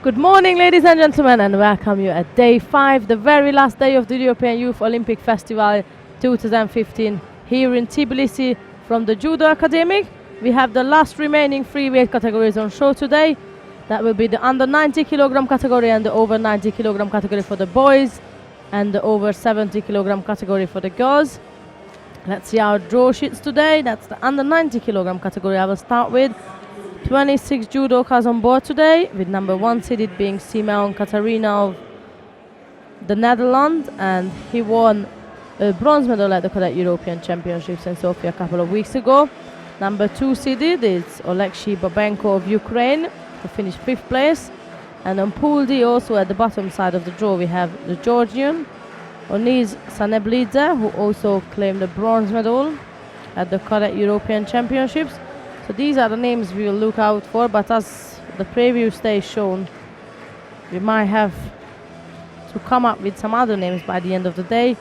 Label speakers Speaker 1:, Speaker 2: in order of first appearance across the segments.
Speaker 1: Good morning, ladies and gentlemen, and welcome you at day 5, the very last day of the European Youth Olympic Festival 2015 here in Tbilisi from the Judo Academy. We have the last remaining 3 weight categories on show today. That will be the under 90 kilogram category and the over 90 kilogram category for the boys and the over 70 kilogram category for the girls. Let's see our draw sheets today. That's the under 90 kilogram category I will start with. 26 judokas on board today, with number 1 seeded being Simeon Katarina of the Netherlands, and he won a bronze medal at the Cadet European Championships in Sofia a couple of weeks ago. Number 2 seeded is Oleksiy Babenko of Ukraine, who finished 5th place. And on Pool D, also at the bottom side of the draw, we have the Georgian Oniz Saneblidze, who also claimed a bronze medal at the Cadet European Championships. So these are the names we will look out for, but as the previous day shown, we might have to come up with some other names by the end of the day.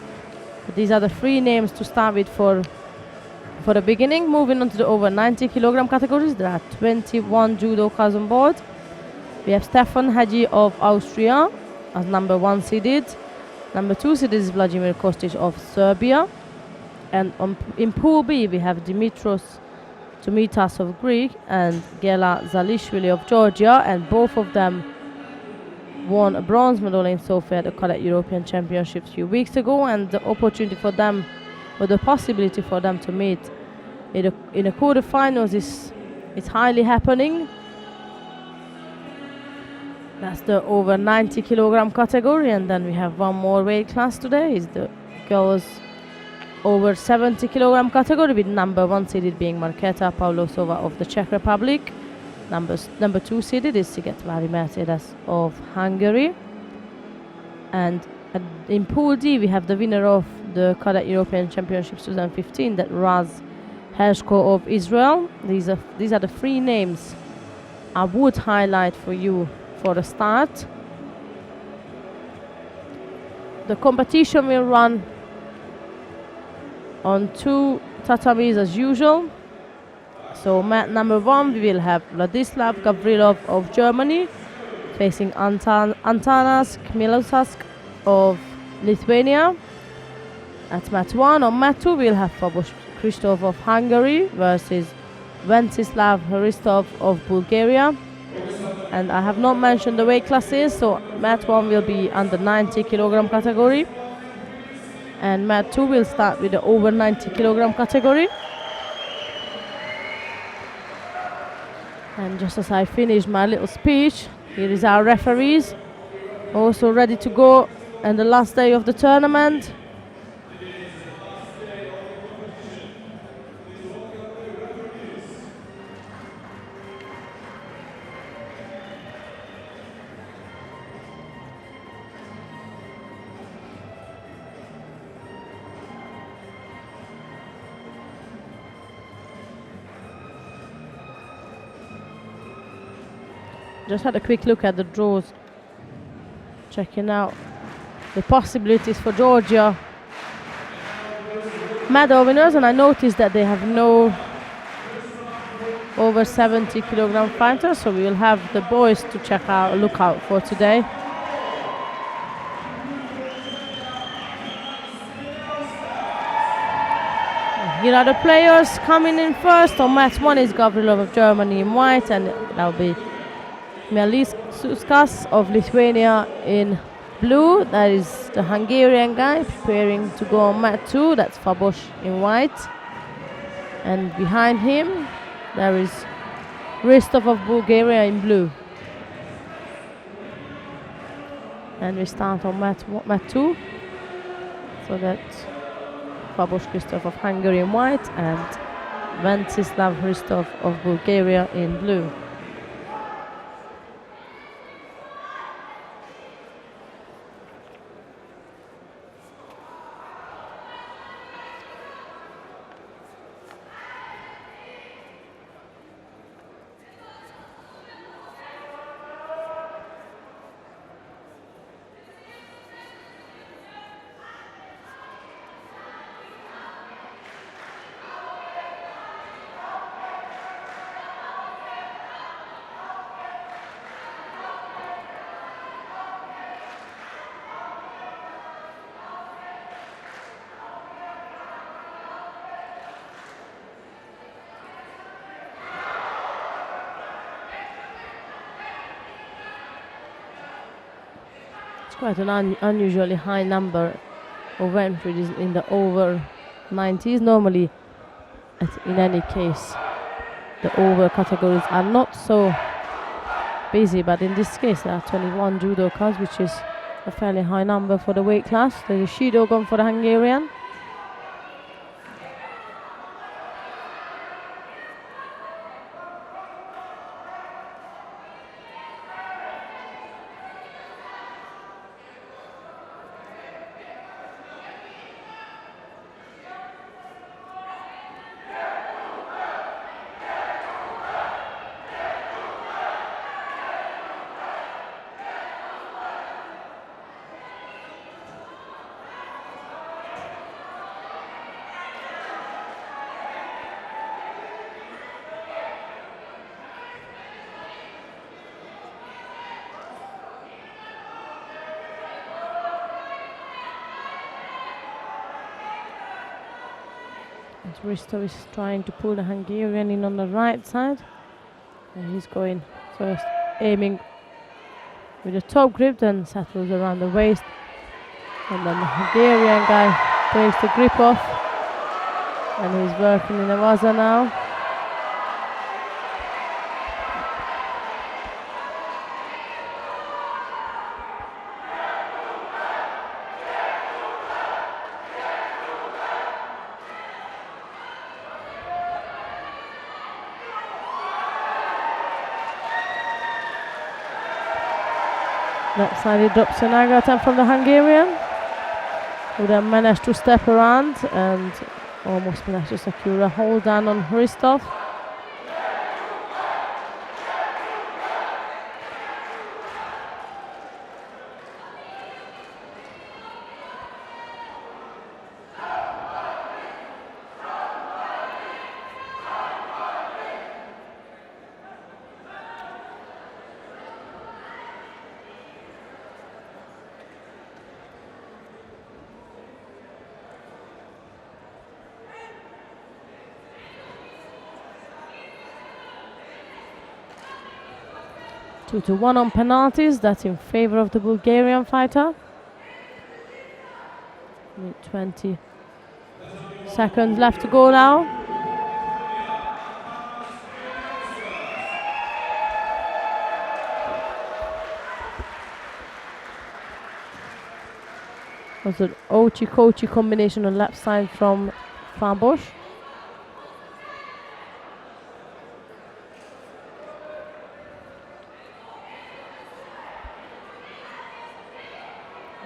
Speaker 1: But these are the 3 names to start with for the beginning. Moving on to the over 90 kilogram categories, there are 21 judokas on board. We have Stefan Hagi of Austria as number 1 seeded. Number 2 seeded is Vladimir Kostic of Serbia. And in Pool B, we have Dimitros Tomitas of Greek and Gela Zalishvili of Georgia, and both of them won a bronze medal in Sofia at the Cadet European Championships a few weeks ago, and the opportunity for them, or the possibility for them to meet in a quarterfinals is highly happening. That's the over 90 kilogram category, and then we have one more weight class today, is the girls over 70 kilogram category, with number 1 seeded being Marketa Pavlosova of the Czech Republic. Number 2 seeded is Sigetvári Mercedes of Hungary. And in Pool D, we have the winner of the Cadet European Championships 2015, that Raz Hershko of Israel. These are the 3 names I would highlight for you for the start. The competition will run on 2 tatamis as usual. So mat number 1, we will have Vladislav Gavrilov of Germany facing Antanas Kmielowski of Lithuania. At mat 1. On mat 2, we'll have Fabos Christoph of Hungary versus Ventsislav Hristov of Bulgaria. And I have not mentioned the weight classes, so mat 1 will be under 90 kilogram category. And mat 2 will start with the over 90 kilogram category. And just as I finish my little speech, here is our referees, also ready to go on the last day of the tournament. Just had a quick look at the draws, checking out the possibilities for Georgia medal winners, and I noticed that they have no over 70 kilogram fighters, so we will have the boys to look out for today. Here are the players coming in first. On mat 1 is Gavrilov of Germany in white, and that will be Melis Suskas of Lithuania in blue. That is the Hungarian guy preparing to go on mat 2. That's Fabos in white. And behind him, there is Ristov of Bulgaria in blue. And we start on mat 2. So that's Fabos Christoph of Hungary in white and Ventsislav Hristov of Bulgaria in blue. It's quite an unusually high number of entries in the over 90s. Normally, in any case, the over categories are not so busy, but in this case there are 21 judokas, which is a fairly high number for the weight class. There's a Shido gone for the Hungarian. Risto is trying to pull the Hungarian in on the right side, and he's going first, aiming with a top grip, then settles around the waist, and then the Hungarian guy takes the grip off, and he's working in a waza now. Left side he drops an Agatan from the Hungarian, who then managed to step around and almost managed to secure a hold down on Hristov. Two to one on penalties. That's in favor of the Bulgarian fighter. 20 seconds left to go now. Was an Ochi-Kochi combination on left side from Fabos.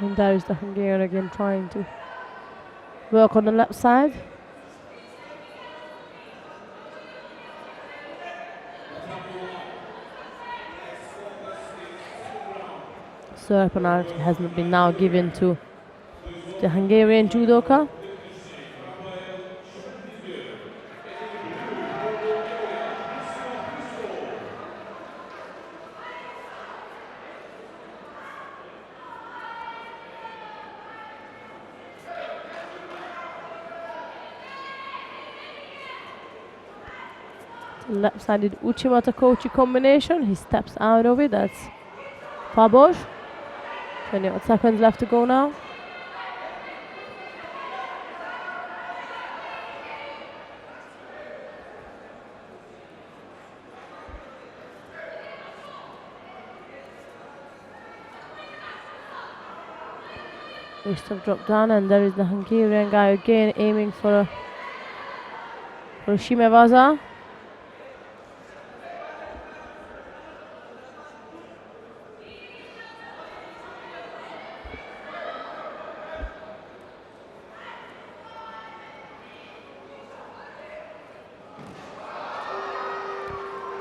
Speaker 1: And there is the Hungarian again trying to work on the left side. Serve penalty has been now given to the Hungarian judoka. Left-sided Uchimata-Kochi combination. He steps out of it. That's Fabos. 21 seconds left to go now. Ristov dropped down, and there is the Hungarian guy again aiming for a Shimewaza.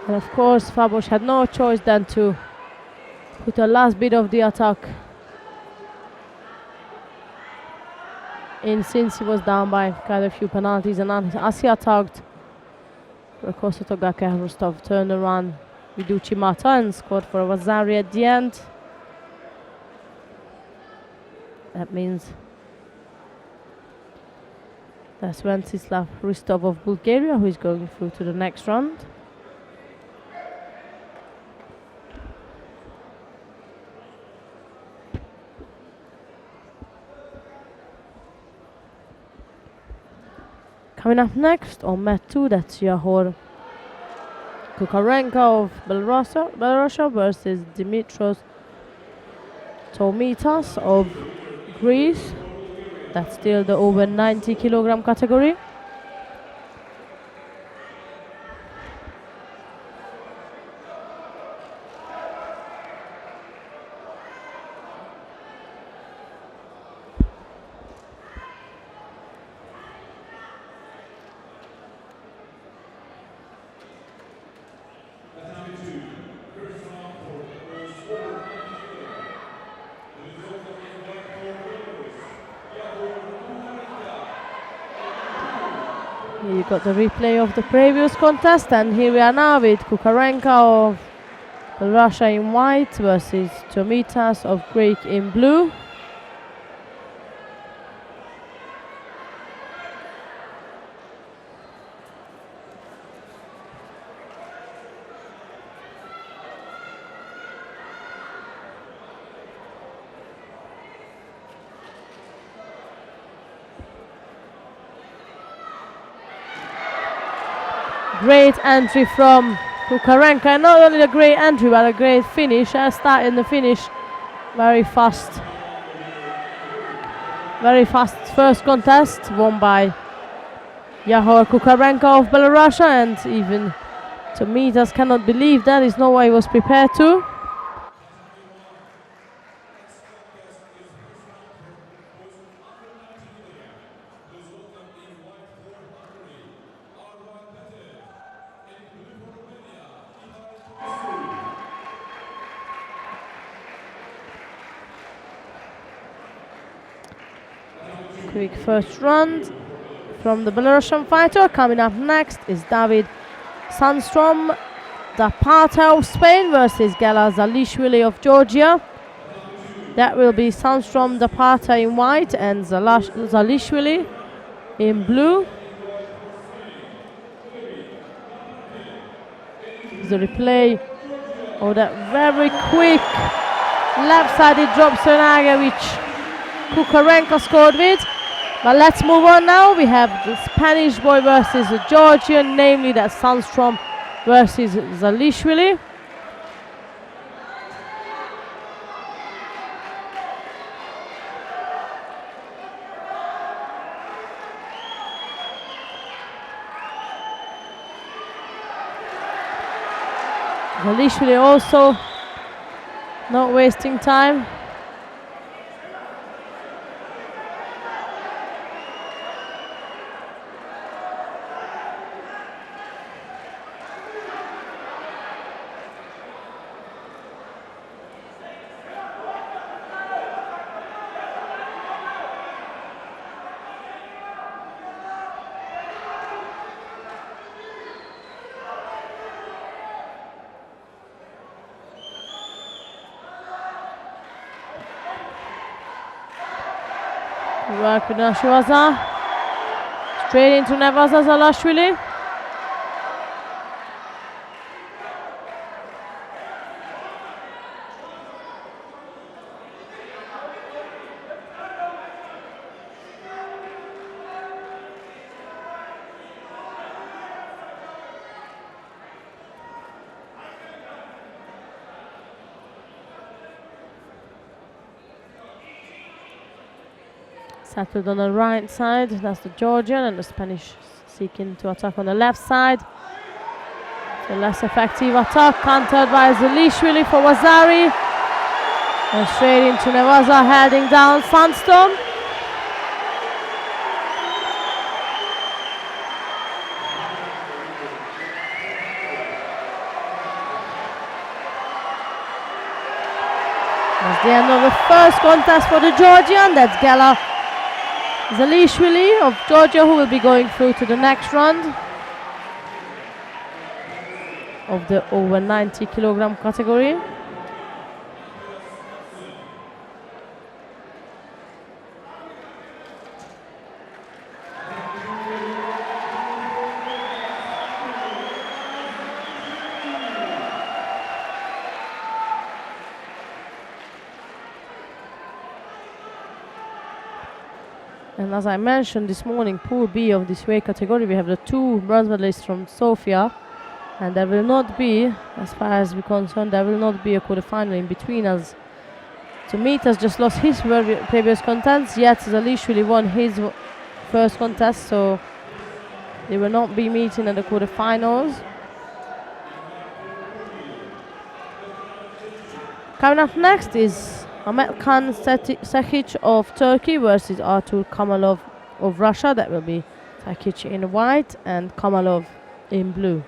Speaker 1: And of course Fabos had no choice than to put the last bit of the attack in, since he was down by quite a few penalties, and as he attacked, Rakoso Togake Rostov turned around with Uchimata and scored for Vazari at the end. That means that's Ventsislav Hristov of Bulgaria who is going through to the next round. Coming up next on mat 2, that's Yahor Kukarenko of Belarus versus Dimitros Tomitas of Greece. That's still the over 90 kilogram category. Here you got the replay of the previous contest, and here we are now with Kukarenko of Russia in white versus Tomitas of Greek in blue. Great entry from Kukarenko, and not only a great entry but a great finish. Starting the finish very fast. Very fast first contest won by Yahor Kukarenko of Belarus, and even Tomitas cannot believe that. There's no way he was prepared to. Quick first round from the Belarusian fighter. Coming up next is David Sandstrom Dapata of Spain versus Gela Zalishvili of Georgia. That will be Sandstrom Dapata in white and Zalishvili in blue. The replay of that very quick left-sided drop Sonaga which Kukarenko scored with. But let's move on now. We have the Spanish boy versus the Georgian, namely that Sandstrom versus Zalishvili. Zalishvili also not wasting time. Work with Nashiwaza. Straight into Nevaza Zalashvili. Settled on the right side, that's the Georgian, and the Spanish seeking to attack on the left side. The less effective attack, countered by Zalishvili for Wazari. And straight into Nevaza, heading down Sandstorm. That's the end of the first contest for the Georgian. That's Gela Zalishvili of Georgia, who will be going through to the next round of the over 90 kilogram category. And as I mentioned this morning, Pool B of this weight category, we have the 2 bronze medalists from Sofia, and there will not be, as far as we're concerned, there will not be a quarterfinal in between us. Tomitas just lost his previous contest, yet Zalishvili won his first contest, so they will not be meeting at the quarterfinals. Coming up next is Ahmet Khan Sekic of Turkey versus Artur Kamalov of Russia. That will be Sekic in white and Kamalov in blue.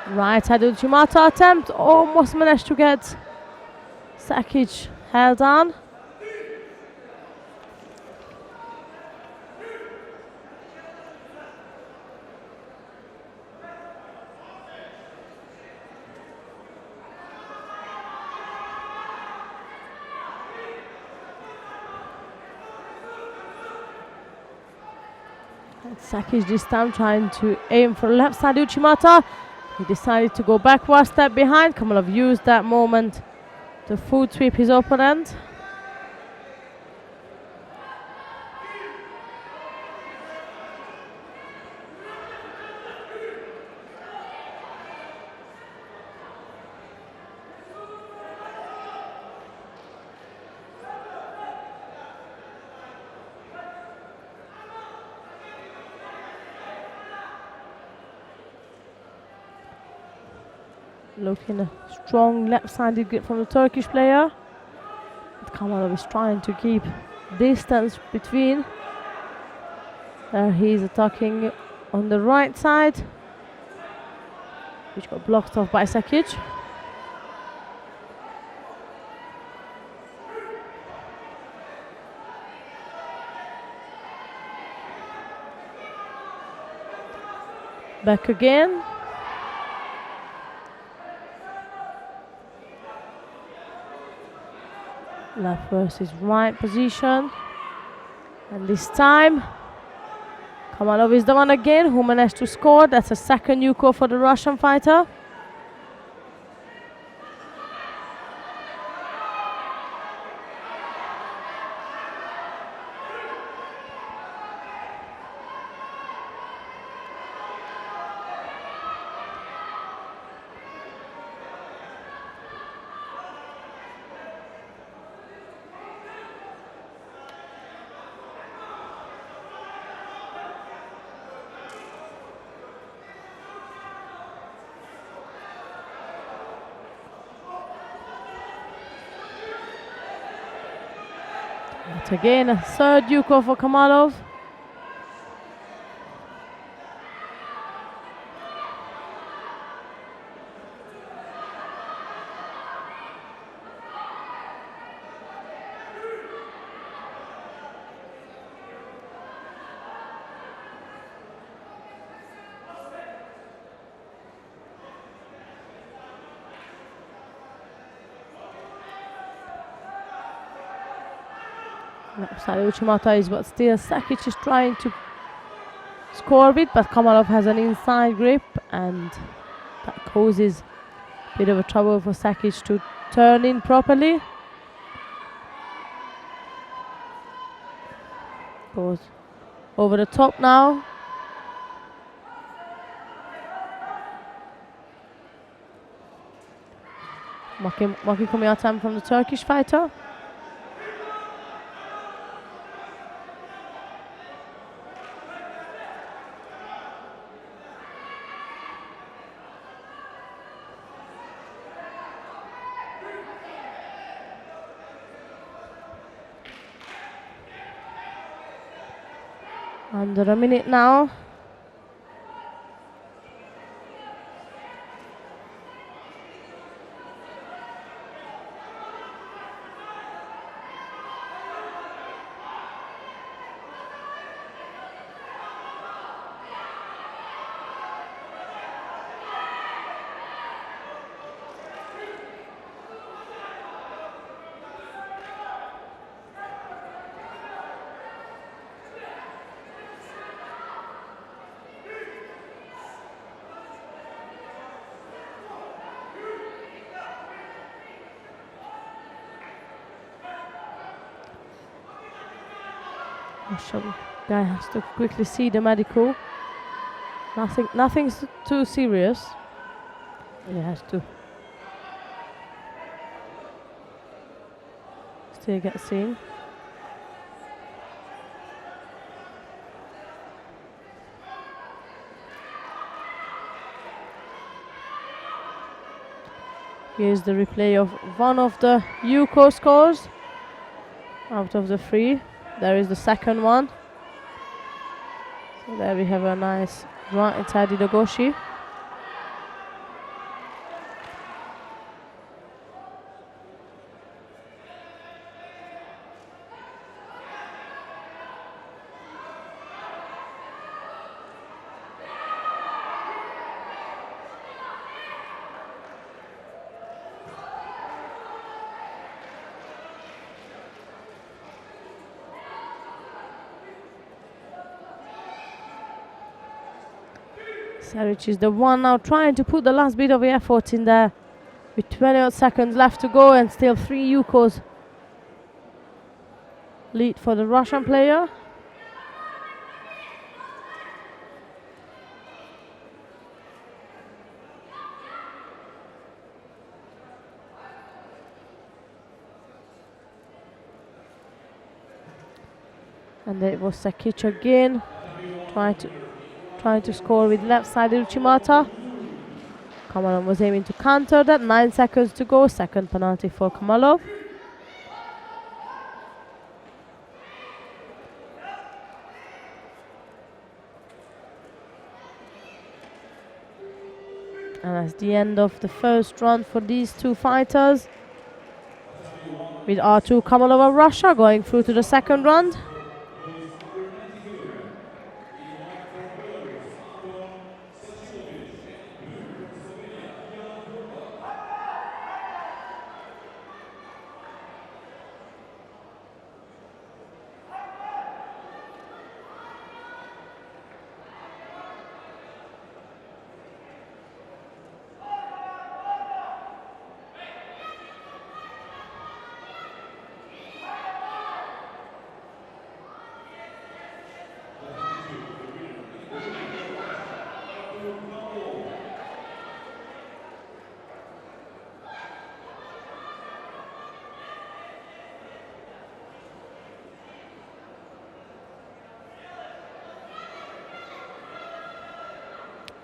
Speaker 1: Right-handed Uchimata attempt, almost managed to get Sekic held on. Sekic this time trying to aim for left side Uchimata. He decided to go back one step behind. Kamalov used that moment to foot sweep his opponent. Looking a strong left-sided grip from the Turkish player. But Kamalov is trying to keep distance between. He's attacking on the right side, which got blocked off by Sekic. Back again. Left versus right position. And this time, Kamalov is the one again who managed to score. That's a second Yuko for the Russian fighter. But again, a third Yuko for Kamalov. Sorry, Uchimata is, but still Sekic is trying to score a bit, but Kamalov has an inside grip and that causes a bit of a trouble for Sekic to turn in properly. Goes over the top now. Maki Komiatam from the Turkish fighter. Under a minute now. Russian guy has to quickly see the medical. Nothing's too serious. He has to still get seen. Here's the replay of one of the Yuko scores out of the 3. There is the second one. So there we have a nice run inside the Dogoshi. Saric is the one now trying to put the last bit of effort in there with 20 odd seconds left to go, and still 3 Yukos lead for the Russian player. And it was Sakic again trying to score with left side Uchimata. Kamalov was aiming to counter that. 9 seconds to go. Second penalty for Kamalov. And that's the end of the first round for these two fighters, with R2 Kamalov of Russia going through to the second round.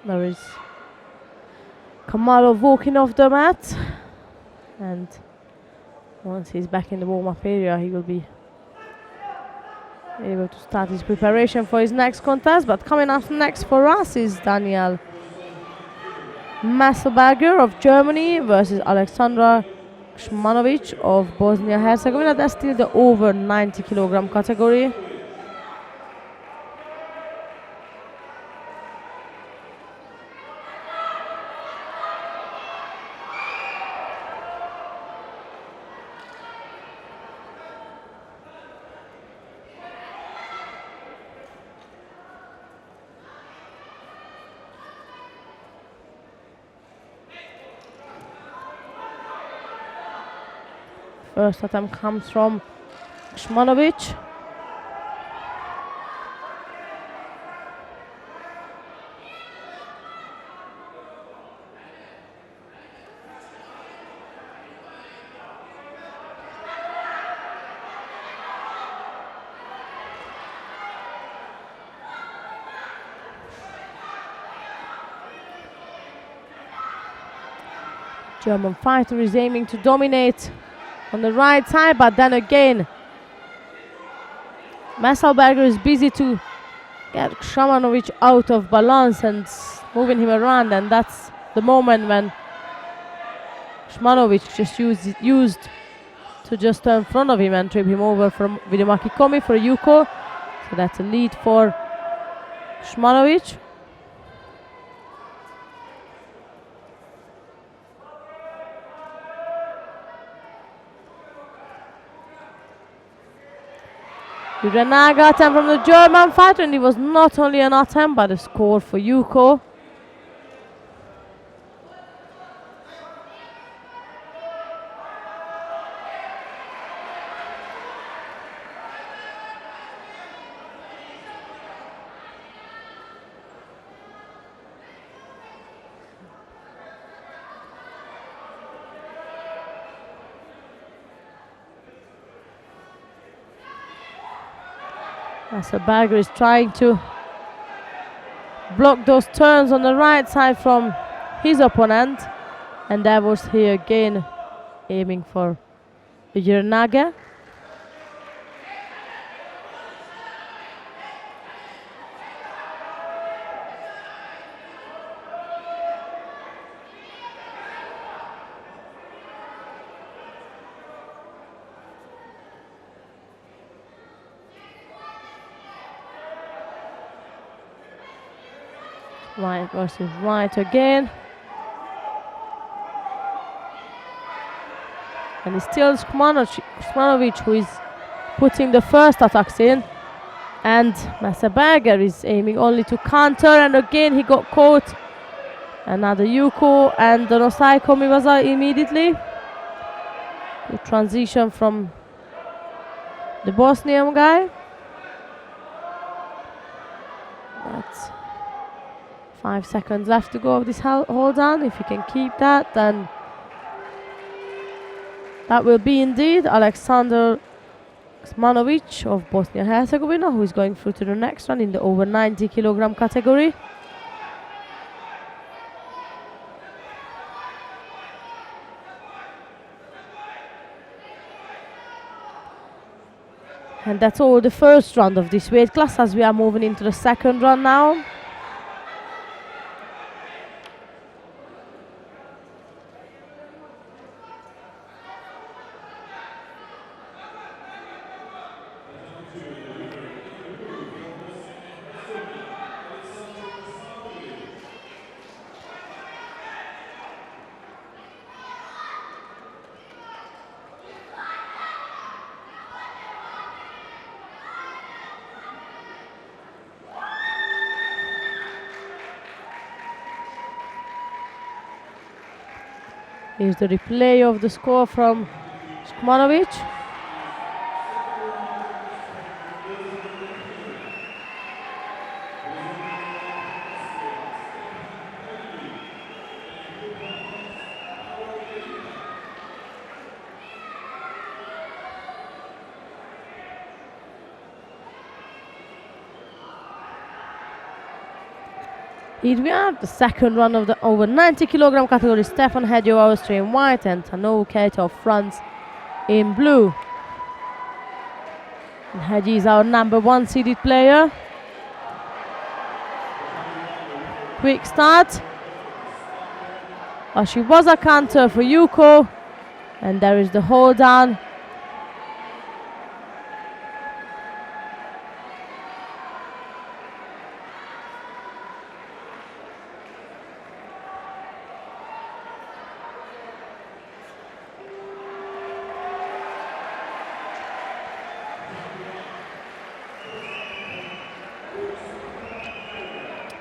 Speaker 1: There is Kamalov walking off the mat, and once he's back in the warm-up area, he will be able to start his preparation for his next contest. But coming up next for us is Daniel Masselberger of Germany versus Alexandra Shmanovic of Bosnia-Herzegovina. That's still the over 90 kilogram category. First attempt comes from Shmanovic. German fighter is aiming to dominate on the right side, but then again Masselberger is busy to get Shmanovic out of balance and moving him around, and that's the moment when Shmanovic just used to just turn in front of him and trip him over from Vidumaki Komi for Yuko. So that's a lead for Shmanovic. Uranaga attempt from the German fighter, and it was not only an attempt but a score for Yuko. Berger is trying to block those turns on the right side from his opponent, and that was here again aiming for Jernage. Right versus right again. And it's still Skmanovic who is putting the first attacks in. And Berger is aiming only to counter, and again he got caught. Another Yuko and the Nosai Komiwaza immediately. Good transition from the Bosnian guy. That's 5 seconds left to go of this hold on. If you can keep that, then that will be indeed Alexander Skmanovic of Bosnia-Herzegovina, who is going through to the next round in the over 90 kilogram category. And that's all the first round of this weight class, as we are moving into the second round now. Here's the replay of the score from Skmanovic. Here we are, the second round of the over 90 kilogram category. Stefan Hedjo, Austria in white, and Tano Keita of France in blue. And Hedji is our number 1 seeded player. Quick start. She was a counter for Yuko, and there is the hold down.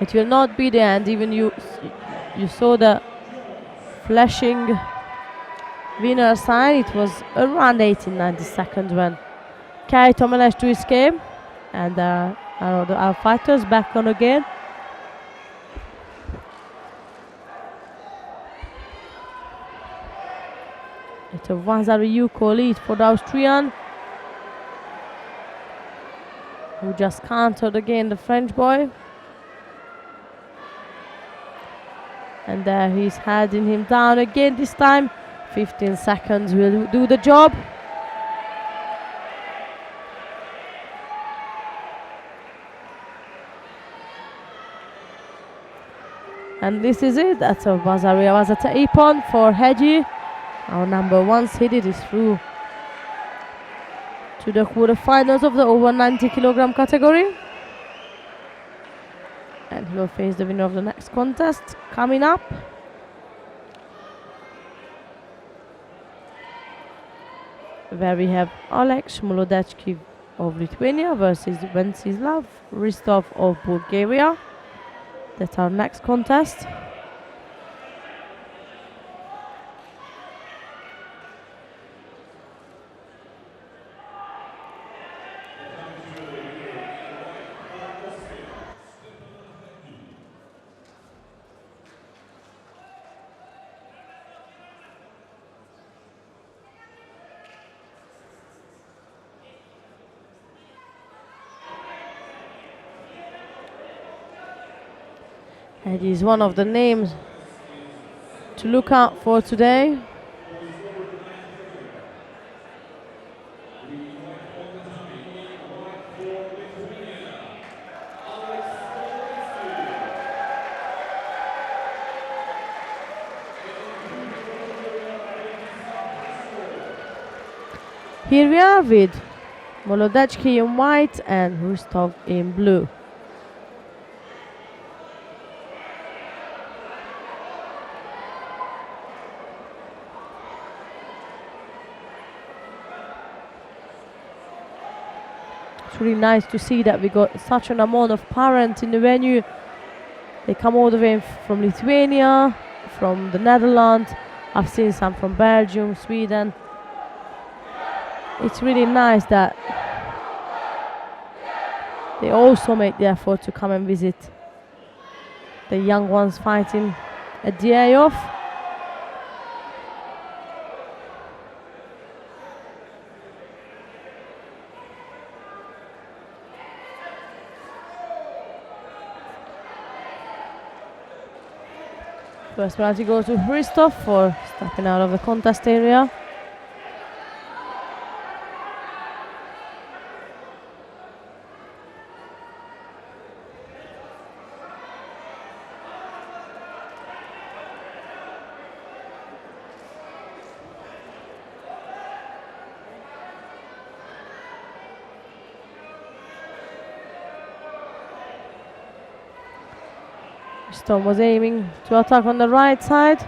Speaker 1: It will not be the end. Even you saw the flashing winner sign. It was around 18-19 seconds when Keita managed to escape, and our fighters back on again. It's a 1-0 Yuko lead for the Austrian, who just countered again the French boy. And there he's heading him down again this time. 15 seconds will do the job. And this is it. That's a Bazaria Wazata Ipon for Hedji. Our number 1 seeded is through to the quarterfinals of the over 90 kilogram category. And he will face the winner of the next contest coming up. Where we have Alex Molodechki of Lithuania versus Vencislav Ristov of Bulgaria. That's our next contest. And he's one of the names to look out for today. Here we are with Molodechki in white and Rustov in blue. It's really nice to see that we got such an amount of parents in the venue. They come all the way from Lithuania, from the Netherlands. I've seen some from Belgium, Sweden. It's really nice that they also make the effort to come and visit the young ones fighting at the A-off. First penalty goes to Hristov for stepping out of the contest area. Stone was aiming to attack on the right side.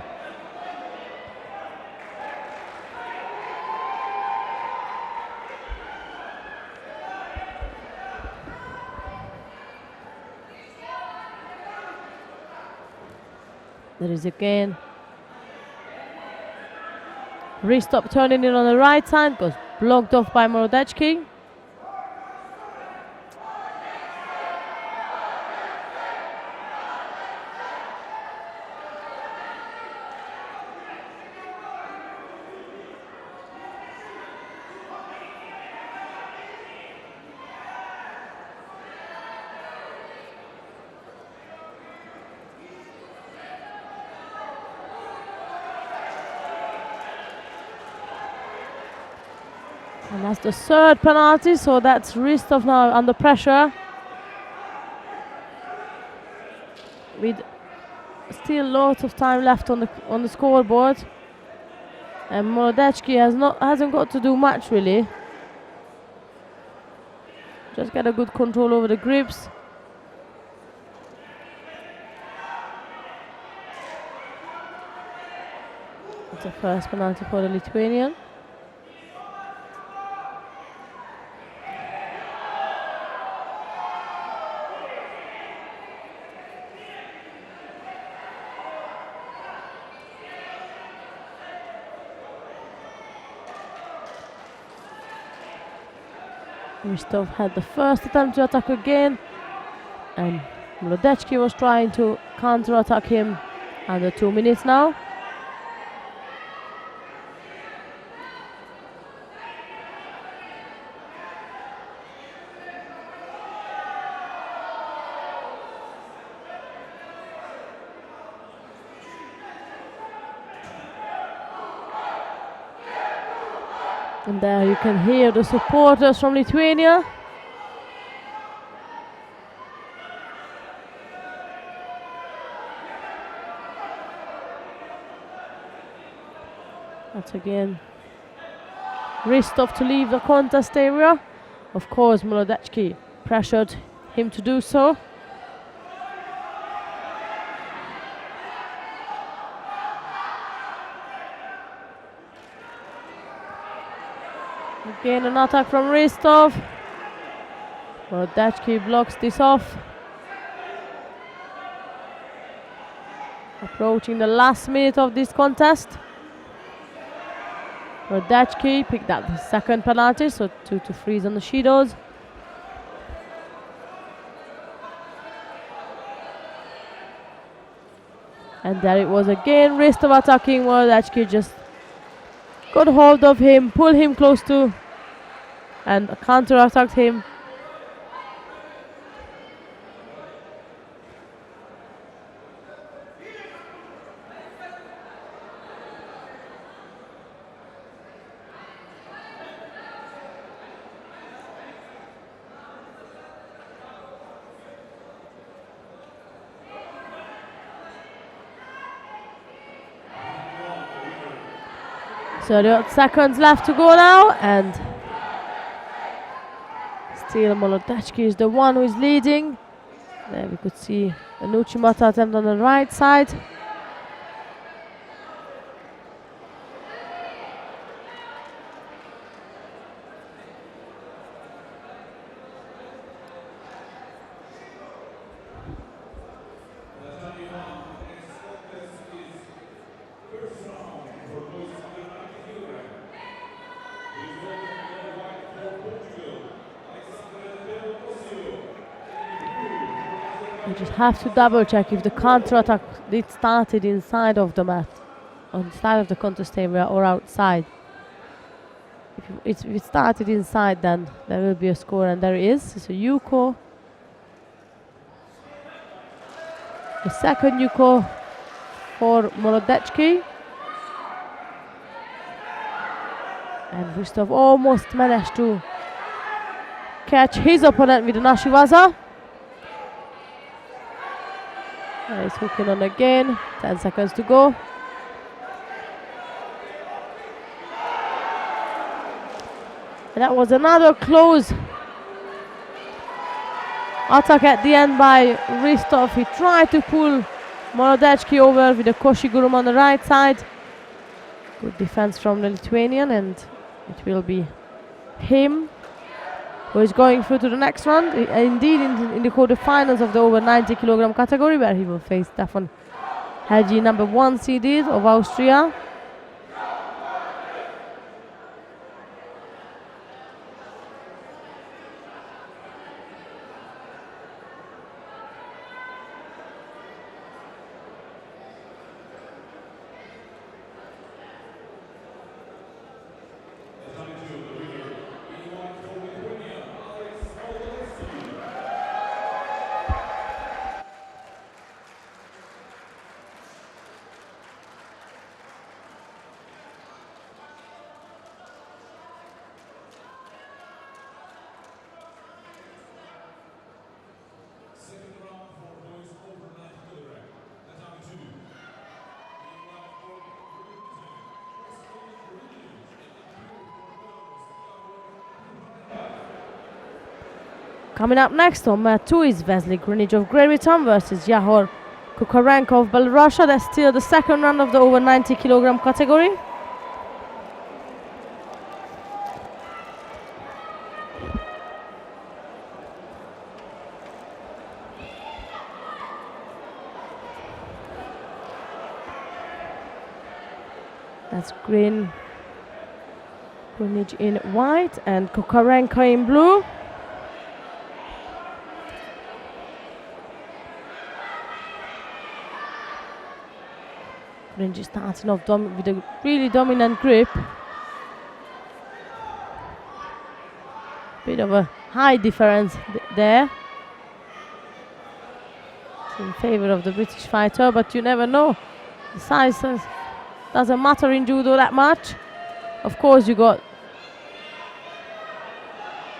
Speaker 1: There is again Ristop turning in on the right side, goes blocked off by Molodechki. And that's the third penalty, so that's Ristov now under pressure. With still lots of time left on the scoreboard. And Molodechki hasn't got to do much really. Just get a good control over the grips. It's the first penalty for the Lithuanian. Ristov had the first attempt to attack again, and Molodechki was trying to counter-attack him. Under 2 minutes now. And there you can hear the supporters from Lithuania. That's again Ristov to leave the contest area. Of course, Molodechki pressured him to do so. Again an attack from Ristov. Molodechki blocks this off. Approaching the last minute of this contest. Molodechki picked up the second penalty, so 2-3 on the Shidos. And there it was again, Ristov attacking. Molodechki just got hold of him, pulled him close to, and counter-attacked him. 30 seconds left to go now, and still Molodechki is the one who is leading. There we could see a Nuchimata attempt on the right side. You just have to double check if the counter attack did started inside of the mat, on the side of the contest area or outside. If it started inside, then there will be a score, and there is. So Yuko. The second Yuko for Molodechki. And Ristov almost managed to catch his opponent with an Ashiwaza. He's hooking on again. 10 seconds to go. And that was another close attack at the end by Ristov. He tried to pull Molodechki over with a Koshigurum on the right side. Good defense from the Lithuanian, and it will be him who is going through to the next round. Indeed, in the quarterfinals of the over 90 kilogram category, where he will face Stefan Hadji, number 1 seeded of Austria. Coming up next on mat 2 is Vesely Grinic of Great Britain versus Yahor Kukarenko of Belarus. That's still the second round of the over 90 kilogram category. That's Grinic in white and Kukarenko in blue. Grinic starting off with a really dominant grip. Bit of a high difference there. It's in favor of the British fighter, but you never know. The size doesn't matter in judo that much. Of course, you got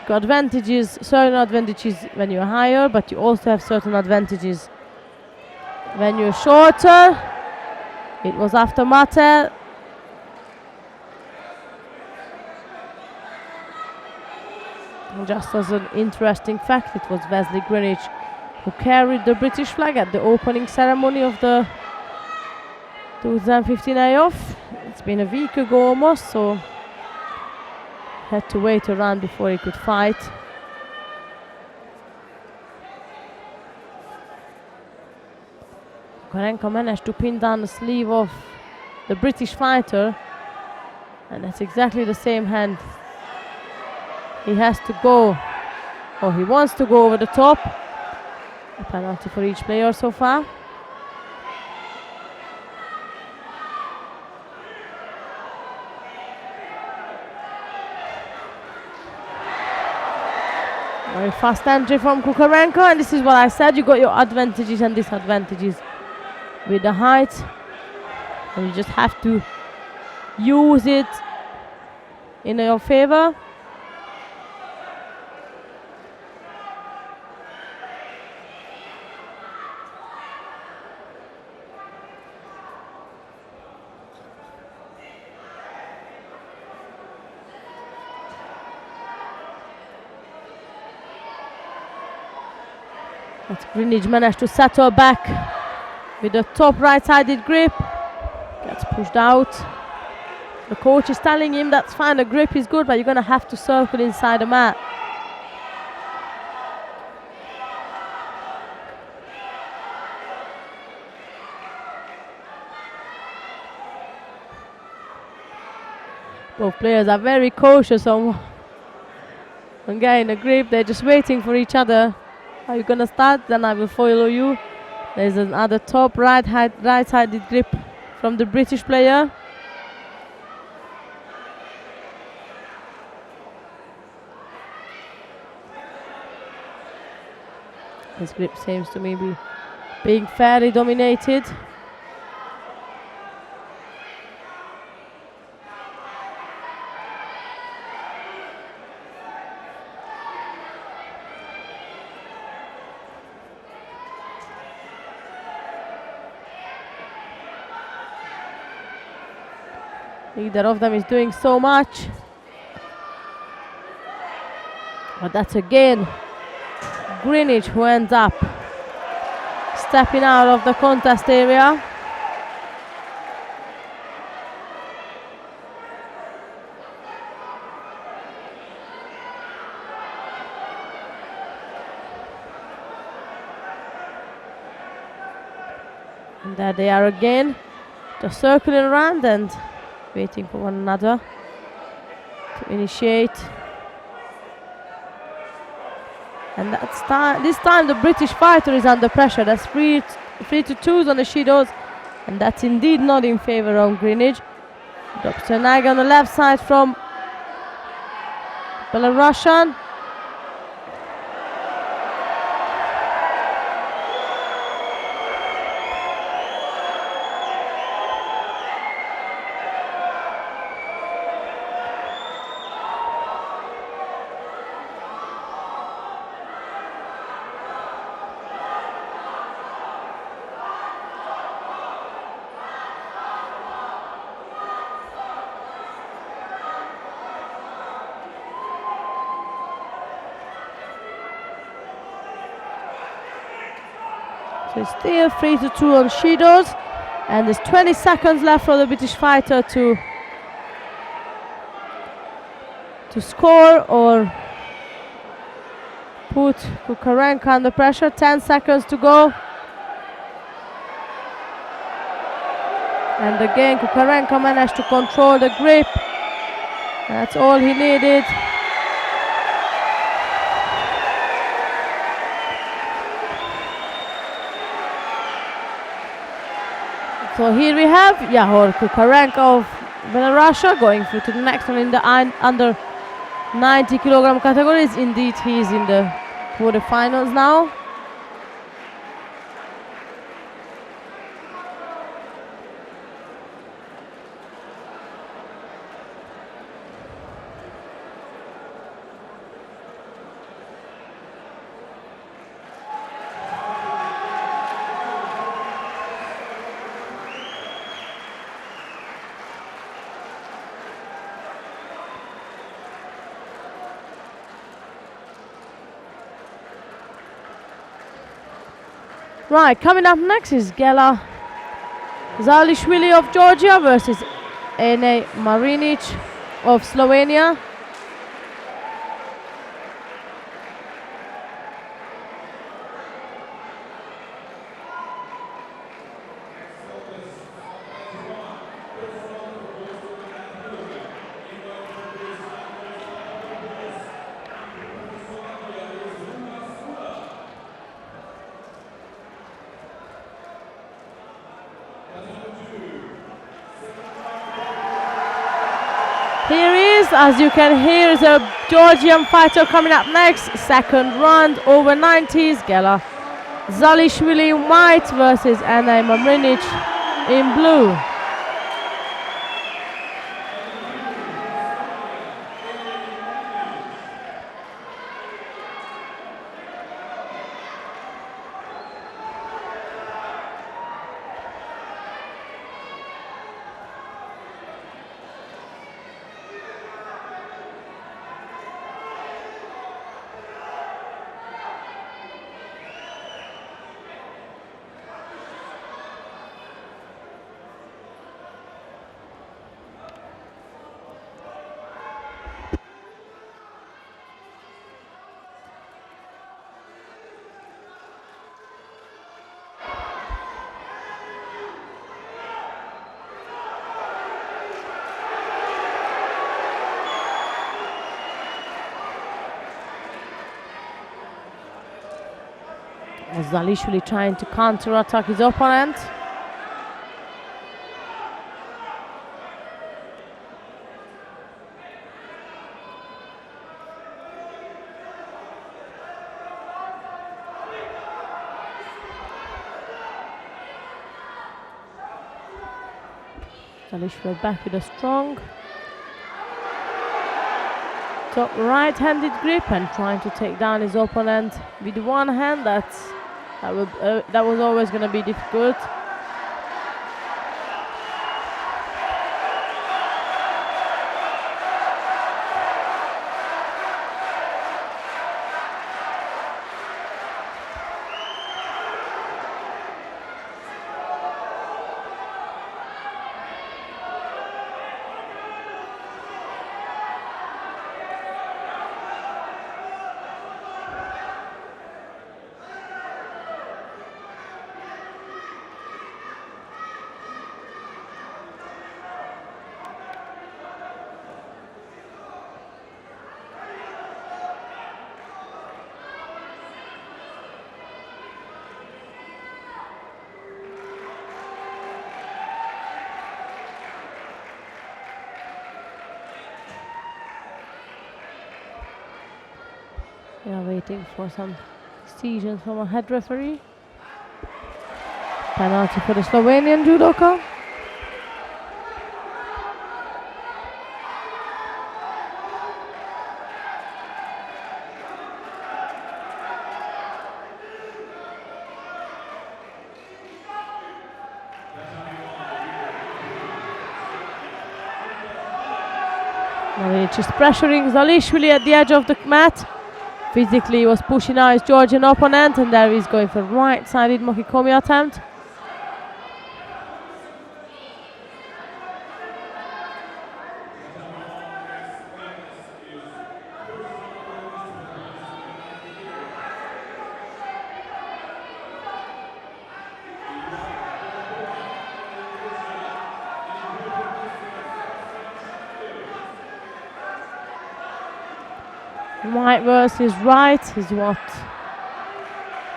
Speaker 1: advantages, certain advantages when you're higher, but you also have certain advantages when you're shorter. It was after Mate. Just as an interesting fact, it was Vesely Grinic who carried the British flag at the opening ceremony of the 2015 AOF. It's been a week ago almost, so had to wait a round before he could fight. Kukarenko managed to pin down the sleeve of the British fighter, and that's exactly the same hand he has to go, or he wants to go over the top. A penalty for each player so far. Very fast entry from Kukarenko, and this is what I said, you got your advantages and disadvantages with the height, and you just have to use it in your favor. But Greenwich managed to settle back with the top right-sided grip. Gets pushed out. The coach is telling him that's fine, the grip is good, but you're going to have to circle inside the mat. Both players are very cautious on getting the grip. They're just waiting for each other. Are you going to start? Then I will follow you. There's another top right-sided grip from the British player. His grip seems to me be being fairly dominated. Neither of them is doing so much. But that's again Greenwich who ends up stepping out of the contest area. And there they are again, just circling around and waiting for one another to initiate. And this time the British fighter is under pressure. That's 3-2 on the Shidos, and that's indeed not in favor of Greenwich. Drops an egg on the left side from Belarusian. So it's still 3-2 on Shidos, and there's 20 seconds left for the British fighter to score or put Kukarenko under pressure. 10 seconds to go. And again Kukarenko managed to control the grip. That's all he needed. So here we have Yahor Kukarenko of Belarus going through to the next one in the under 90 kilogram categories. Indeed, he is in the quarterfinals now. Right, coming up next is Gela Zalishvili of Georgia versus Ene Marinic of Slovenia. Here is, as you can hear, is a Georgian fighter coming up next. Second round, over 90s. Gela Zalishvili in white versus Ene Marinic in blue. Zalishvili trying to counter-attack his opponent. Zalishvili back with a strong top right-handed grip and trying to take down his opponent with one hand. That was always going to be difficult. We are waiting for some decisions from a head referee. Penalty for the Slovenian judoka. Marinic is pressuring Zalishvili at the edge of the mat. Physically he was pushing out his Georgian opponent, and there he's going for right-sided Mokikomi attempt. Right versus right is what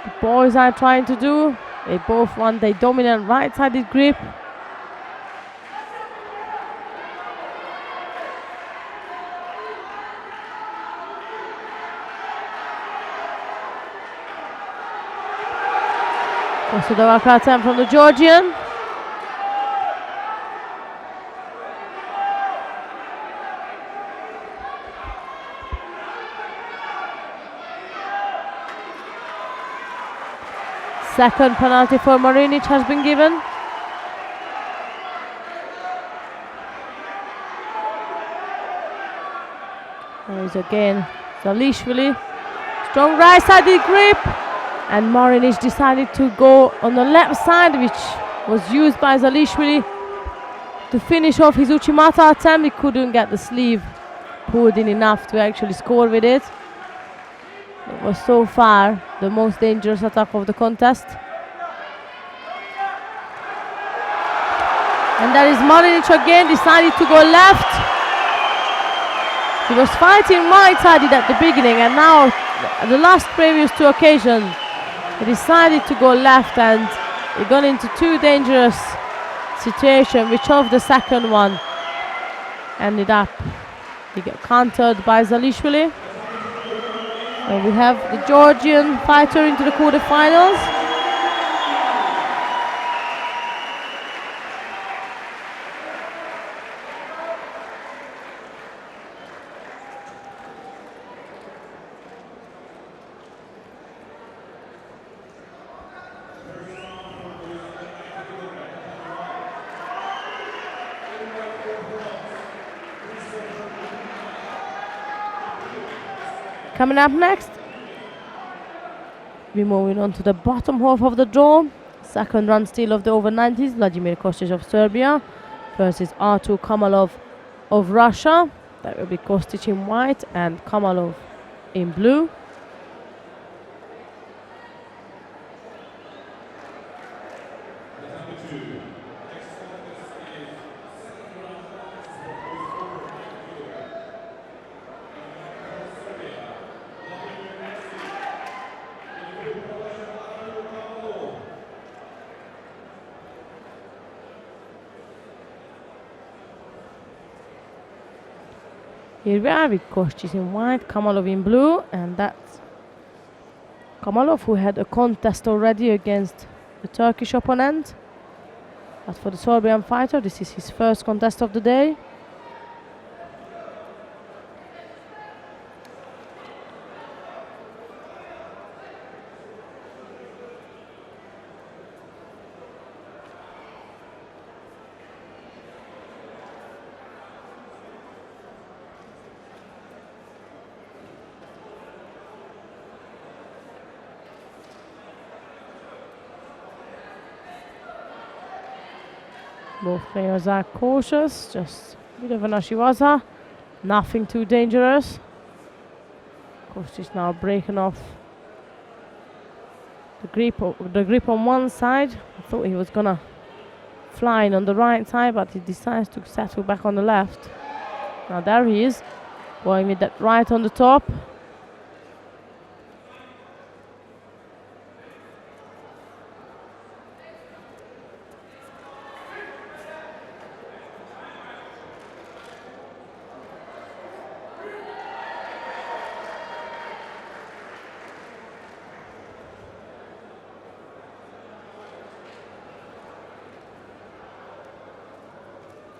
Speaker 1: the boys are trying to do. They both want a dominant right-sided grip. Also the Waka attempt from the Georgian. Second penalty for Marinic has been given. There is again Zalishvili. Strong right-sided grip. And Marinic decided to go on the left side, which was used by Zalishvili to finish off his Uchimata attempt. He couldn't get the sleeve pulled in enough to actually score with it. It was so far the most dangerous attack of the contest. And there is Marinic again, decided to go left. He was fighting right-sided at the beginning, and now the last previous two occasions he decided to go left, and he got into two dangerous situations, which of the second one ended up he got countered by Zalishvili. So we have the Georgian fighter into the quarterfinals. Coming up next, we're moving on to the bottom half of the draw. Second run still of the over 90s, Vladimir Kostic of Serbia versus Artur Kamalov of Russia. That will be Kostic in white and Kamalov in blue. Here we are with Kostic in white, Kamalov in blue, and that's Kamalov, who had a contest already against the Turkish opponent. But for the Serbian fighter, this is his first contest of the day. Both players are cautious, just a bit of an ashiwaza, nothing too dangerous. Kostic now breaking off the grip on one side. I thought he was gonna fly in on the right side, but he decides to settle back on the left. Now there he is, going with that right on the top.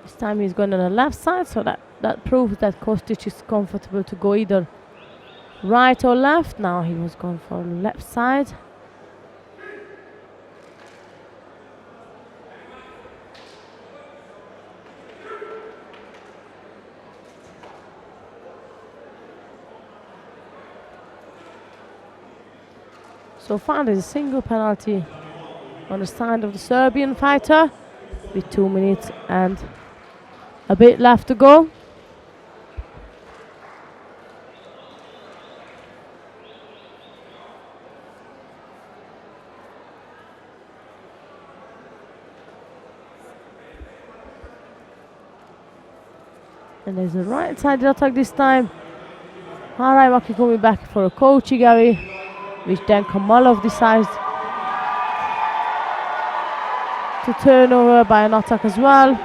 Speaker 1: This time he's going on the left side, so that proves that Kostic is comfortable to go either right or left. Now he was going for left side. So far there's a single penalty on the side of the Serbian fighter with 2 minutes and a bit left to go. And there's a right side attack this time. Haraimaki coming back for a Kochigari, which then Kamalov decides to turn over by an attack as well.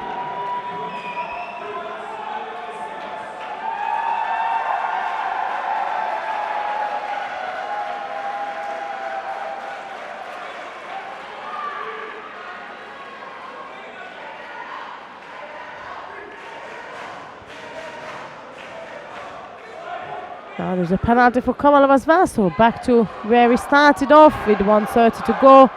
Speaker 1: Now there's a penalty for Kamalov as well, so back to where we started off with 1:30 to go.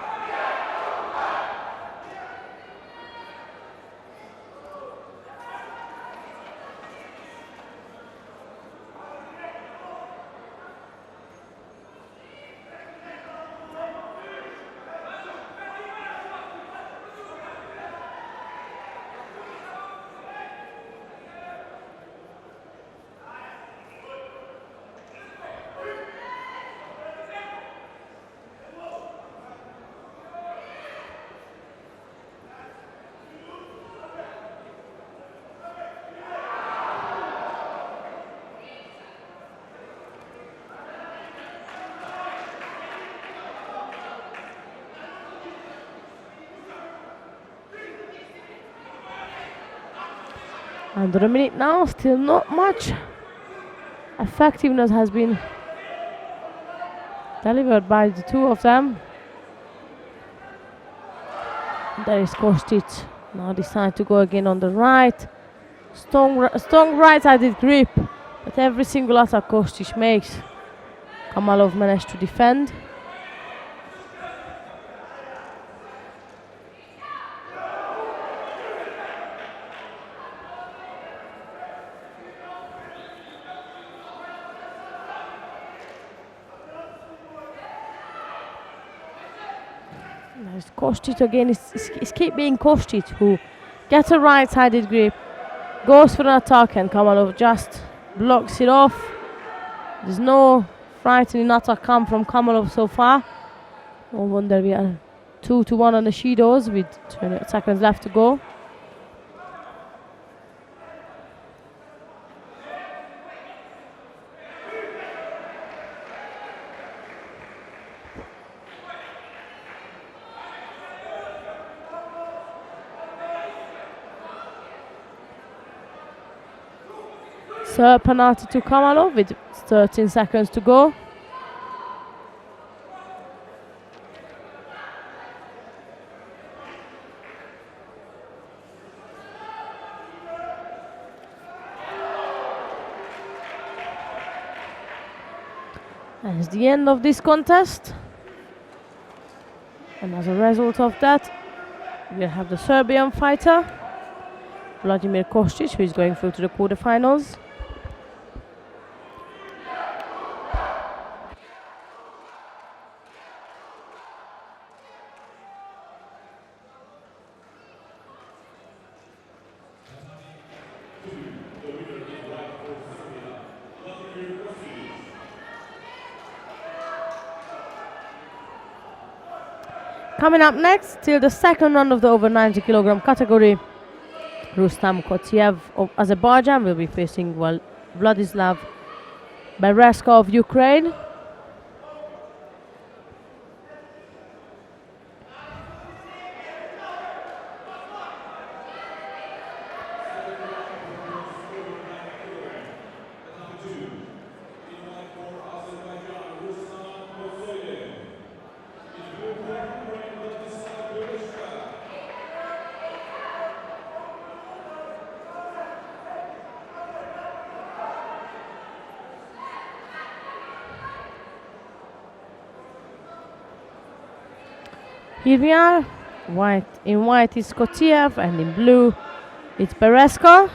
Speaker 1: Under a minute now, still not much effectiveness has been delivered by the two of them. There is Kostic, now decide to go again on the right. Strong right-sided grip, but every single attack Kostic makes, Kamalov managed to defend. There's Kostic again, it's keep being Kostic who gets a right-sided grip, goes for an attack, and Kamalov just blocks it off. There's no frightening attack come from Kamalov so far. No wonder we are 2-1 on the Shidos with 20 seconds left to go. Third penalty to Kamalov with 13 seconds to go. And it's the end of this contest. And as a result of that, we'll have the Serbian fighter, Vladimir Kostic, who is going through to the quarterfinals. Coming up next, till the second round of the over 90 kilogram category, Rustam Kotiev of Azerbaijan will be facing Vladislav Bereska of Ukraine. Here we are. In white is Kotiev and in blue it's Bereska.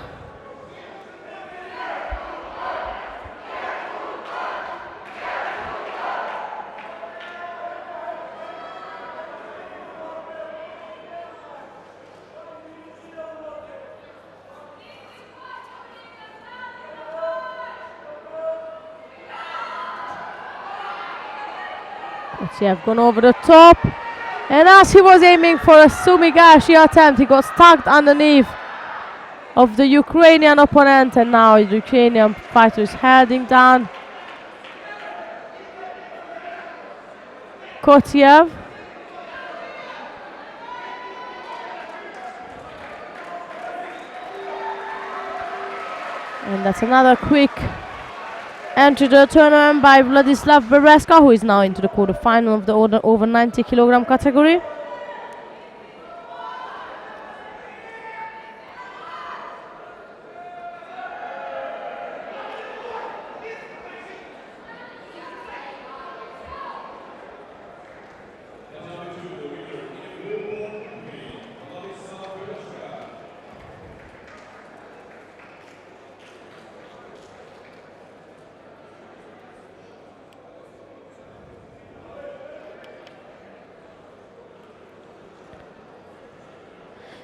Speaker 1: Kotiev gone over the top. And as he was aiming for a Sumigashi attempt, he got stuck underneath of the Ukrainian opponent, and now the Ukrainian fighter is heading down. Kotiev. And that's another quick entry to the tournament by Vladislav Bereska, who is now into the quarterfinal of the over 90 kilogram category.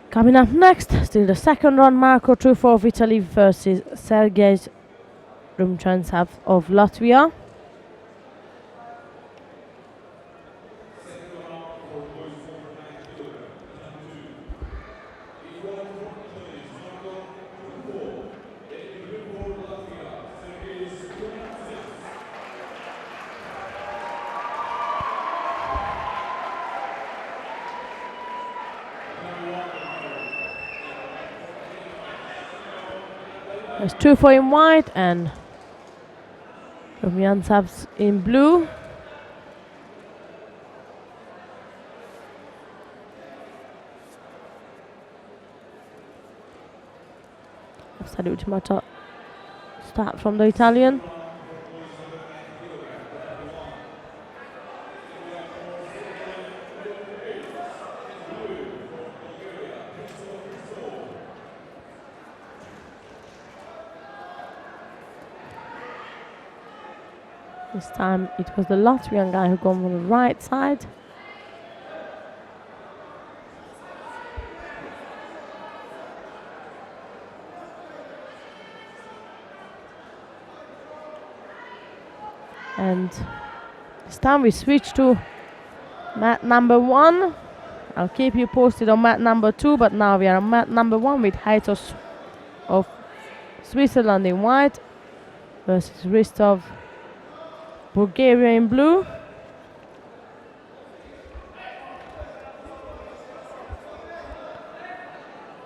Speaker 1: Coming up next, still the second round, Marco Truffaut of Italy versus Sergei Rumchantsov of Latvia. There's Truffaut in white and Rumchantsov in blue. Salute Mata. Start from the Italian. This time it was the Latvian guy who got on the right side. And this time we switch to mat number 1. I'll keep you posted on mat number 2, but now we are on mat number 1 with Haitos of Switzerland in white versus Ristov Bulgaria in blue.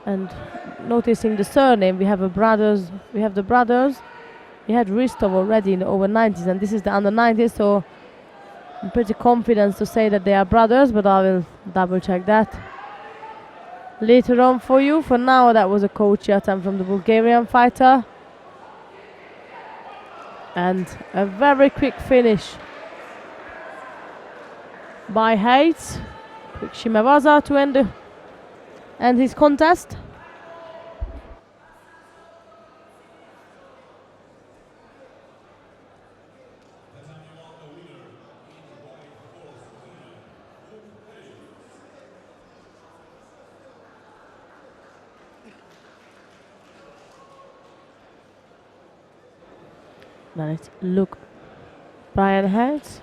Speaker 1: And noticing the surname, we have the brothers He had Ristov already in the over 90s, and this is the under 90s, so I'm pretty confident to say that they are brothers, but I will double check that later on for you. For now, that was a coachy attempt from the Bulgarian fighter. And a very quick finish by Hayes. Quick Shimewaza to end his contest. Then it's Luke Brian Hayes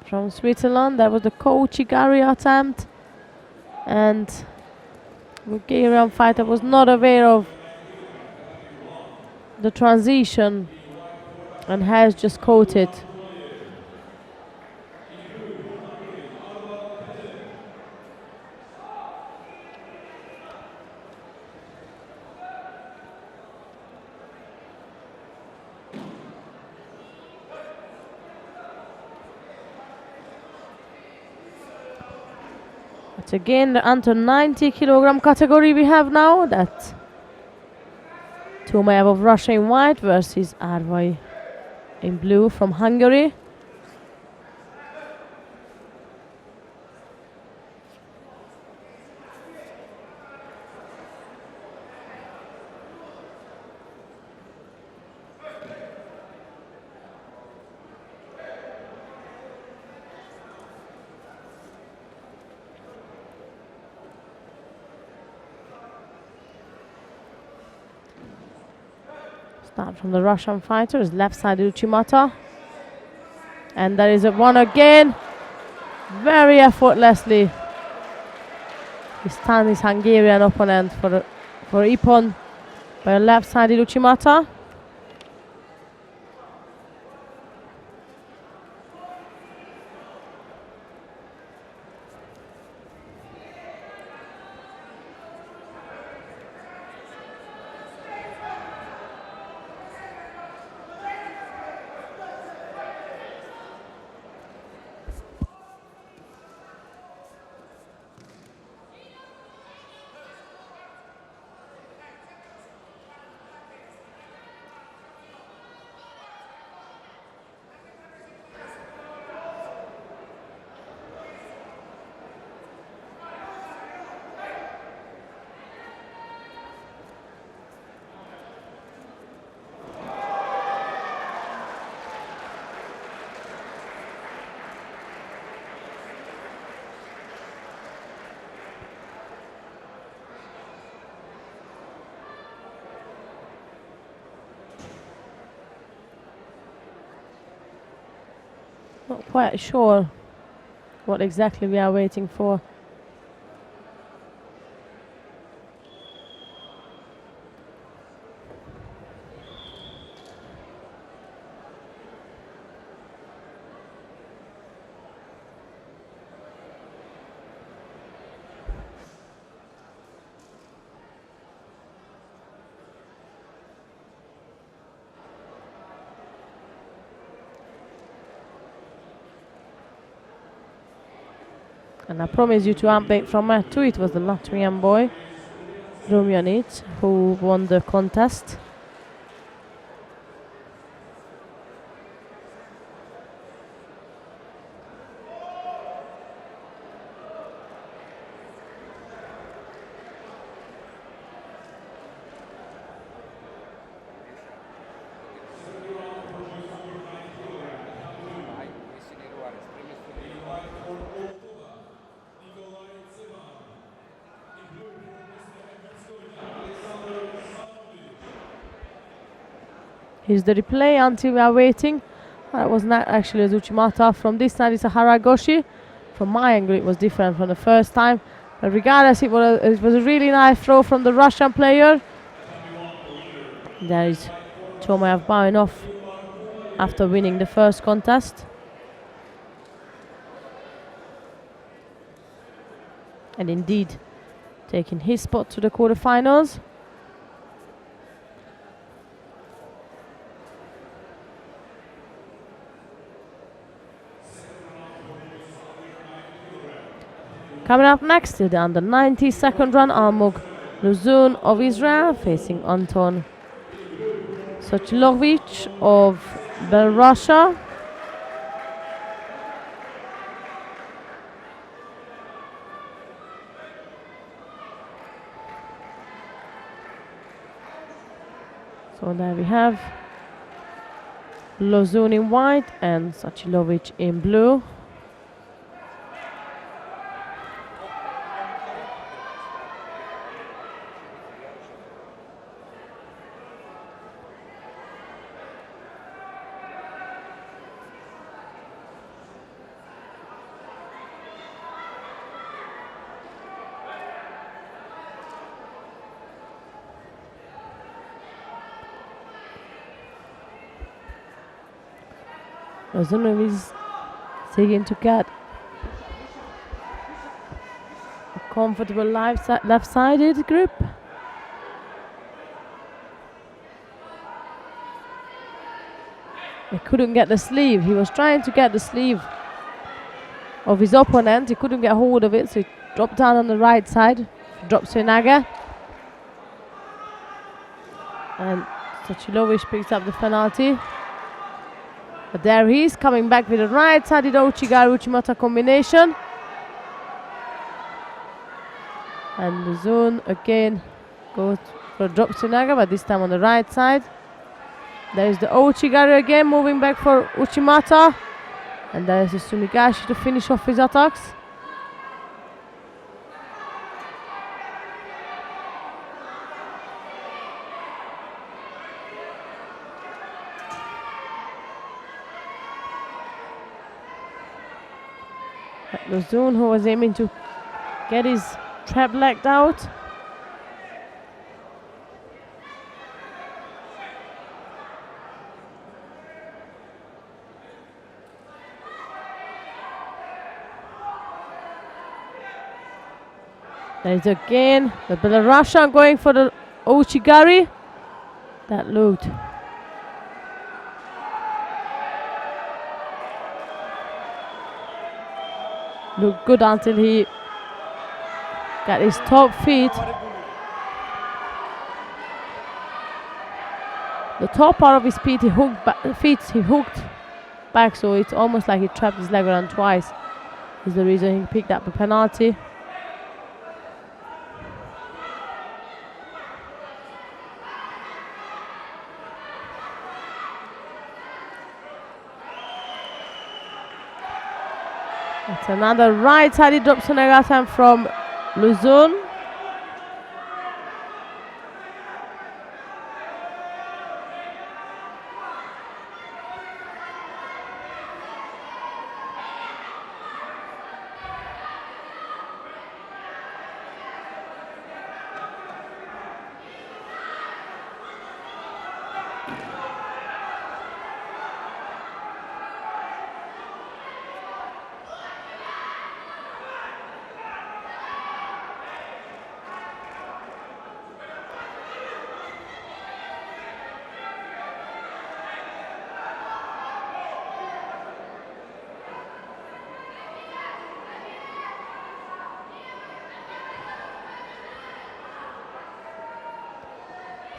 Speaker 1: from Switzerland. That was the coachy Gary attempt, and Bulgarian fighter was not aware of the transition and has just caught it. But again, the under 90 kilogram category we have now. That Tomayev of Russia in white versus Arvai in blue from Hungary. Start from the Russian fighter, his left side Uchimata. And there is a one again. Very effortlessly. He stunned his Hungarian opponent for Ippon by a left side Uchimata. Not quite sure what exactly we are waiting for. And I promise you to update from that too. It was the Latvian boy, Rumjanic, who won the contest. Here's the replay until we are waiting. That was not actually a Zuchimata. From this side it's a Haragoshi. From my angle it was different from the first time. But regardless, it was a really nice throw from the Russian player. There is Tomayev bowing off after winning the first contest. And indeed taking his spot to the quarterfinals. Coming up next to the under 90 second run, Almog Luzun of Israel facing Anton Sochilovic of Belarus. So there we have Luzun in white and Sochilovic in blue. Luzun is seeking to get a comfortable left-sided grip. He couldn't get the sleeve. He was trying to get the sleeve of his opponent. He couldn't get hold of it, so he dropped down on the right side. Drops to Naga. And Sochilovic picks up the penalty. But there he is, coming back with a right-sided Ouchigari-Uchimata combination. And Luzun again goes for a drop to Naga, but this time on the right side. There is the Ouchigari again, moving back for Uchimata. And there is the Sumigashi to finish off his attacks. Luzun, who was aiming to get his trap legged out. There is again the Belarusian going for the Ouchigari. That looked good until he got his top feet. The top part of his feet he hooked back, so it's almost like he trapped his leg around twice. Is the reason he picked up a penalty. It's another right-sided drop to Nagatan from Luzun.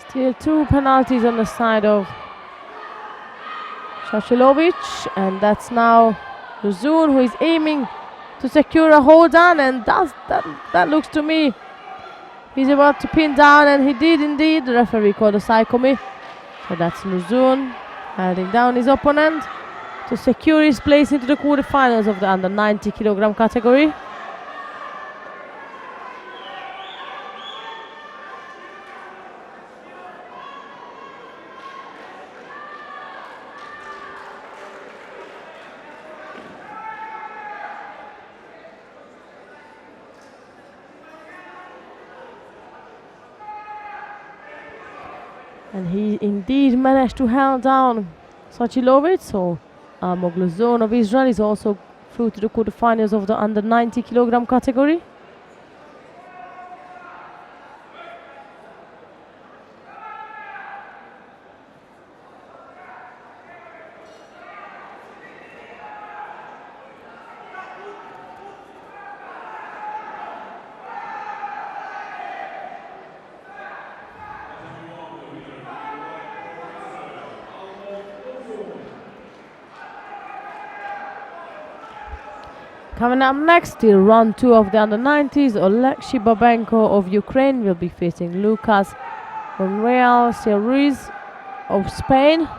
Speaker 1: Still two penalties on the side of Sochilovic, and that's now Luzun, who is aiming to secure a hold on, and that looks to me he's about to pin down, and he did indeed. The referee called a psychomy. So that's Luzun holding down his opponent to secure his place into the quarterfinals of the under 90 kilogram category. And he indeed managed to hold down Sochilovic, so Mogluzon of Israel is also through to the quarterfinals of the under 90 kilogram category. Coming up next, still round 2 of the under-90s, Oleksiy Babenko of Ukraine will be facing Lucas Monreal Ruiz of Spain.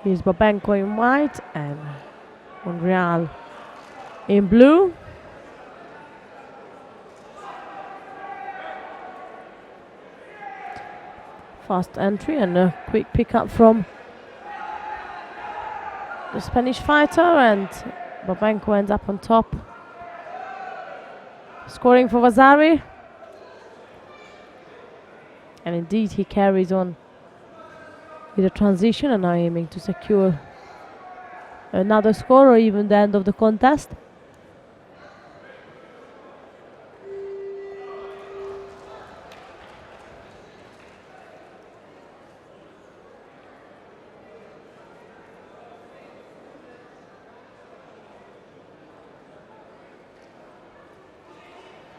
Speaker 1: Here's Babenko in white and Monreal in blue. Fast entry and a quick pickup from the Spanish fighter, and Babenko ends up on top, scoring for Vasari. And indeed he carries on with a transition and now aiming to secure another score or even the end of the contest.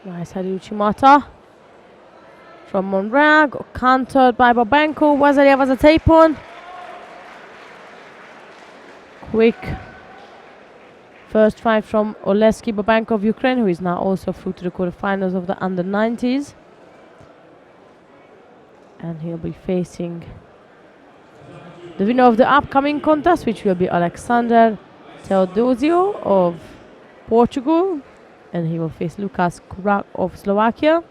Speaker 1: Nice Uchimata from Monreal, countered by Babenko. Vasiliev has a tape on. Quick first fight from Oleksiy Babenko of Ukraine, who is now also through to the quarterfinals of the under-90s. And he'll be facing the winner of the upcoming contest, which will be Alexander Teodosio of Portugal. And he will face Lukas Kurak of Slovakia.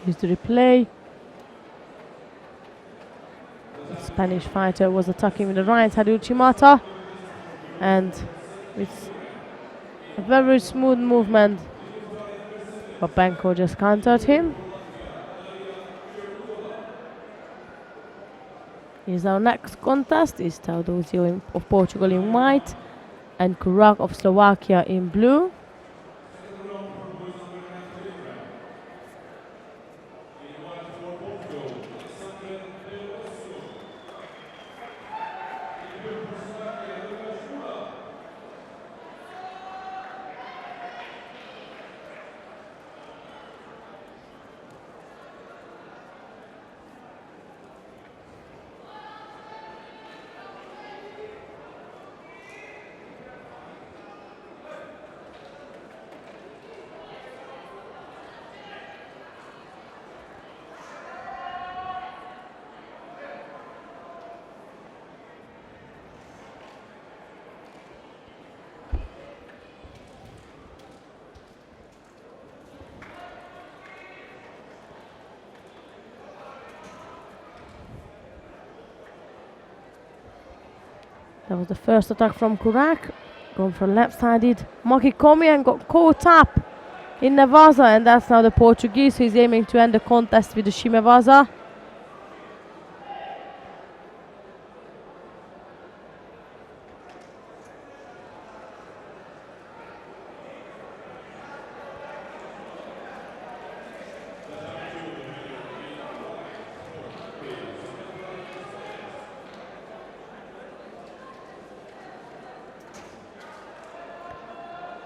Speaker 1: Here's the replay. The Spanish fighter was attacking with the right hand Uchimata, and with a very smooth movement, Babenko just countered him. Here's our next contest. Is Teodosio of Portugal in white and Kurak of Slovakia in blue. That was the first attack from Kurak, going for left-sided Makikomi and got caught up in Nevaza, and that's now the Portuguese who is aiming to end the contest with the Shimevaza.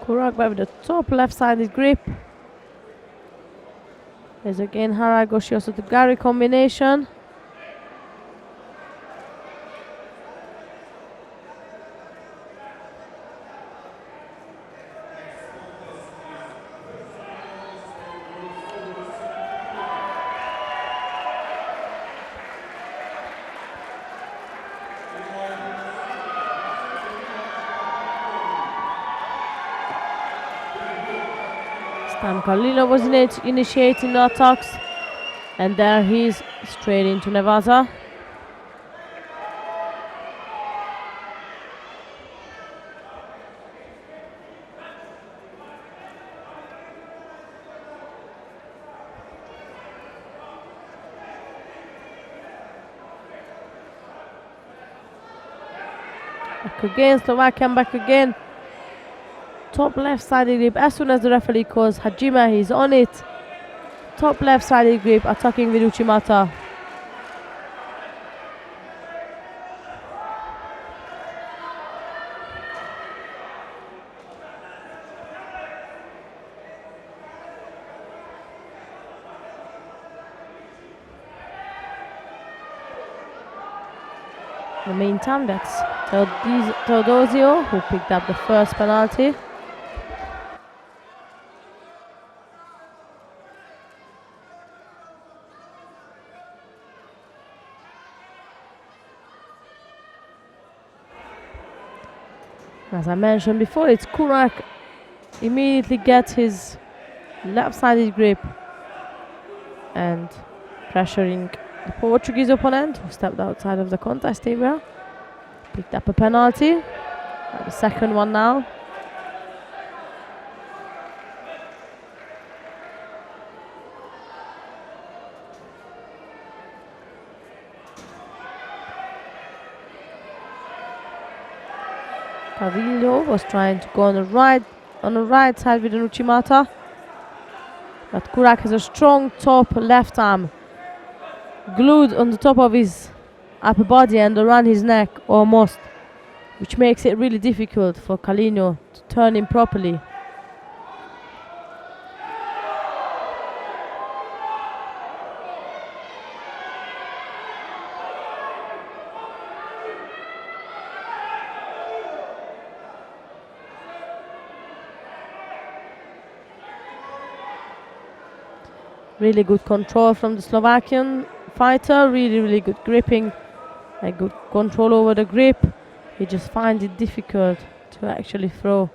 Speaker 1: Kurak back with the top left-sided grip. There's again Haragoshi, also the Gary combination. time Carlino was initiating the attacks, and there he's straight into Nevada. Back again, Slovakian back again. Top left sided grip. As soon as the referee calls Hajime, he's on it. Top left sided grip, attacking with Uchimata. In the meantime, that's Teodosio who picked up the first penalty. As I mentioned before, it's Kurak immediately gets his left-sided grip and pressuring the Portuguese opponent who stepped outside of the contest area. Picked up a penalty. The second one now. Carrillo was trying to go on the right side with Uchimata, but Kurak has a strong top left arm glued on the top of his upper body and around his neck almost, which makes it really difficult for Carrillo to turn him properly. Really good control from the Slovakian fighter, really good gripping, a good control over the grip. He just finds it difficult to actually throw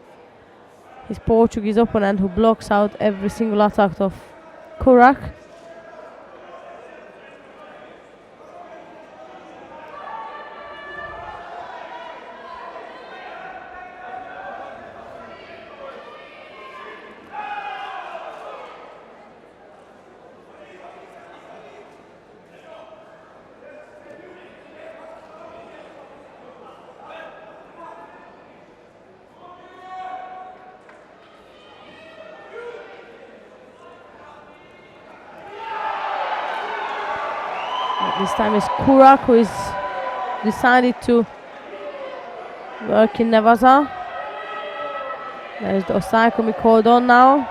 Speaker 1: his Portuguese opponent, who blocks out every single attack of Kurak. This time it's Kurak who is decided to work in Nevada. There's the Osai called on now.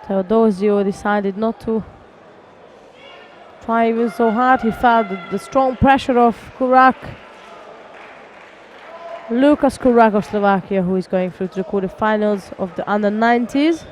Speaker 1: Teodosio decided not to try even so hard. He felt the strong pressure of Kurak. Lukas Kurak of Slovakia, who is going through to the quarterfinals of the under-90s.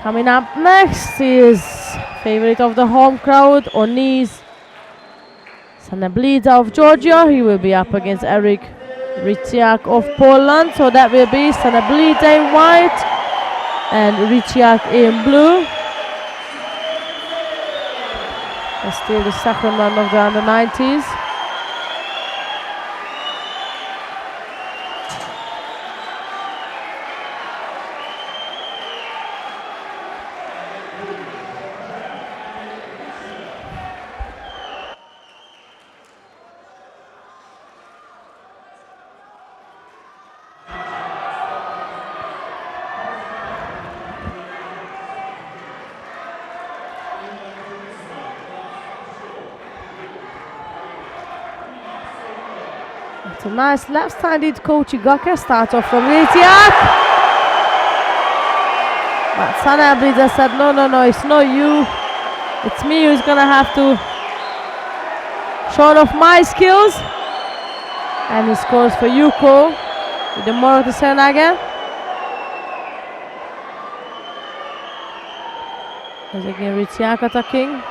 Speaker 1: Coming up next is favorite of the home crowd, Onis Sanablida of Georgia. He will be up against Eric Riciak of Poland. So that will be Sanablida in white and Riciak in blue. That's still the second round of the under-90s. It's a nice left-sided Kochigaka start off from Repechage. But Sanabliza said, no, it's not you. It's me who's gonna have to show off my skills. And he scores for Yuko with the Morata Senaga. As again Repechage attacking.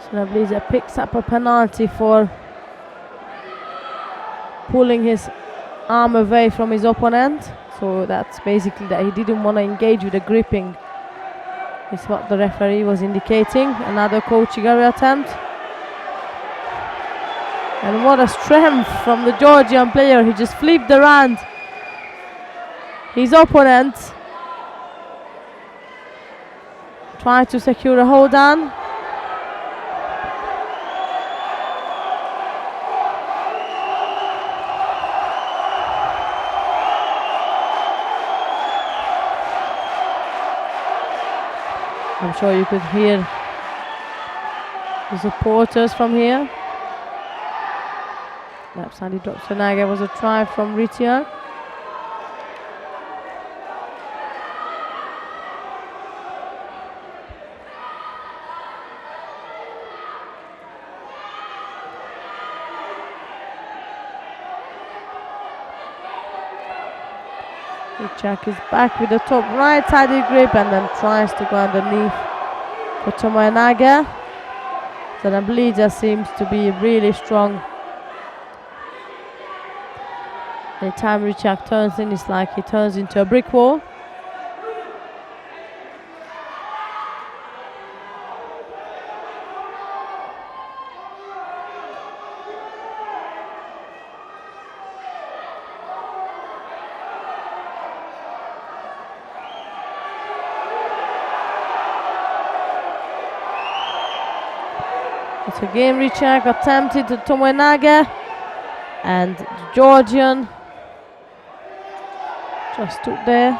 Speaker 1: Sanabliza picks up a penalty for pulling his arm away from his opponent. So that's basically that he didn't want to engage with the gripping. Is what the referee was indicating. Another Kochigari attempt. And what a strength from the Georgian player. He just flipped around his opponent. Tried to secure a hold on. I'm sure you could hear the supporters from here. Left side he drops Senaga, was a try from Repechage. Repechage is back with the top right-sided grip and then tries to go underneath for Tomoenaga. Sanabliza seems to be really strong. Anytime Repechage turns in, it's like he turns into a brick wall. It's again Repechage attempted to Tomoenaga, and the Georgian just stood there.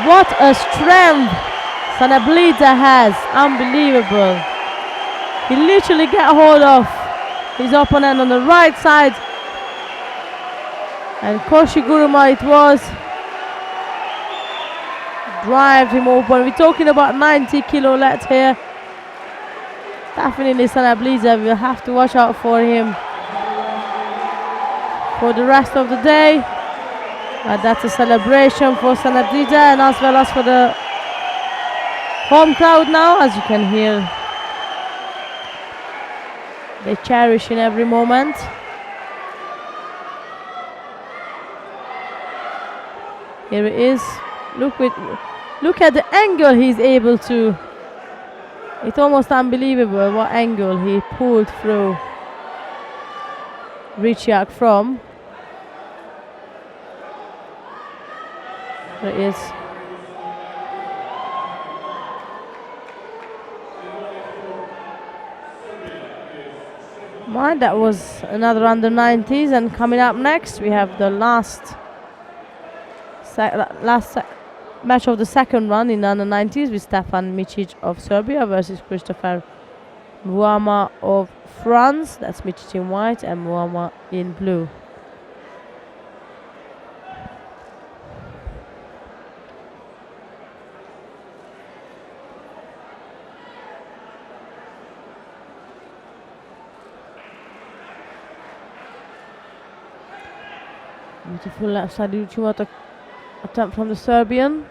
Speaker 1: What a strength Sanabliza has, unbelievable. He literally got hold of his opponent on the right side, and Koshiguruma it was, drive him open. We're talking about 90 kilo left here. Definitely Sanabliza will have to watch out for him for the rest of the day. That's a celebration for Sanabliza and as well as for the home crowd now, as you can hear. They cherish in every moment. Here it is. Look at the angle he's able to. It's almost unbelievable what angle he pulled through Repechage from. There it is. Right, that was another under 90s, and coming up next we have the last match of the second run in under 90s with Stefan Micic of Serbia versus Christopher Muama of France. That's Micic in white and Muama in blue. Beautiful left side Uchimata attempt from the Serbian.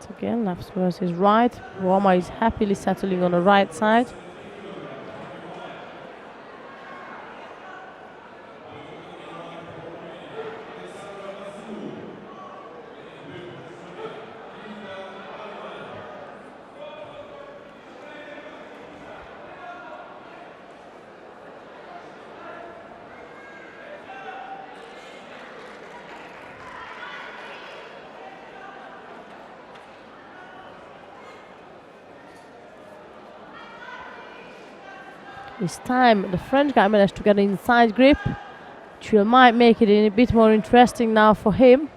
Speaker 1: Again, left versus right. Roma is happily settling on the right side. This time the French guy managed to get an inside grip, which might make it a bit more interesting now for him.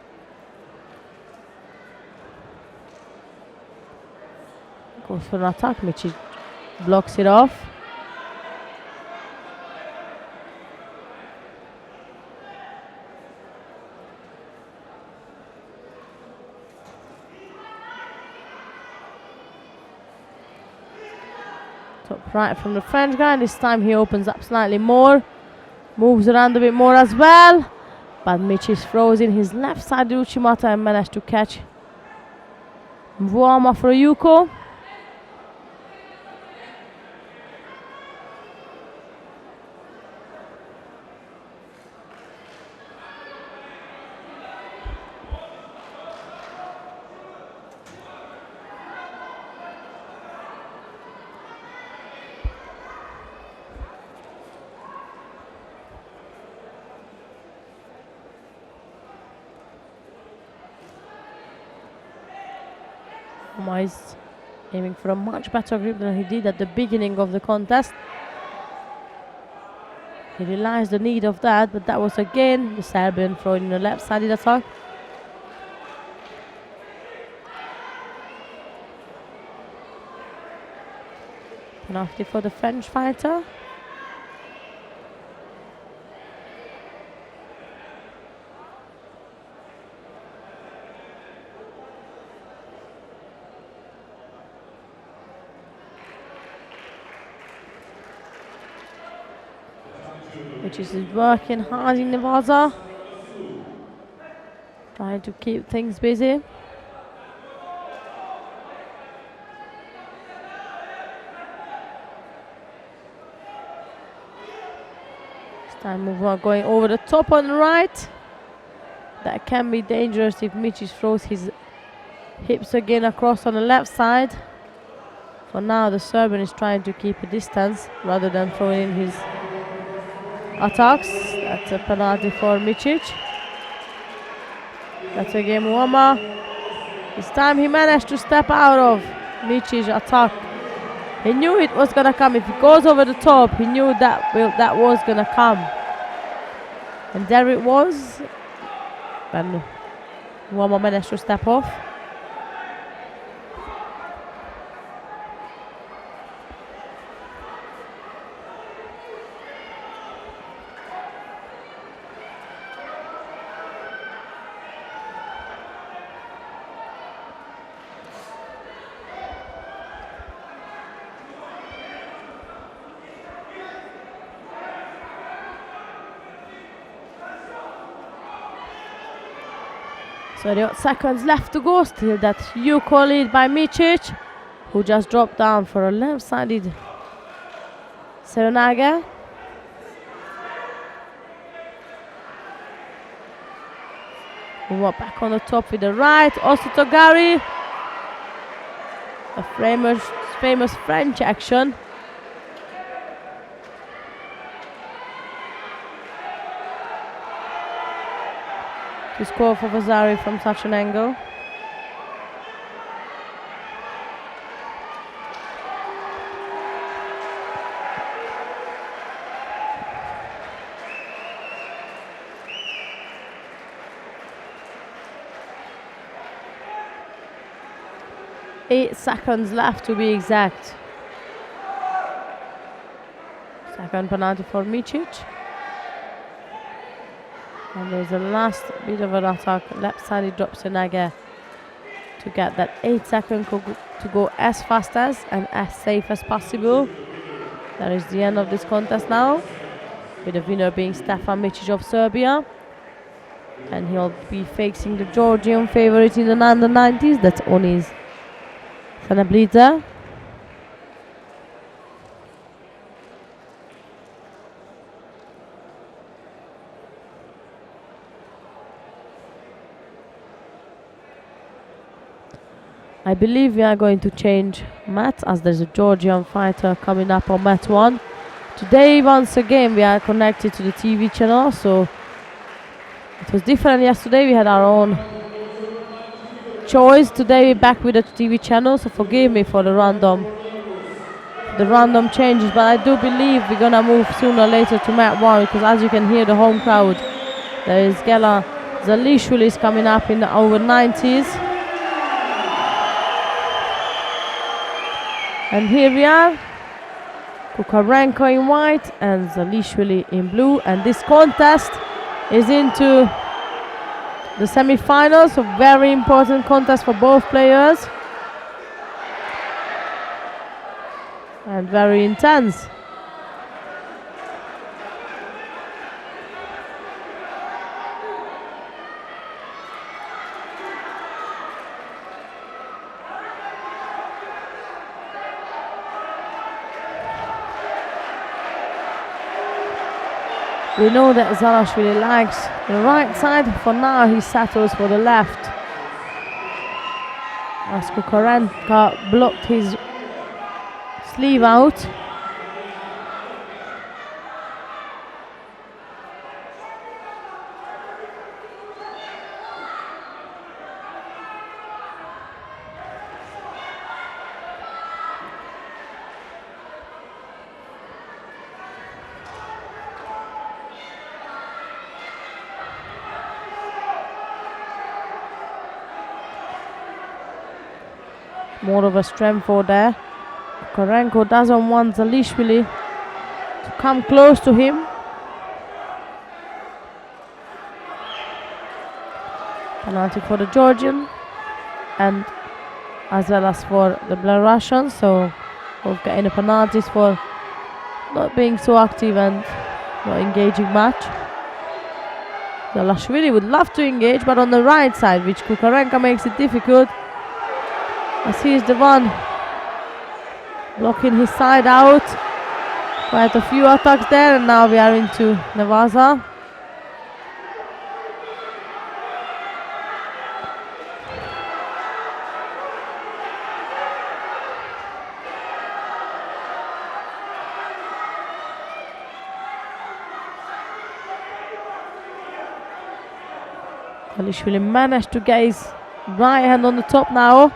Speaker 1: Goes for an attack, Michi blocks it off. Top right from the French guy, and this time he opens up slightly more. Moves around a bit more as well. But Mitch is frozen his left side Uchimata and managed to catch Mvuama for Yuko. Is aiming for a much better grip than he did at the beginning of the contest. He realized the need of that, but that was again the Serbian throwing in the left-sided attack. Penalty for the French fighter. Which is working hard in Nevada, trying to keep things busy. This time Move going over the top on the right. That can be dangerous if Michi throws his hips again across on the left side. For now, the Serbian is trying to keep a distance rather than throwing in his attacks. That's a penalty for Micic. That's again Muama. This time he managed to step out of Micic's attack. He knew it was gonna come. If he goes over the top, he knew that was gonna come. And there it was. And Muama managed to step off. So there are seconds left to go. Still that Yuko lead by Micic, who just dropped down for a left-sided Serenaga. Move up back on the top with the right. Also Togari. A famous French action. To score for Vasari from such an angle. Eight seconds left to be exact. Second penalty for Micic. And there's a last bit of an attack. Left side he drops a Naga to get that 8 seconds to go as fast as and as safe as possible. That is the end of this contest now, with the winner being Stefan Micic of Serbia. And he'll be facing the Georgian favorite in the under 90s. That's Onis Sanablidze. I believe we are going to change mat as there's a Georgian fighter coming up on mat 1. Today, once again, we are connected to the TV channel, so it was different yesterday. We had our own choice. Today, we're back with the TV channel, so forgive me for the random changes, but I do believe we're gonna move sooner or later to mat 1 because, as you can hear, the home crowd. There is Gela Zalishvili is coming up in the over 90s. And here we are, Kukarenko in white and Zalishvili in blue. And this contest is into the semi-finals, a very important contest for both players. And very intense. We know that Zalishvili likes the right side. For now, he settles for the left. As Kukarenko blocked his sleeve out. More of a strength for there. Kukarenko doesn't want Zalishvili to come close to him. Penalty for the Georgian and as well as for the Belarusian, so both getting the penalties for not being so active and not engaging much. Zalishvili would love to engage, but on the right side, which Kukarenko makes it difficult, as he is the one blocking his side out. Quite a few attacks there, and now we are into Nevaza. Zalishvili managed to get his right hand on the top now.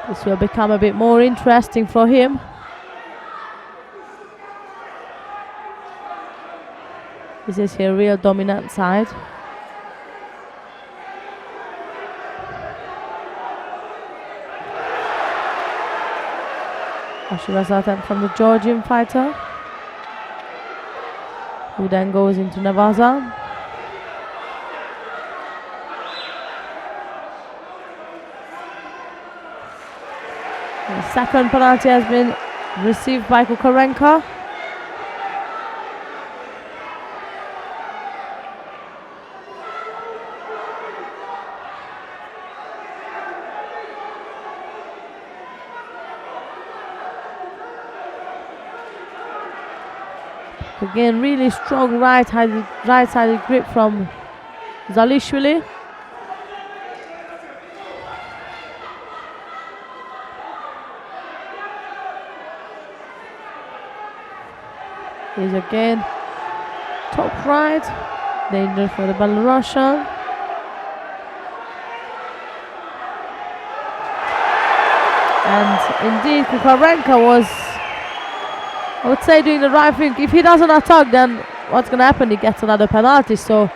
Speaker 1: This will become a bit more interesting for him. This is his real dominant side. Ashira's attempt from the Georgian fighter, who then goes into Nevaza. The second penalty has been received by Kukarenko. Again, really strong right-sided grip from Zalishvili. He's again top right, danger for the Belarusian. And indeed, Kukarenko was, I would say, doing the right thing. If he doesn't attack, then what's going to happen? He gets another penalty. So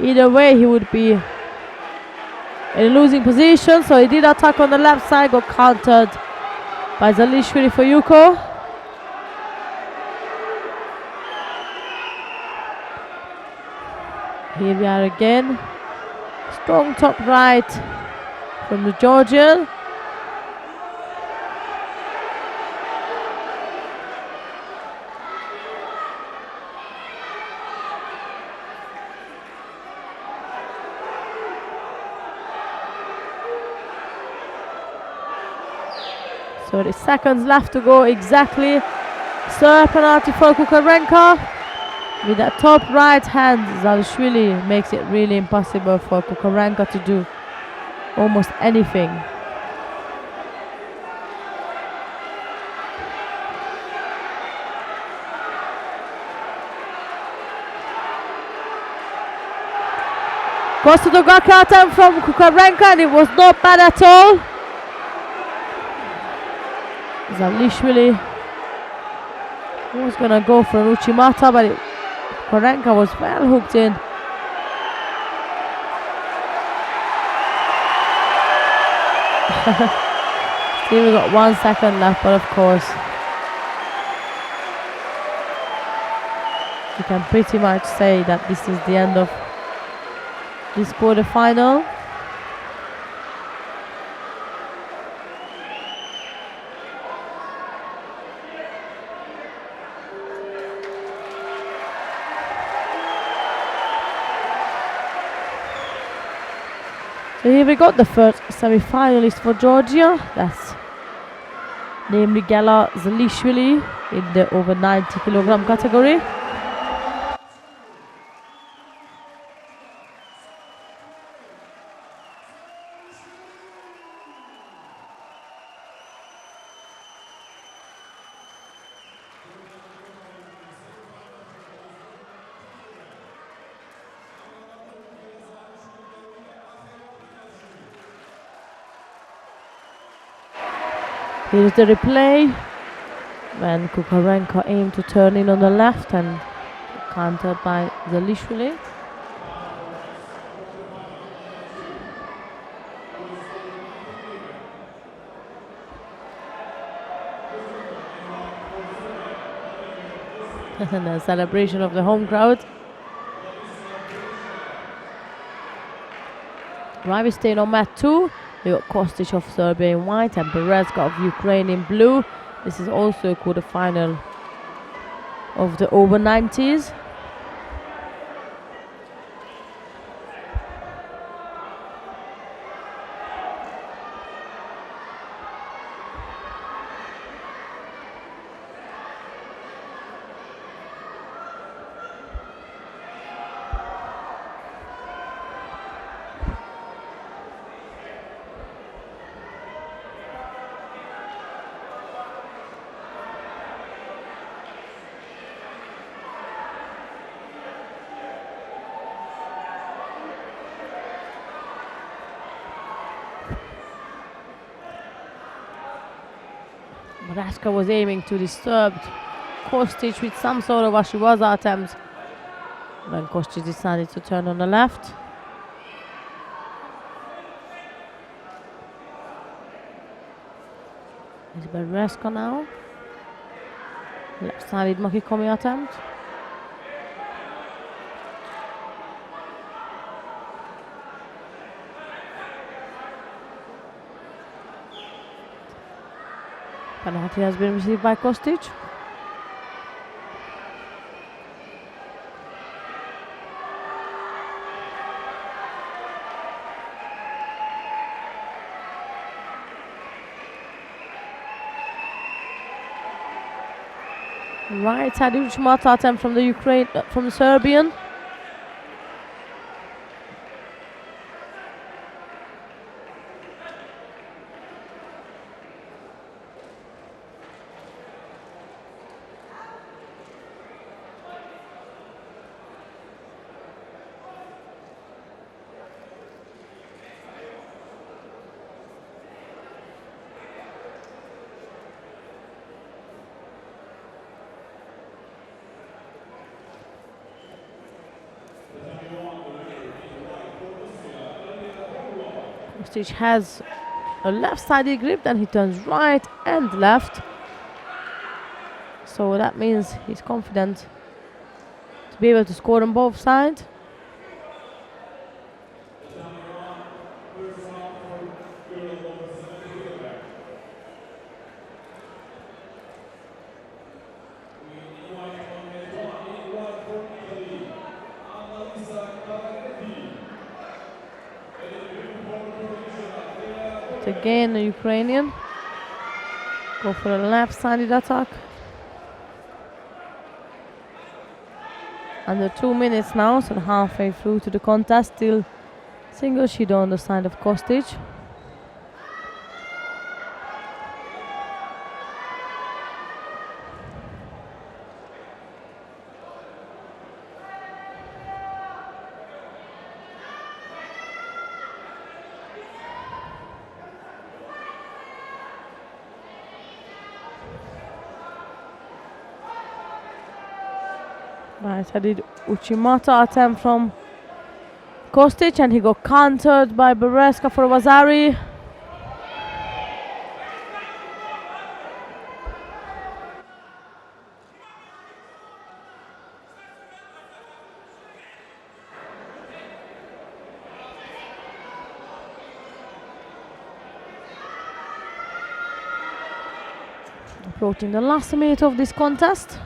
Speaker 1: either way, he would be in a losing position. So he did attack on the left side, got countered by Zalishvili for Yuko. Here we are again. Strong top right from the Georgian. 30 seconds left to go exactly. Serve penalty for Kukarenko. With that top right hand, Zalishvili makes it really impossible for Kukarenko to do almost anything. Goes to the knockout attempt from Kukarenko, and it was not bad at all. Zalishvili was gonna go for an Uchimata, but Kukarenko was well hooked in. Still we got 1 second left, but of course you can pretty much say that this is the end of this quarter-final. So here we got the first semi-finalist for Georgia. That's namely Gela Zalishvili in the over 90 kilogram category. Here's the replay when Kukarenko aimed to turn in on the left and countered by Zalishvili. And a celebration of the home crowd. Right, we staying on mat 2. We got Kostic of Serbia in white and Berezka of Ukraine in blue. This is also a quarter-final of the over 90s. Berezka was aiming to disturb Kostic with some sort of Ashiwaza attempt. Then Kostic decided to turn on the left. It's Berezka now. Left-sided Makikomi attempt. Penalty has been received by Kostic. Right side Uchimata attempt from the from the Serbian. Kostic has a left-sided grip, then he turns right and left. So that means he's confident to be able to score on both sides. Again, the Ukrainian. Go for a left-sided attack. Under 2 minutes now, so halfway through to the contest. Still single shido on the side of Kostic. Right-handed Uchimata attempt from Kostic, and he got countered by Bereska for Vasari. Approaching the last minute of this contest.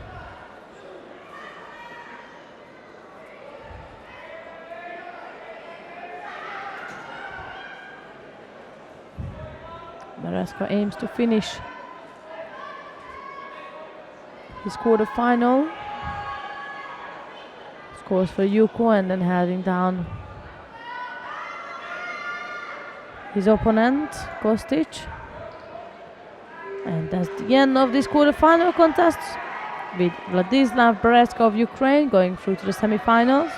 Speaker 1: Bereska aims to finish his quarterfinal. Scores for Yuko and then heading down his opponent, Kostic. And that's the end of this quarterfinal contest, with Vladislav Bereska of Ukraine going through to the semifinals.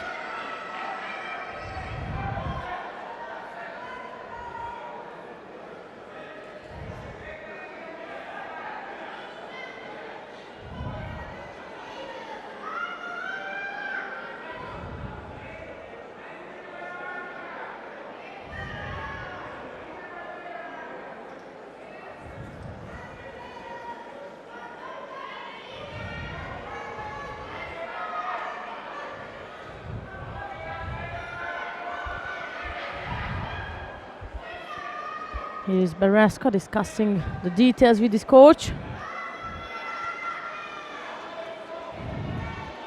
Speaker 1: Here is Bereska discussing the details with his coach.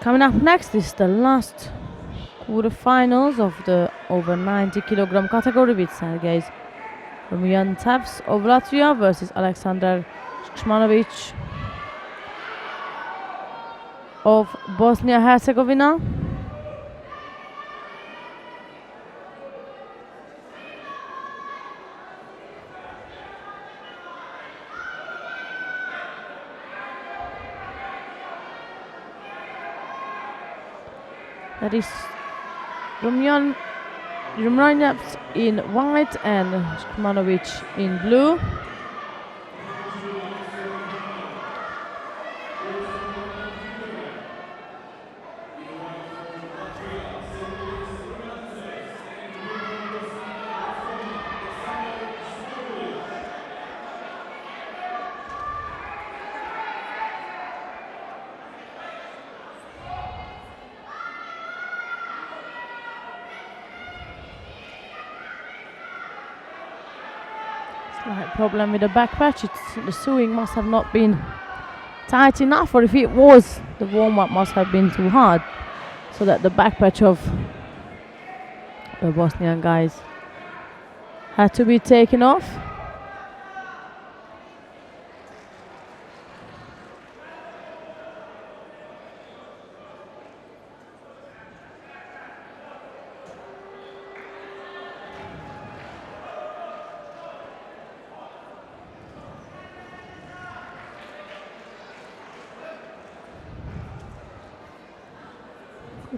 Speaker 1: Coming up next is the last quarterfinals of the over 90 kilogram category, with Sergej Rumyantevs of Latvia versus Alexander Shkmanovic of Bosnia-Herzegovina. That is Rumyantevs in white and Shkmanovic in blue. Slight problem with the back patch. The sewing must have not been tight enough, or if it was, the warm-up must have been too hard, so that the back patch of the Bosnian guys had to be taken off.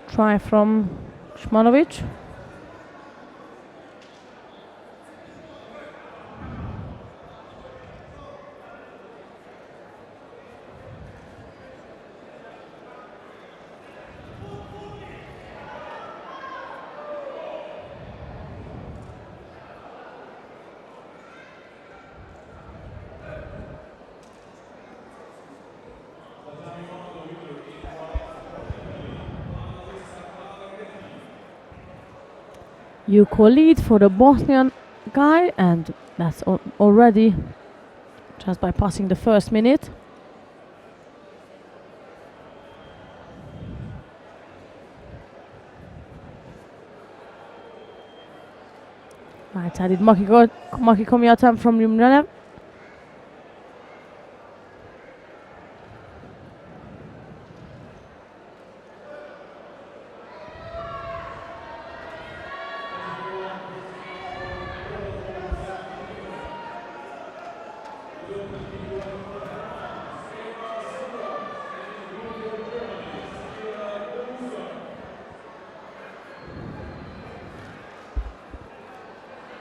Speaker 1: Try from Shkmanovic. Yuko lead for the Bosnian guy, and that's already just by passing the first minute. Right-sided Makikomi attempt from Rumyantevs.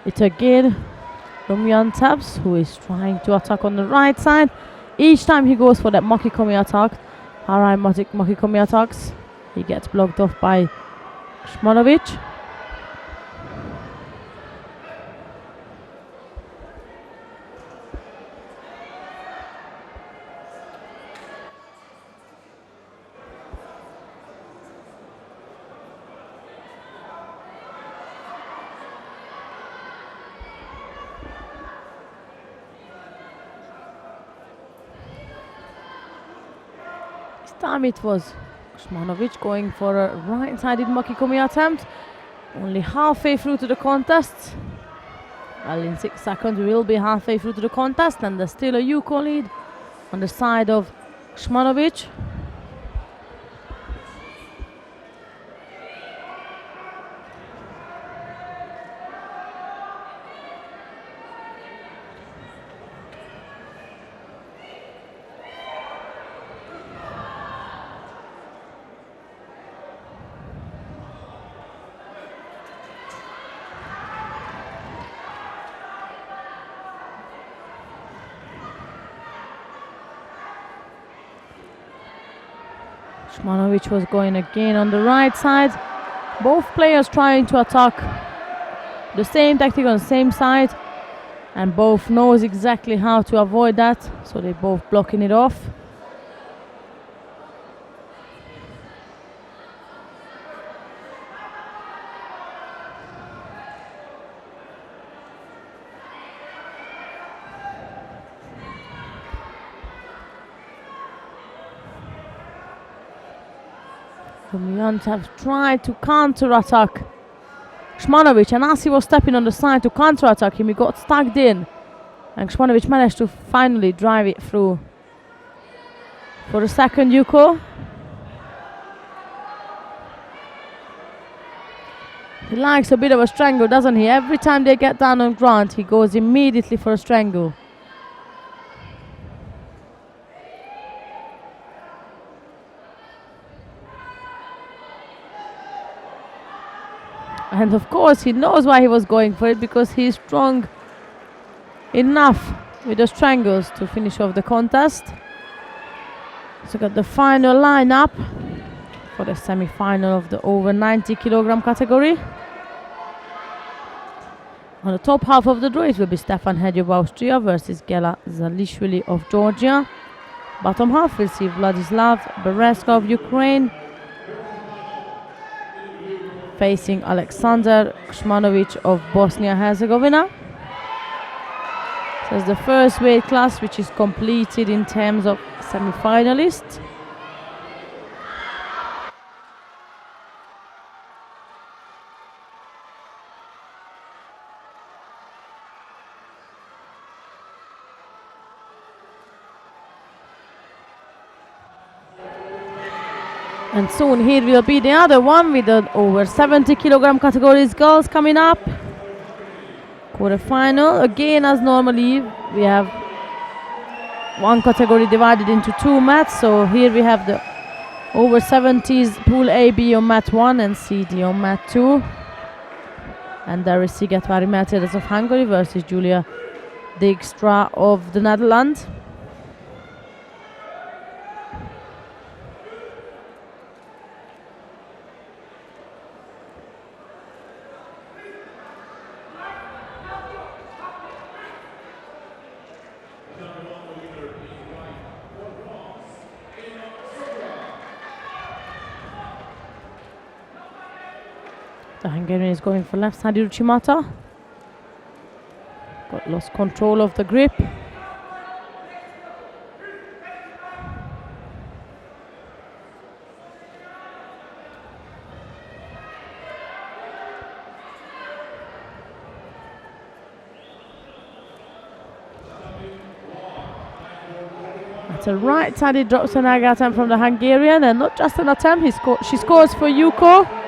Speaker 1: It's again Rumyantevs who is trying to attack on the right side. Each time he goes for that Makikomi attack, Harai Makikomi attacks, he gets blocked off by Shmanovic. This time it was Shmanovic going for a right-sided Makikomi attempt. Only halfway through to the contest. Well, in 6 seconds we will be halfway through to the contest, and there's still a Yuko lead on the side of Shmanovic. Shmanovic was going again on the right side. Both players trying to attack the same tactic on the same side, and both knows exactly how to avoid that, so they're both blocking it off. Rumyantsev tried to counter-attack Shmanovic, and as he was stepping on the side to counter-attack him, he got stuck in, and Shmanovic managed to finally drive it through for the second Yuko. He likes a bit of a strangle, doesn't he? Every time they get down on ground, he goes immediately for a strangle. And of course he knows why he was going for it, because he's strong enough with the strangles to finish off the contest. So got the final lineup for the semi-final of the over 90 kilogram category. On the top half of the draw it will be Stefan Hedj of Austria versus Gela Zalishvili of Georgia. Bottom half we'll see Vladislav Bereska of Ukraine facing Alexander Shmanovic of Bosnia-Herzegovina. So it's the first weight class which is completed in terms of semi-finalists. And soon here will be the other one with the over 70 kilogram categories girls coming up. Quarterfinal. Again, as normally, we have one category divided into two mats. So here we have the over 70s pool A, B on mat 1 and C, D on mat 2. And there is Sigetvári Mercedes of Hungary versus Julia Dijkstra of the Netherlands. The Hungarian is going for left-sided Uchimata. Got lost control of the grip. That's a right-sided drop Senaga attempt from the Hungarian, and not just an attempt, she scores for Yuko.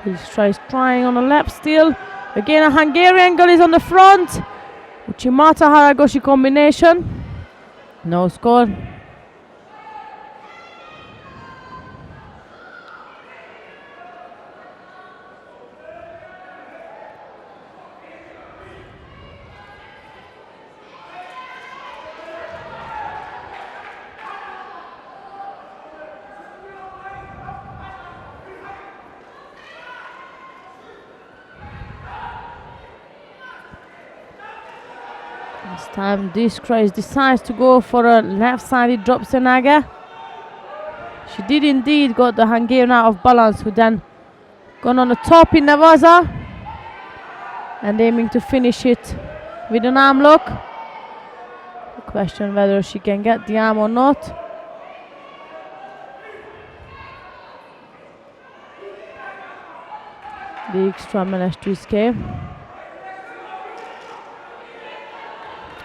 Speaker 1: Dijkstra is trying on the left still. Again, a Hungarian girl is on the front. Uchimata Haragoshi combination. No score. This time Dijkstra decides to go for a left-sided drop Senaga. She did indeed got the Hungarian out of balance, who then gone on the top in Navaza and aiming to finish it with an arm lock. The question whether she can get the arm or not. Dijkstra managed to escape.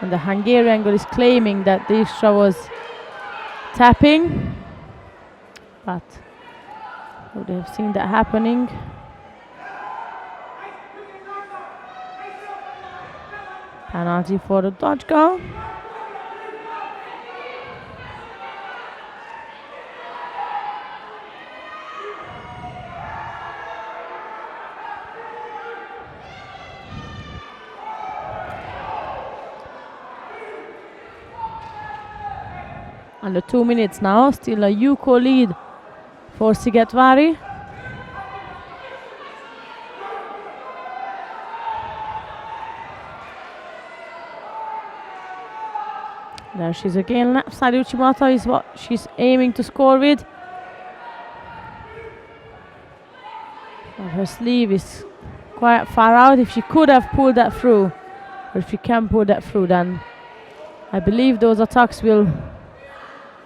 Speaker 1: And the Hungarian girl is claiming that Dijkstra was tapping, but would have seen that happening. Penalty for the dodge goal. Under 2 minutes now, still a Yuko lead for Sigetvari. There she's again, left side Uchimata is what she's aiming to score with. But her sleeve is quite far out. If she could have pulled that through, or if she can pull that through, then I believe those attacks will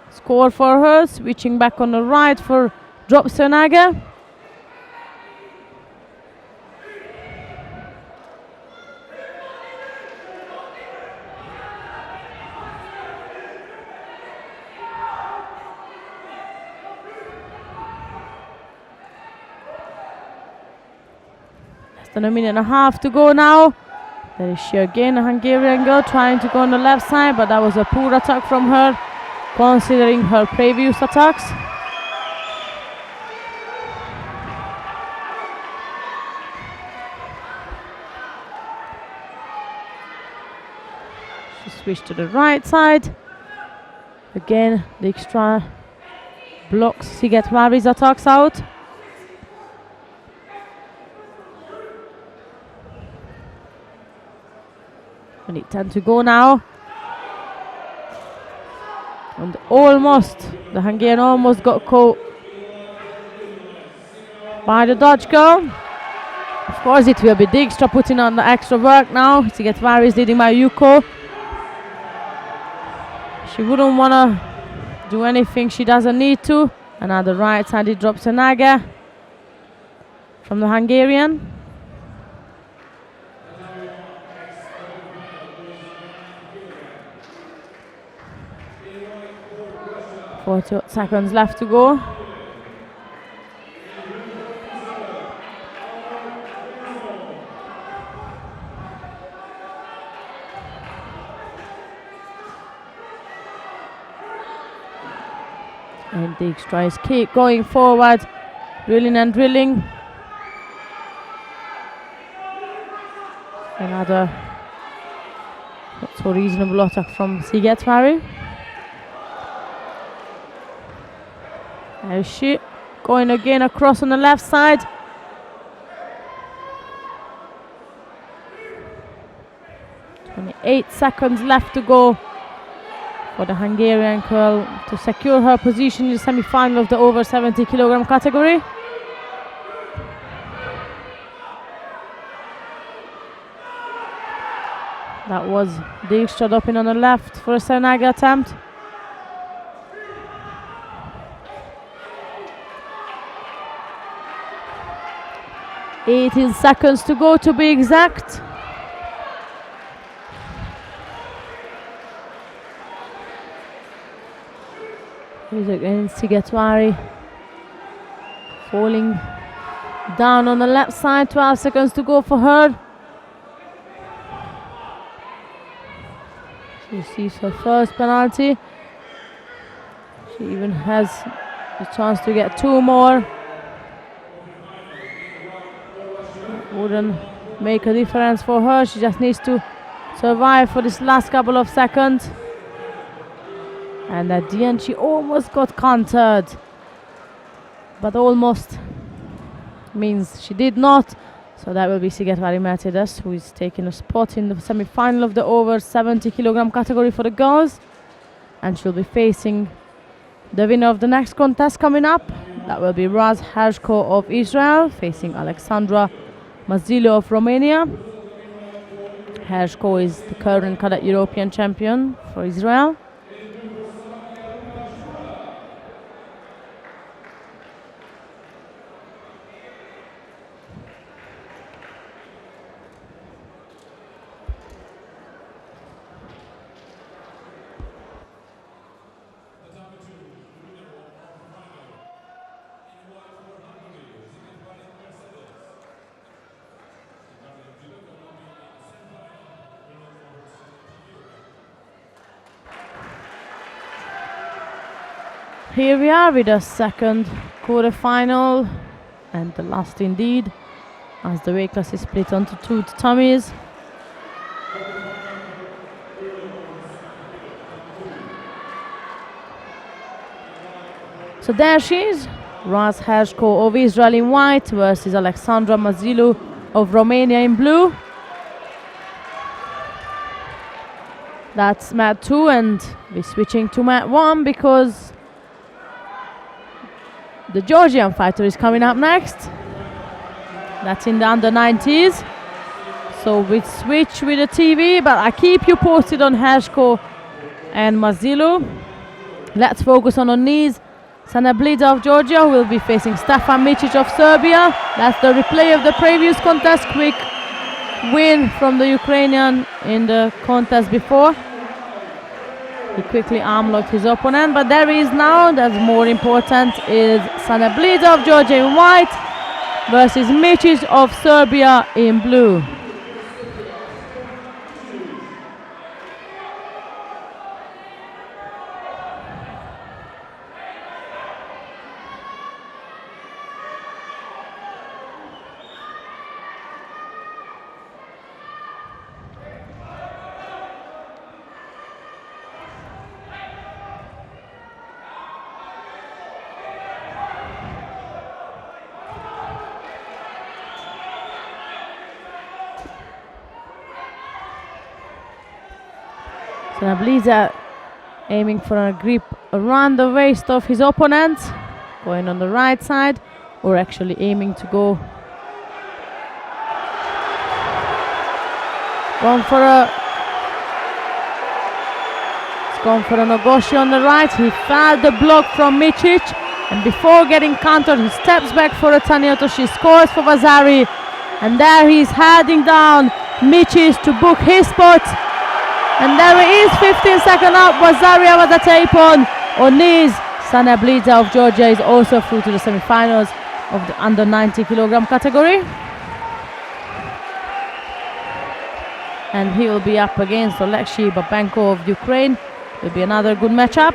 Speaker 1: score for her. Switching back on the right for drop Senaga. Less than a minute and a half to go now. There is she again, a Hungarian girl trying to go on the left side, but that was a poor attack from her, considering her previous attacks. She switched to the right side. Again, the extra blocks Sigetvari's attacks out. We need 10 to go now. And almost, the Hungarian almost got caught by the dodge goal. Of course it will be Dijkstra putting on the extra work now. Sigetvari is leading by Yuko. She wouldn't want to do anything she doesn't need to. Another right-sided drop Senaga from the Hungarian. 40 seconds left to go. And Dijkstra is keep going forward, drilling and drilling. Another not so reasonable attack from Sigetvari. There she going again across on the left side. "28 seconds left to go for the Hungarian girl to secure her position in the semi-final of the over 70 kilogram category. That was Dijkstra dropping on the left for a Senaga attempt. "18 seconds to go to be exact. Here's again Sigetvari falling Down on the left side, 12 seconds to go for her. She sees her first penalty. She even has the chance to get 2 more. Wouldn't make a difference for her. She just needs to survive for this last couple of seconds. And at the end she almost got countered, but almost means she did not. So that will be Sigetvari Mercedes, who is taking a spot in the semi-final of the over 70 kilogram category for the girls, and she'll be facing the winner of the next contest coming up. That will be Raz Hershko of Israel facing Alexandra Mazilo of Romania. Hershko is the current cadet European champion for Israel. Here we are with the second quarterfinal, and the last indeed, as the weight class is split onto 2 tatamis. So there she is, Raz Hershko of Israel in white versus Alexandra Mazilou of Romania in blue. That's mat 2, and we're switching to mat 1 because the Georgian fighter is coming up next. That's in the under 90s. So we switch with the TV, but I keep you posted on Hershko and Mazilou. Let's focus on her knees. Sana Blida of Georgia will be facing Stefan Micic of Serbia. That's the replay of the previous contest. Quick win from the Ukrainian in the contest before. He quickly arm-locked his opponent, but there he is now. That's more important, is Sana Blida of Georgia in white versus Micic of Serbia in blue. Sana Blida aiming for a grip around the waist of his opponent, going on the right side, or actually aiming to go gone for a Nogoshi on the right. He felt the block from Micic, and before getting countered he steps back for a Tanioto. She scores for Vasari, and there he's heading down Micic to book his spot. And there it is, 15 second up. Vazaria was a tape on knees. Sana Blida of Georgia is also through to the semi-finals of the under 90 kilogram category. And he will be up against Oleksiy Babenko of Ukraine. Will be another good matchup.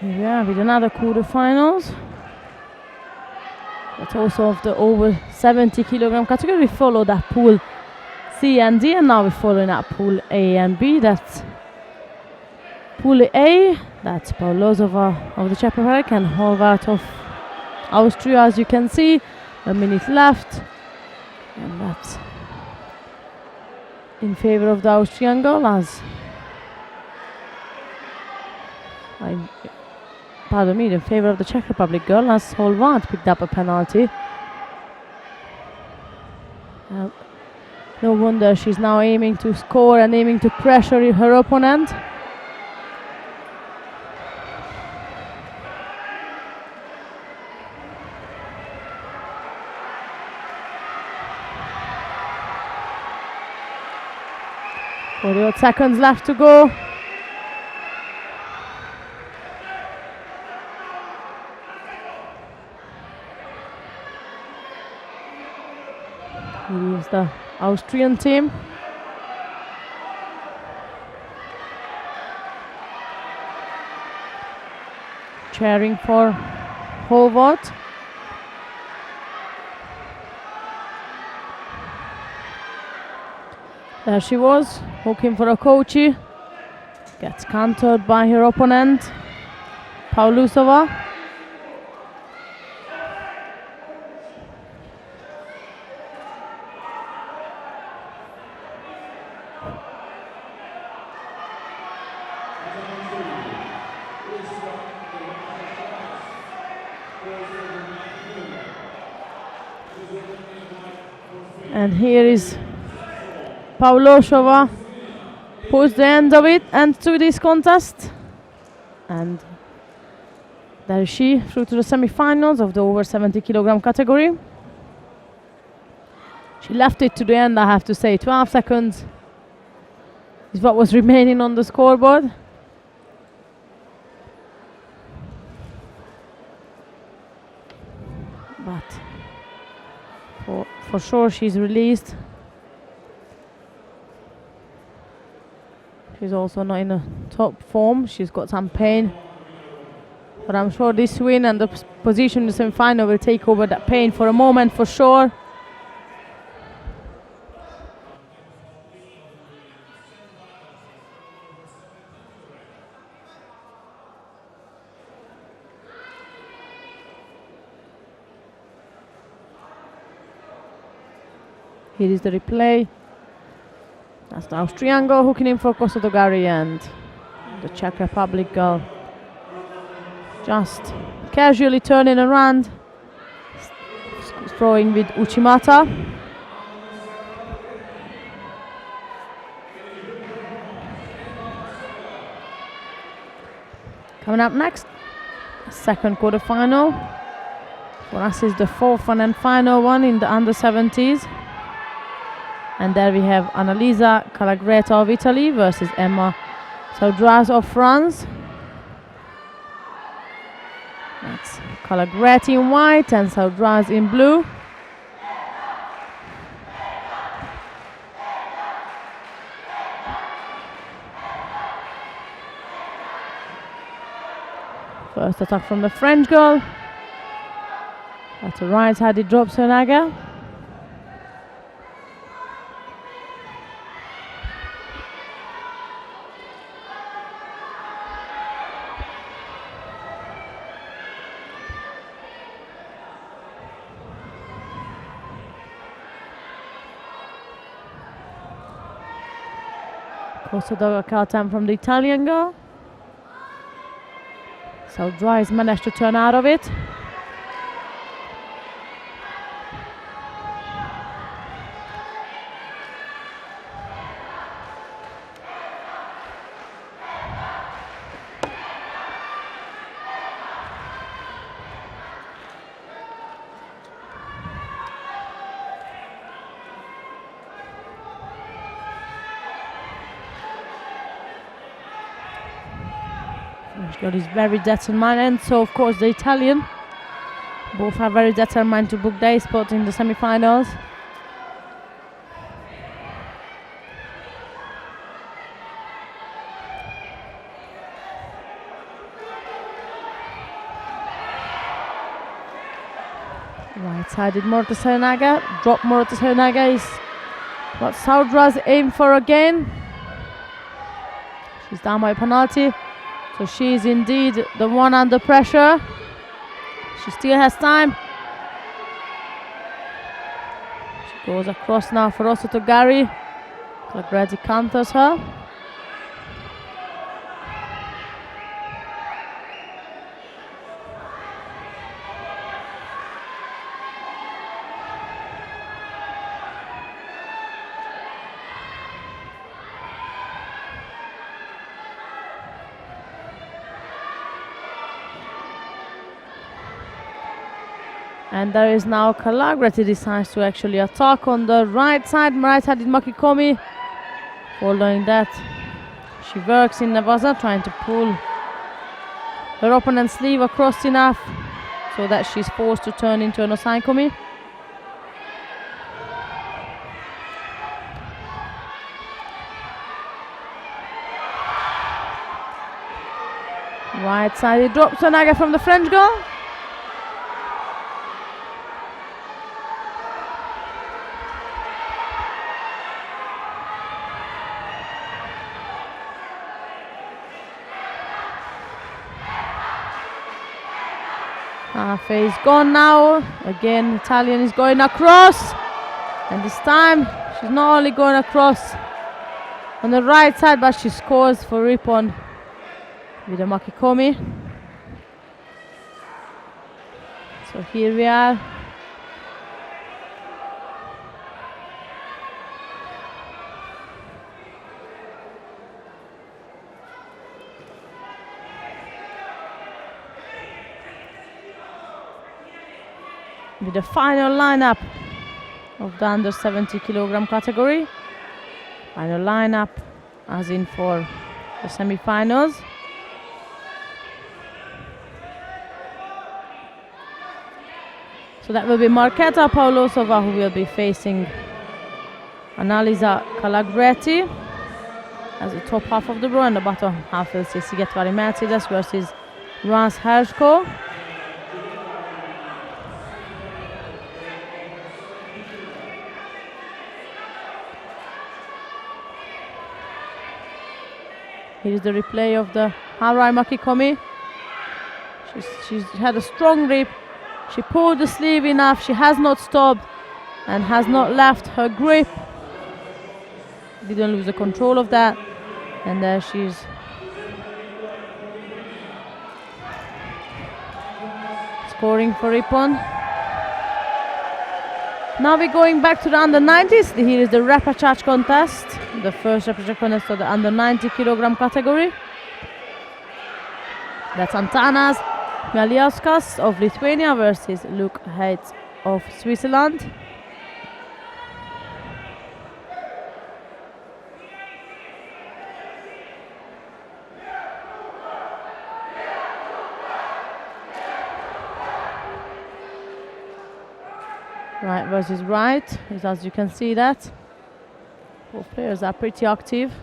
Speaker 1: Here we are with another quarterfinals. But also of the over 70 kilogram category. We follow that pool C and D, and now we're following up pool A and B. That's pool A, that's Paulozova of the Czech Republic and Horvath of Austria, as you can see. A minute left, and that's in favor of the Austrian girl, as pardon me, in favor of the Czech Republic girl, as Horvath picked up a penalty. No wonder she's now aiming to score and aiming to pressure her opponent. Forty-odd seconds left to go. Here is the Austrian team. Cheering for Horvath. There she was, hooking for a Kochi. Gets countered by her opponent, Pauluzova. And here is Pauluzova, puts the end of it and to this contest. And there is she through to the semi-finals of the over 70 kilogram category. She left it to the end, I have to say. 12 seconds is what was remaining on the scoreboard. But for sure she's released. She's also not in a top form. She's got some pain. But I'm sure this win and the position in the semi-final will take over that pain for a moment, for sure. Here is the replay. That's the Austrian girl hooking in for Kosodogari, and the Czech Republic girl just casually turning around, throwing with Uchimata. Coming up next, second quarterfinal. For us is the fourth one and final one in the under 70s. And there we have Annalisa Calagreta of Italy versus Emma Saudras of France. That's Calagreta in white and Saudras in blue. First attack from the French girl. At the right-handed drops her naga. Also the card time from the Italian girl. Saudras managed to turn out of it. God is very determined, and so of course the Italian. Both are very determined to book their spot in the semi-finals. Right-sided Morta-Serenaga. Drop Morta-Serenaga is what Saudra's aim for again. She's down by a penalty. So she is indeed the one under pressure. She still has time. She goes across now for Rosso to Gary. Calagreti counters her. And there is now Calagreti decides to actually attack on the right side. Right-sided Makikomi. Following that, she works in Navaza, trying to pull her opponent's sleeve across enough so that she's forced to turn into an Osaikomi. Right-sided drop Sonaga from the French goal. Half is gone now. Again, Italian is going across. And this time, she's not only going across on the right side, but she scores for Ripon with a Makikomi. So here we are. With the final lineup of the under 70 kilogram category. Final lineup as in for the semi-finals. So that will be Marketa Paulosova, who will be facing Annalisa Calagreti as the top half of the row, and the bottom half is Sigetvari Mercedes versus Rans Hershko. Here is the replay of the Harai Makikomi. She's had a strong grip. She pulled the sleeve enough. She has not stopped and has not left her grip. Didn't lose the control of that. And there she's scoring for Ripon. Now we're going back to the under 90s. Here is the Repechage contest. The first Repechage contest of the under 90 kilogram category. That's Antanas Mialiauskas of Lithuania versus Luke Heitz of Switzerland. Right versus right, as you can see that. Both players are pretty active.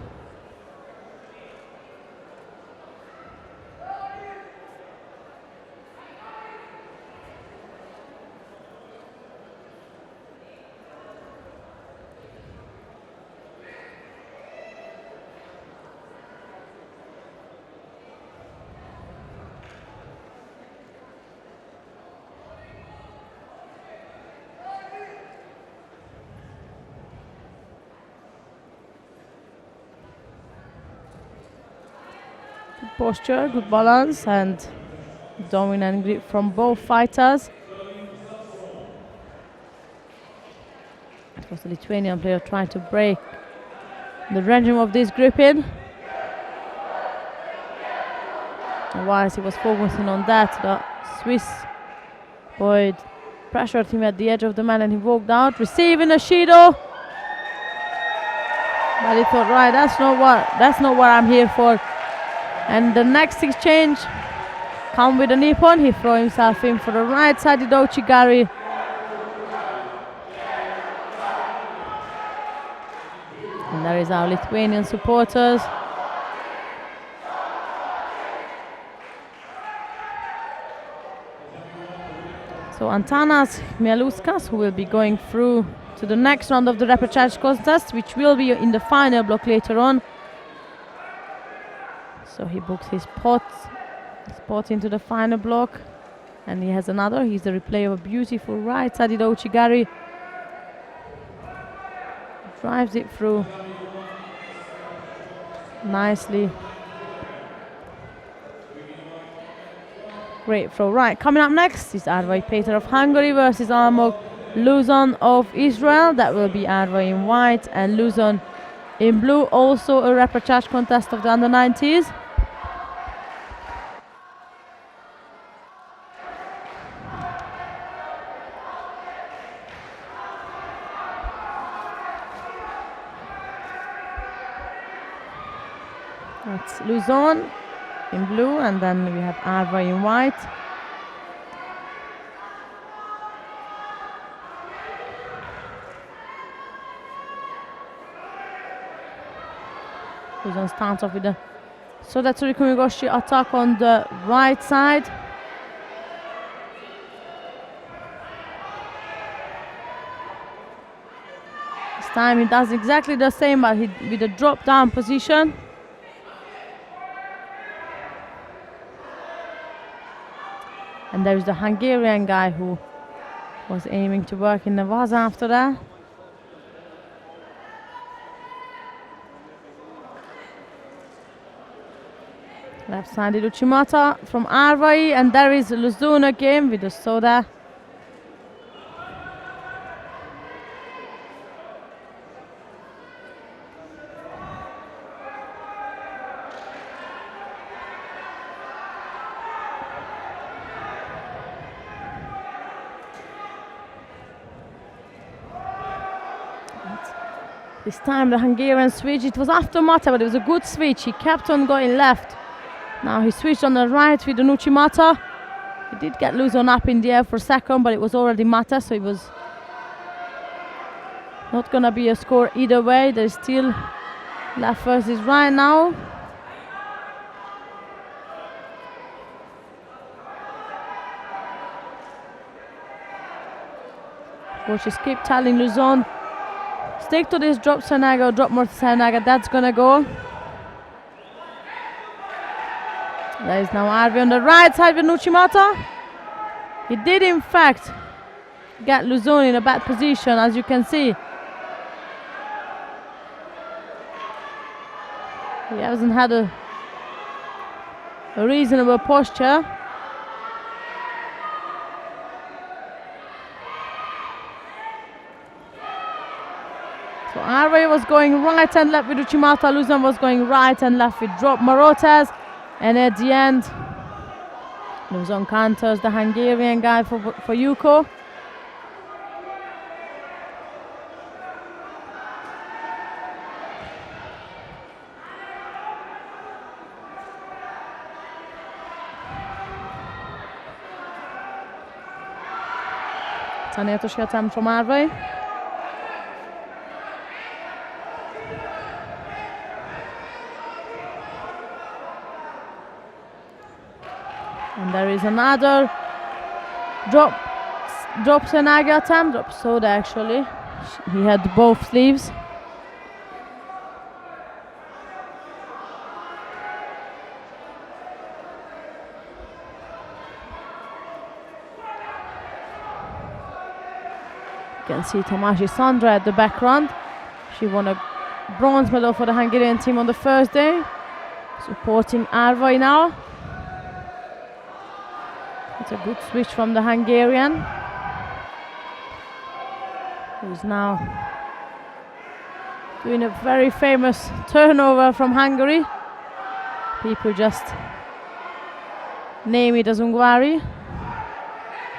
Speaker 1: Good posture, good balance, and dominant grip from both fighters. It was the Lithuanian player trying to break the regime of this gripping. And whilst he was focusing on that, the Swiss boy pressured him at the edge of the mat and he walked out, receiving a Shido. But he thought, right, that's not what I'm here for. And the next exchange come with a Nippon. He throw himself in for the right sided Ochigari. And there is our Lithuanian supporters. So Antanas Mialuskas, who will be going through to the next round of the repechage contest, which will be in the final block later on. So he books his spot into the final block, and he has another. He's the replay of a beautiful right-sided Ouchigari. Drives it through nicely. Great throw. Right, coming up next is Arvai Peter of Hungary versus Almog Luzon of Israel. That will be Arvai in white and Luzon in blue. Also a repechage contest of the under-90s. That's Luzon in blue, and then we have Arvai in white. Luzon starts off with the Sodatsuri Kumigoshi attack on the right side. This time he does exactly the same, but with a drop down position. And there's the Hungarian guy who was aiming to work in the Vaza after that. Left-sided Uchimata from Arvai, and there is Luzon again with the Soda. This time the Hungarian switch, it was after Mata, but it was a good switch. He kept on going left. Now he switched on the right with the Uchimata. He did get Luzon up in the air for a second, but it was already Mata, so it was not gonna be a score either way. There's still left versus right now. Coaches keep telling Luzon, stick to this drop Senaga, drop more to Senaga, that's gonna go. There is now Arvai on the right side with Uchimata. He did in fact get Luzon in a bad position, as you can see. He hasn't had a reasonable posture. So Arvai was going right and left with Uchimata, Luzon was going right and left with drop Marotas, and at the end Luzon counters the Hungarian guy for Yuko. Tanétosi attempt from Arvai. And there is another drop Senaga attempt, drop Soda actually. He had both sleeves. You can see Tomashi Sandra at the background. She won a bronze medal for the Hungarian team on the first day. Supporting Arvai now. It's a good switch from the Hungarian, who's now doing a very famous turnover from Hungary. People just name it as Ungvari.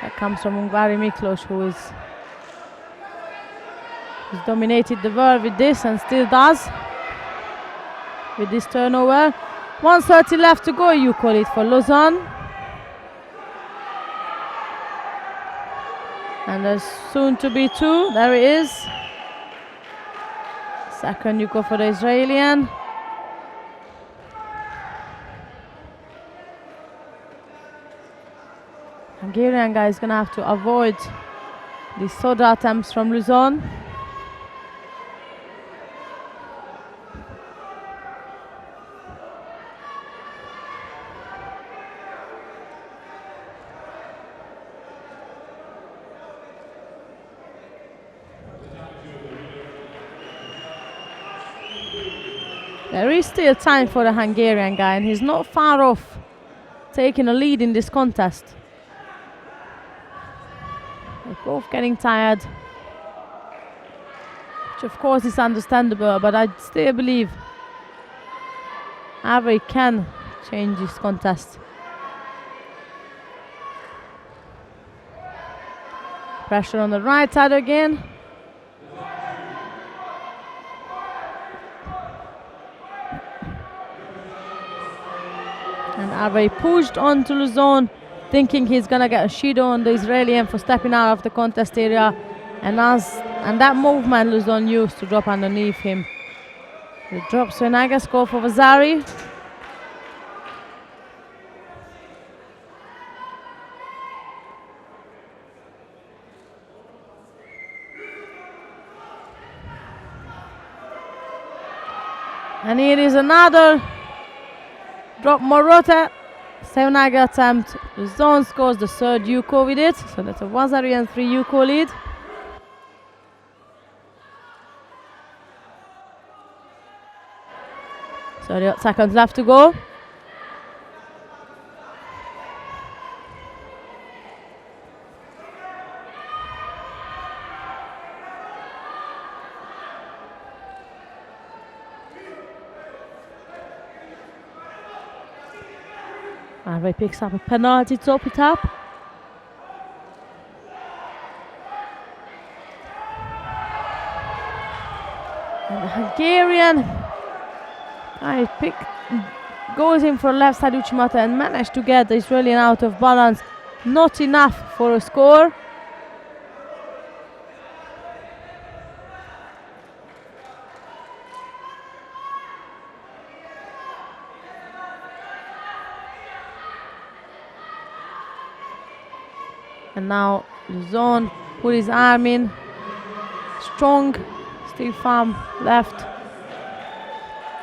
Speaker 1: That comes from Ungvari Miklos, who's dominated the world with this and still does with this turnover. 1:30 left to go, you call it, for Luzon. And there's soon to be two. There it is. Second Yuko for the Israelian. Hungarian guy is going to have to avoid the soda attempts from Luzon. There is still time for the Hungarian guy, and he's not far off taking a lead in this contest. They're both getting tired, which of course is understandable, but I still believe Avery can change this contest. Pressure on the right side again. And Avery pushed onto Luzon, thinking he's gonna get a shido on the Israeli for stepping out of the contest area, and that movement Luzon used to drop underneath him. He drops Renaga, score for Vasari. And here is another drop Morota. Seonaga attempt. Luzon scores the third Yuko with it. So that's a Vasari and 3 Yuko lead. So 30 seconds left to go. Avery picks up a penalty to top it up. And the Hungarian goes in for left side Uchimata and managed to get the Israeli out of balance. Not enough for a score. And now Luzon put his arm in. Strong, still firm left,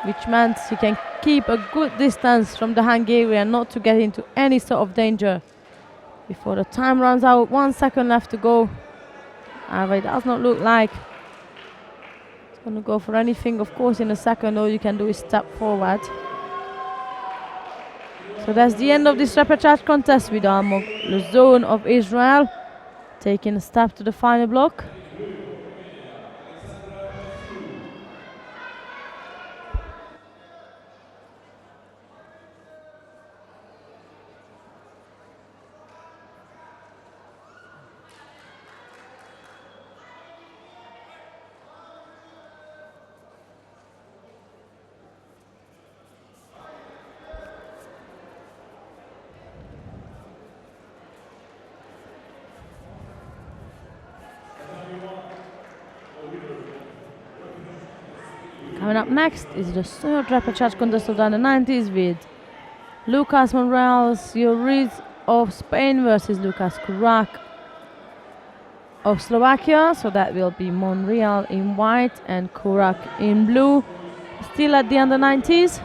Speaker 1: which meant he can keep a good distance from the Hungarian, not to get into any sort of danger before the time runs out. 1 second left to go. It does not look like it's going to go for anything. Of course, in a second, all you can do is step forward. So that's the end of this repechage contest with Almog Luzon of Israel taking a step to the final block. Coming up next is the third repechage contest of the under-90s with Lucas Morales Lloris of Spain versus Lucas Kurak of Slovakia. So that will be Monreal in white and Kurak in blue. Still at the under-90s.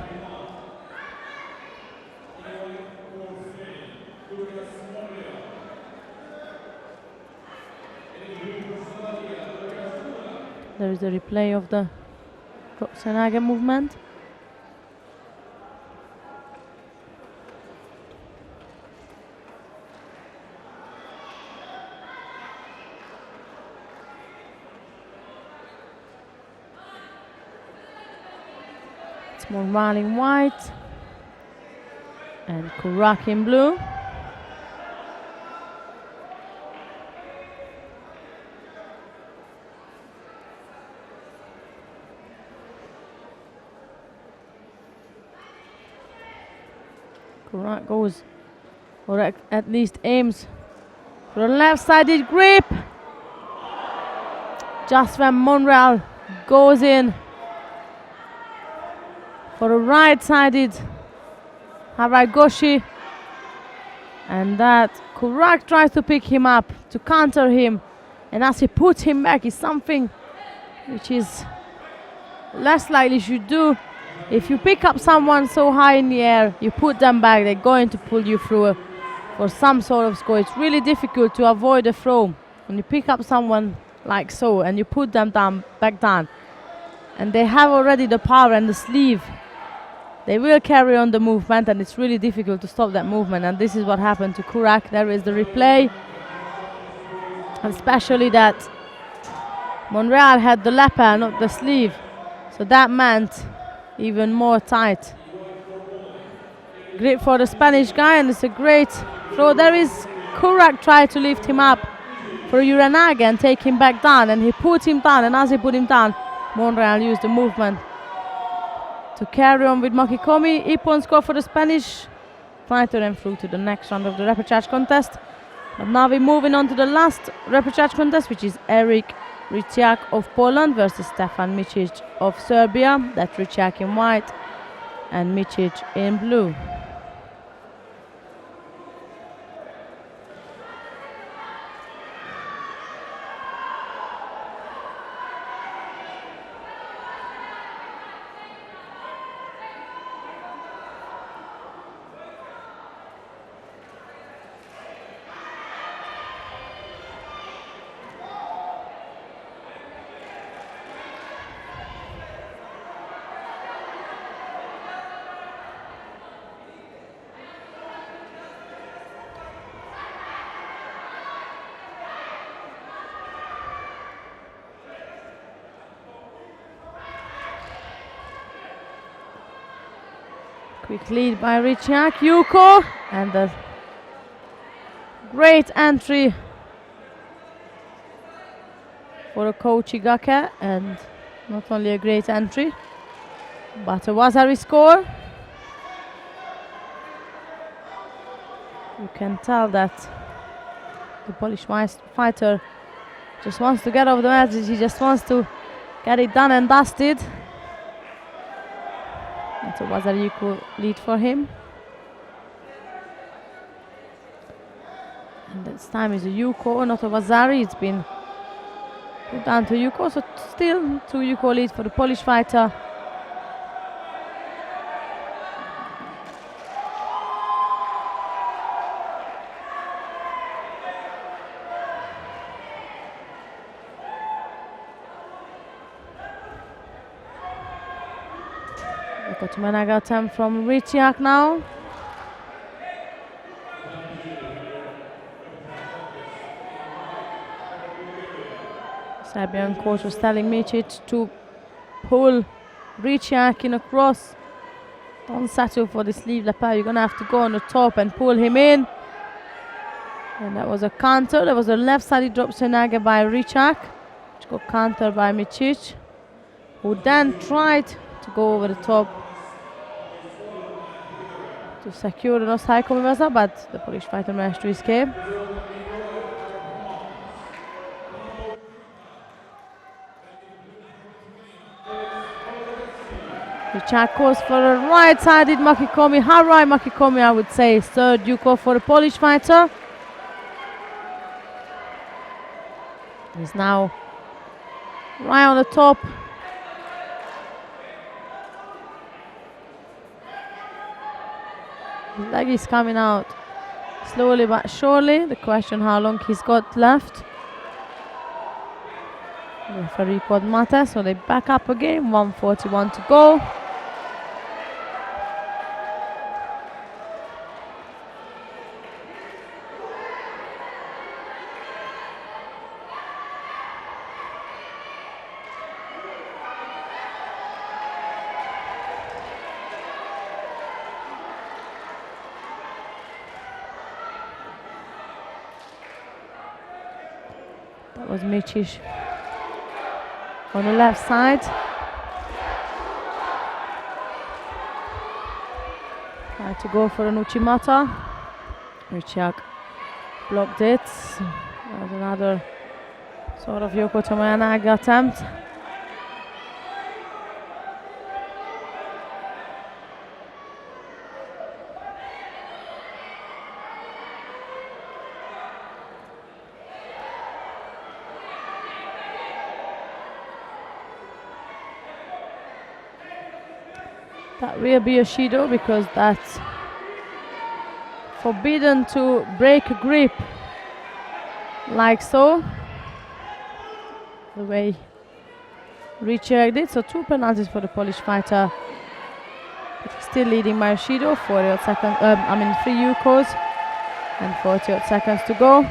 Speaker 1: There is a replay of the Senaga movement. It's Monreal in white and Kurak in blue. Kurak goes, or at least aims for a left-sided grip. Just when Monreal goes in for a right-sided Haragoshi. And that Kurak tries to pick him up, to counter him. And as he puts him back, is something which is less likely should do. If you pick up someone so high in the air, you put them back, they're going to pull you through for some sort of score. It's really difficult to avoid a throw when you pick up someone like so and you put them down, back down. And they have already the power and the sleeve. They will carry on the movement, and it's really difficult to stop that movement. And this is what happened to Kurak. There is the replay. Especially that Monreal had the lapel, not the sleeve. So that meant even more tight grip for the Spanish guy, and it's a great throw. There is Kurak tried to lift him up for Uranaga and take him back down, and he put him down, and as he put him down, Monreal used the movement to carry on with Makikomi. Ippon score for the Spanish fighter and through to the next round of the repechage contest. But now we're moving on to the last repechage contest, which is Eric Riciak of Poland versus Stefan Micic of Serbia. That's Riciak in white and Micic in blue. Quick lead by Riciak, Yuko, and a great entry for a coach Igake, and not only a great entry, but a Wazari score. You can tell that the Polish fighter just wants to get off the mat, he just wants to get it done and dusted. It's a Wazari lead for him. And this time is a Yuko, not a Wazari. It's been put down to Yuko, so still 2 Yuko lead for the Polish fighter. Got to Menaga attempt from Riciak now. Serbian coach was telling Micic to pull Riciak in across. Don't settle for the sleeve lapel. You're gonna have to go on the top and pull him in. And that was a counter. There was a left-sided drop Senaga by Riciak, which got countered by Micic, who then tried to go over the top to secure the Nosai Komimasa, but the Polish fighter managed to escape. Riciak goes for a right-sided Makikomi, Harai Makikomi, I would say. Third Yuko for the Polish fighter. He's now right on the top. His leg is coming out slowly but surely. The question how long he's got left. The referee called Mate, so they back up again. 1:41 to go. That was Micic on the left side. Tried to go for an Uchimata. Riciak blocked it. That was another sort of Yoko Tomoyanaga attempt. That will be a shido because that's forbidden to break grip like so, the way Repechage did. So 2 penalties for the Polish fighter. But he's still leading by a shido. 40 seconds. 3 Yukos and 40 seconds to go.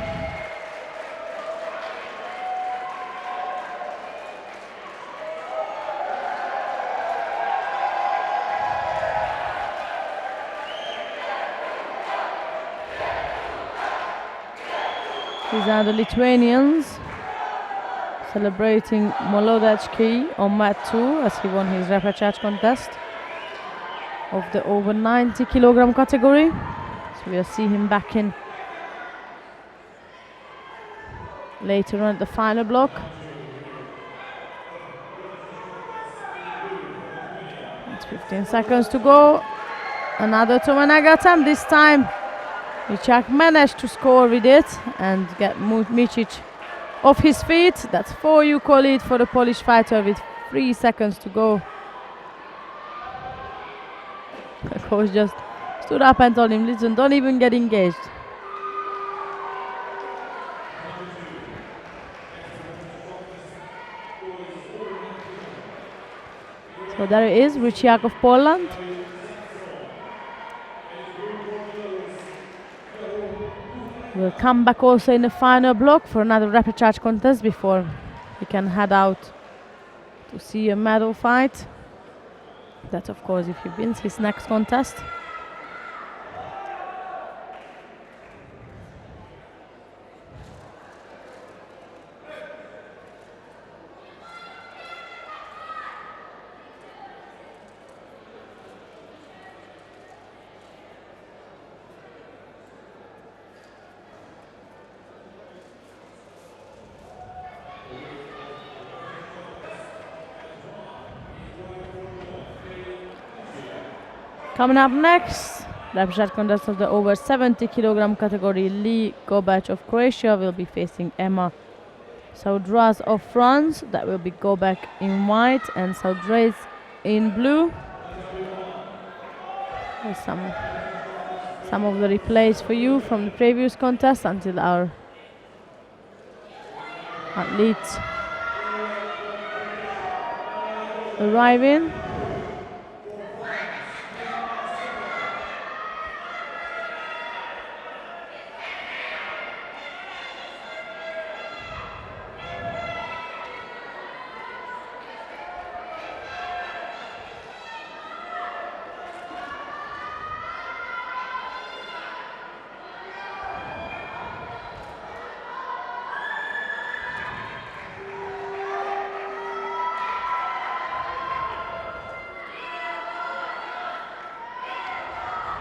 Speaker 1: These are the Lithuanians celebrating Molodechki on mat 2 as he won his Repechage contest of the over 90 kilogram category. So we'll see him back in later on at the final block. It's 15 seconds to go. Another Tominaga attempt. This time Repechage managed to score with it and get Micic off his feet. That's 4 Yuko lead for the Polish fighter with 3 seconds to go. The coach just stood up and told him, listen, don't even get engaged. So there it is, Repechage of Poland. We'll come back also in the final block for another Repechage contest before he can head out to see a medal fight. That's of course if he wins his next contest. Coming up next, Repechage contest of the over 70 kilogram category. Lee Gobach of Croatia will be facing Emma Saudraz of France. That will be Gobach in white and Saudraz in blue. There's some of the replays for you from the previous contest until our athletes arrive in.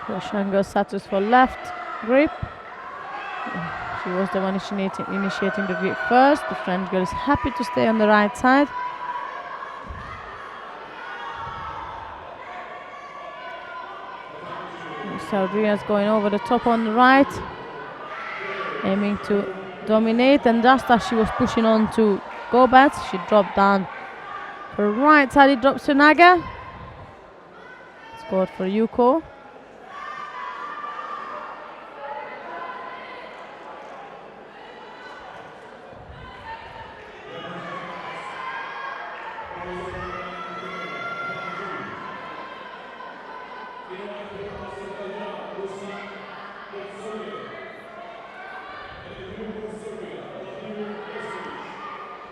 Speaker 1: Russian girl status for left grip. She was the one initiating the grip first. The French girl is happy to stay on the right side. Saudria's going over the top on the right, aiming to dominate, and just as she was pushing on to Gobach, she dropped down for right side. It drops to Naga. Scored for Yuko.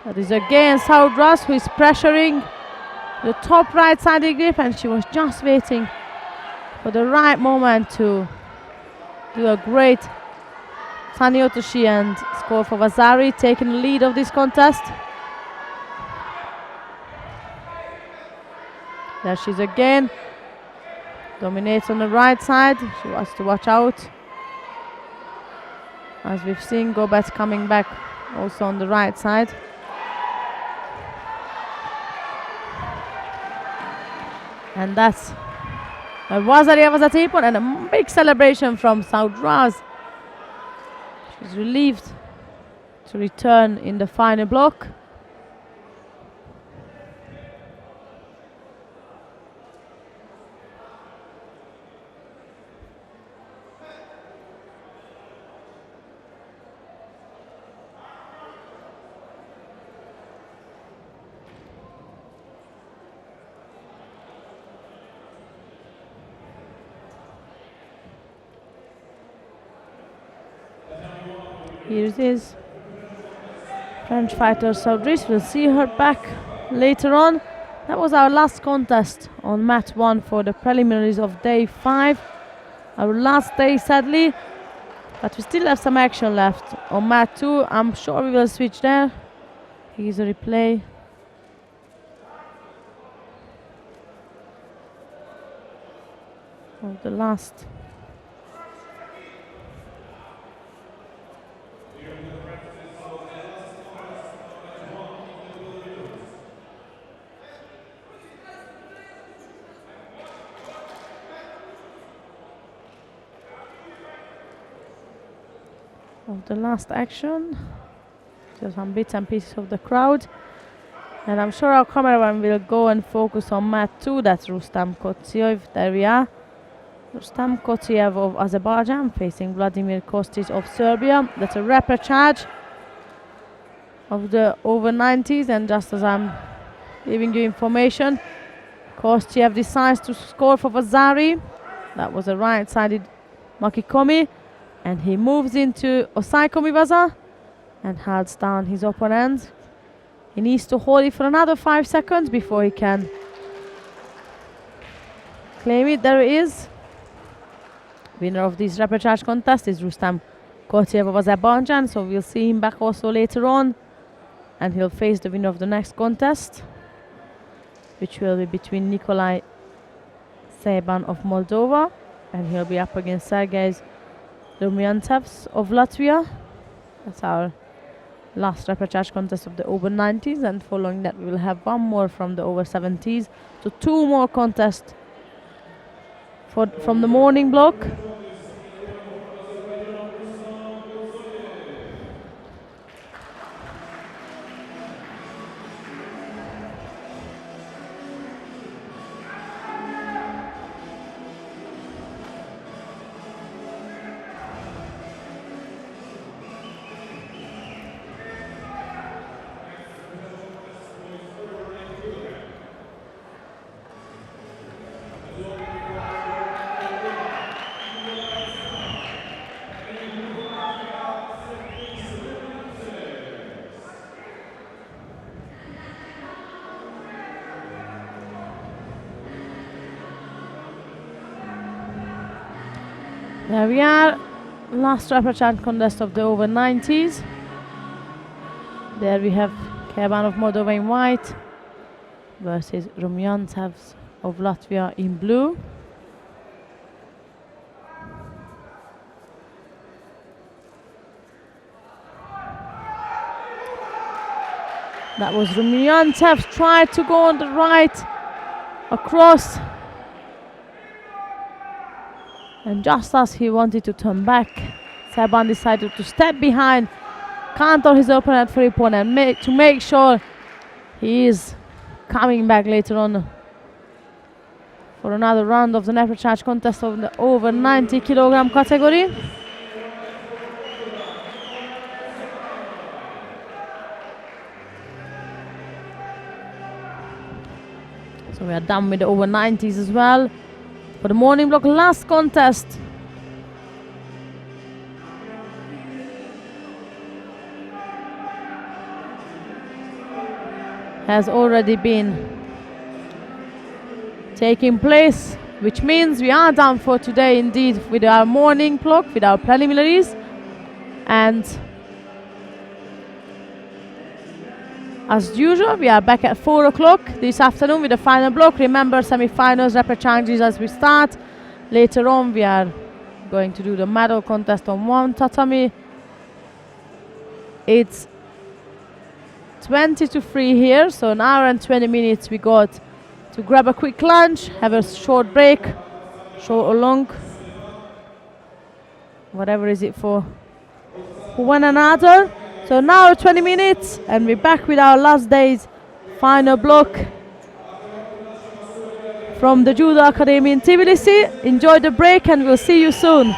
Speaker 1: That is again Saudraz who is pressuring the top right side grip, and she was just waiting for the right moment to do a great Taniotoshi and score for Vasari, taking the lead of this contest. There she is again, dominates on the right side. She wants to watch out. As we've seen, Gobach coming back also on the right side. And that's Vasari was at Ipon, and a big celebration from Saudraz. She's relieved to return in the final block. Here it is. French fighter Saudris. We'll see her back later on. That was our last contest on mat 1 for the preliminaries of day 5. Our last day, sadly, but we still have some action left on mat 2. I'm sure we will switch there. Here's a replay. Of the last. Of the last action. Just some bits and pieces of the crowd. And I'm sure our cameraman will go and focus on mat 2. That's Rustam Kotsiev. There we are. Rustam Kotsiev of Azerbaijan facing Vladimir Kostic of Serbia. That's a repechage of the over 90s. And just as I'm giving you information, Kostiev decides to score for Vazari. That was a right-sided Makikomi. And he moves into Osaikomi Vaza and holds down his opponent. He needs to hold it for another 5 seconds before he can claim it. There he is. Winner of this repechage contest is Rustam Kotiev of Azerbaijan, so we'll see him back also later on. And he'll face the winner of the next contest, which will be between Nikolai Seban of Moldova, and he'll be up against Sergei Rumyantsev of Latvia. That's our last repechage contest of the over 90s, and following that we will have one more from the over 70s. So 2 more contests from the morning block. There we are, last repechage contest of the over 90s. There we have Keban of Moldova in white versus Rumyantsev of Latvia in blue. That was Rumyantsev, tried to go on the right across. And just as he wanted to turn back, Seban decided to step behind, counter his opponent for opponent to make sure he is coming back later on for another round of the repechage contest of the over 90 kilogram category. So we are done with the over 90s as well. For the morning block, last contest has already been taking place, which means we are done for today indeed with our morning block, with our preliminaries. And as usual, we are back at 4 o'clock this afternoon with the final block. Remember, semi-finals, repechages as we start. Later on, we are going to do the medal contest on 1 tatami. It's 20 to 3 here, so an hour and 20 minutes we got to grab a quick lunch, have a short break, short or long, whatever is it for one another. So now 20 minutes and we're back with our last day's final block from the Judo Academy in Tbilisi. Enjoy the break and we'll see you soon.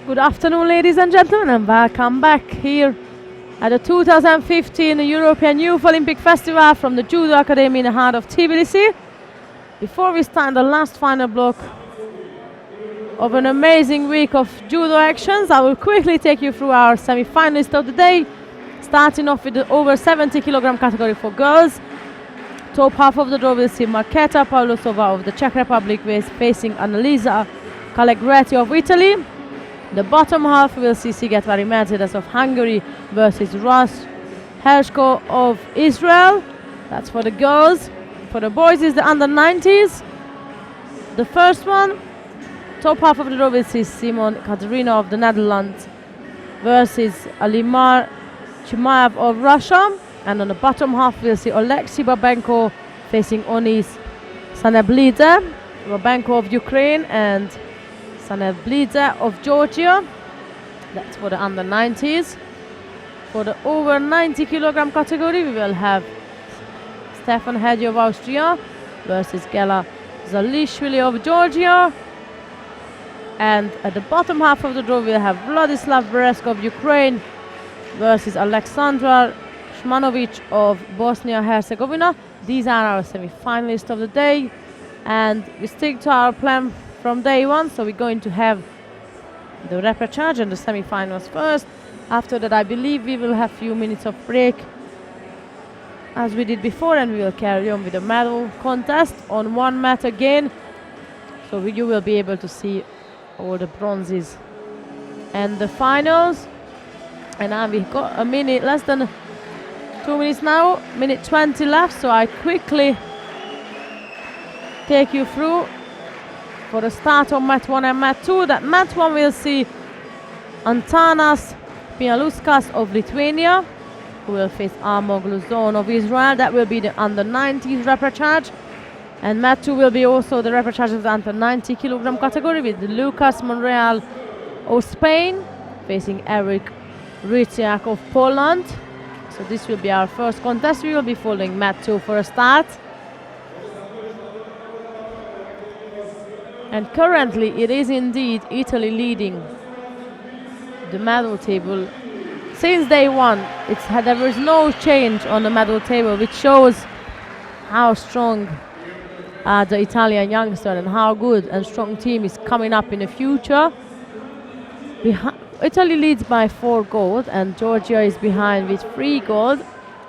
Speaker 1: Good afternoon, ladies and gentlemen, and welcome back here at the 2015 European Youth Olympic Festival from the Judo Academy in the heart of Tbilisi. Before we start the last final block of an amazing week of judo actions, I will quickly take you through our semi-finalists of the day, starting off with the over 70 kilogram category for girls. Top half of the draw will see Marketa Pavlosova of the Czech Republic facing Annalisa Calegretti of Italy. The bottom half will see Sigetvari Mercedes of Hungary versus Ras Hershko of Israel. That's for the girls. For the boys is the under 90s. The first one, top half of the draw will see Simon Katerina of the Netherlands versus Alimar Chimaev of Russia. And on the bottom half we'll see Oleksiy Babenko facing Onis Saneblidze, Babenko of Ukraine and Saneblidze of Georgia. That's for the under 90s. For the over 90 kilogram category we will have Stefan Hegyi of Austria versus Gela Zalishvili of Georgia. And at the bottom half of the draw we'll have Vladislav Beresko of Ukraine versus Alexandra Shmanovic of Bosnia-Herzegovina. These are our semi-finalists of the day, and we stick to our plan from day one, so we're going to have the repechage and the semi-finals first. After that I believe we will have few minutes of break as we did before, and we will carry on with the medal contest on one mat again, so you will be able to see all the bronzes and the finals. And now we've got a minute, less than 2 minutes now, minute 20 left, so I quickly take you through for the start of mat 1 and mat 2. That mat 1 will see Antanas Pialuskas of Lithuania, who will face Almog Luzon of Israel. That will be the under 90s repechage. And mat 2 will be also the repechage of the under 90 kilogram category with Lucas Monreal of Spain facing Eric Ryciak of Poland. So this will be our first contest. We will be following mat 2 for a start. And currently it is indeed Italy leading the medal table. Since day one, there is no change on the medal table, which shows how strong the Italian youngster and how good and strong team is coming up in the future. Italy leads by 4 gold and Georgia is behind with 3 gold.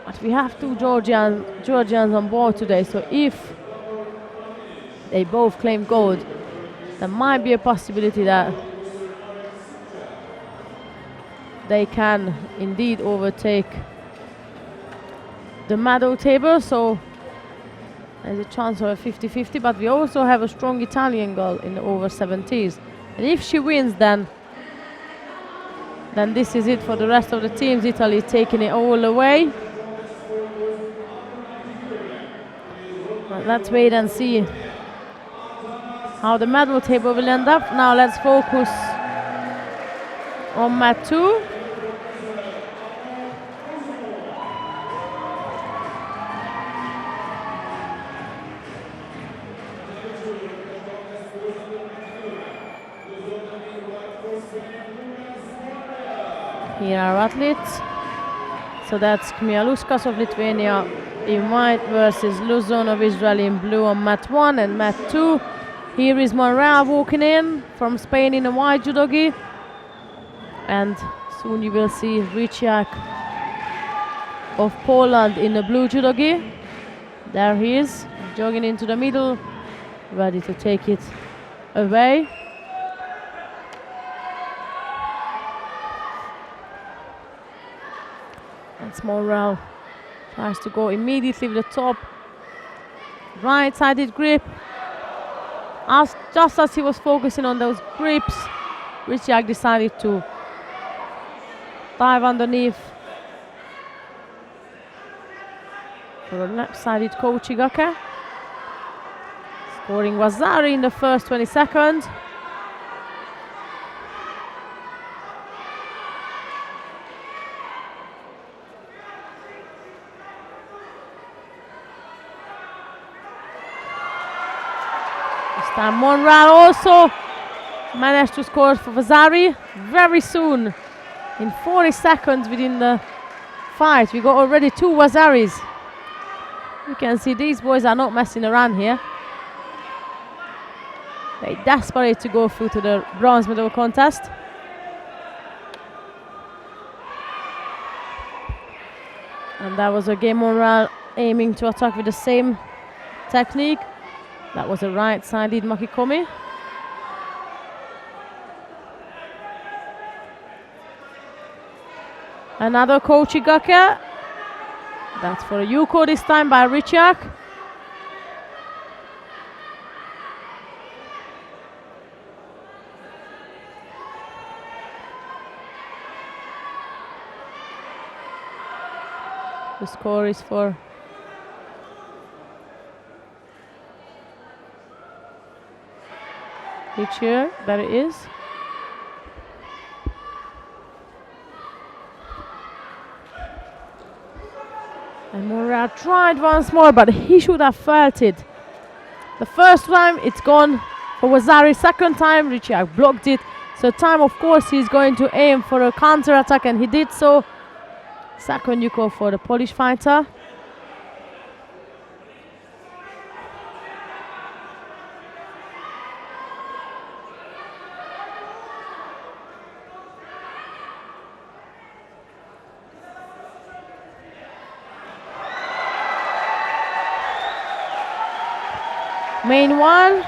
Speaker 1: But we have 2 Georgians on board today, so if they both claim gold, there might be a possibility that they can indeed overtake the medal table. So there's a chance of a 50-50, but we also have a strong Italian girl in the over 70s. And if she wins, then this is it for the rest of the teams. Italy taking it all away. But let's wait and see how the medal table will end up. Now let's focus on mat 2. Here are athletes. So that's Kmialuskas of Lithuania in white versus Luzon of Israel in blue on mat 1 and mat 2. Here is Monreal walking in from Spain in a white judogi. And soon you will see Ryciak of Poland in the blue judogi. There he is, jogging into the middle, ready to take it away. That's Monreal. Tries to go immediately with the top right-sided grip. Just as he was focusing on those grips, Ryciak decided to dive underneath for a left-sided Kouchigake. Scoring Wazari in the first 20 seconds. This time Monreal also managed to score for Vazari. very soon. In 40 seconds within the fight, we got already 2 Wazaris. You can see these boys are not messing around here. They're desperate to go through to the bronze medal contest. And that was a game on aiming to attack with the same technique. That was a right-sided Makikomi. Another Kochigake. That's for a Yuko this time by Repechage. The score is for Repechage. There it is. And Morea tried once more, but he should have felt it. The first time it's gone for Wazari, second time Repechage blocked it. So time, of course, he's going to aim for a counter attack, and he did so. Second Yuko for the Polish fighter. Meanwhile,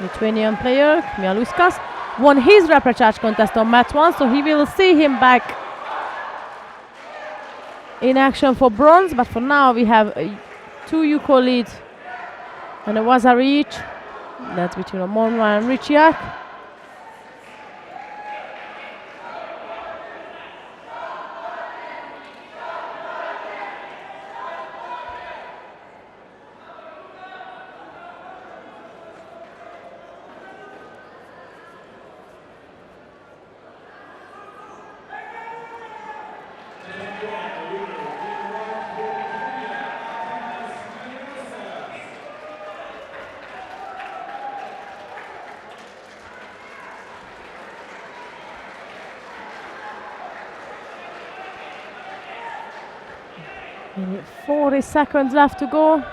Speaker 1: Lithuanian player Mialuskas won his Repechage contest on match 1, so he will see him back in action for bronze. But for now, we have 2 Yuko lead and a Wazari each. That's between Monra and Repechage. Minute 40 seconds left to go.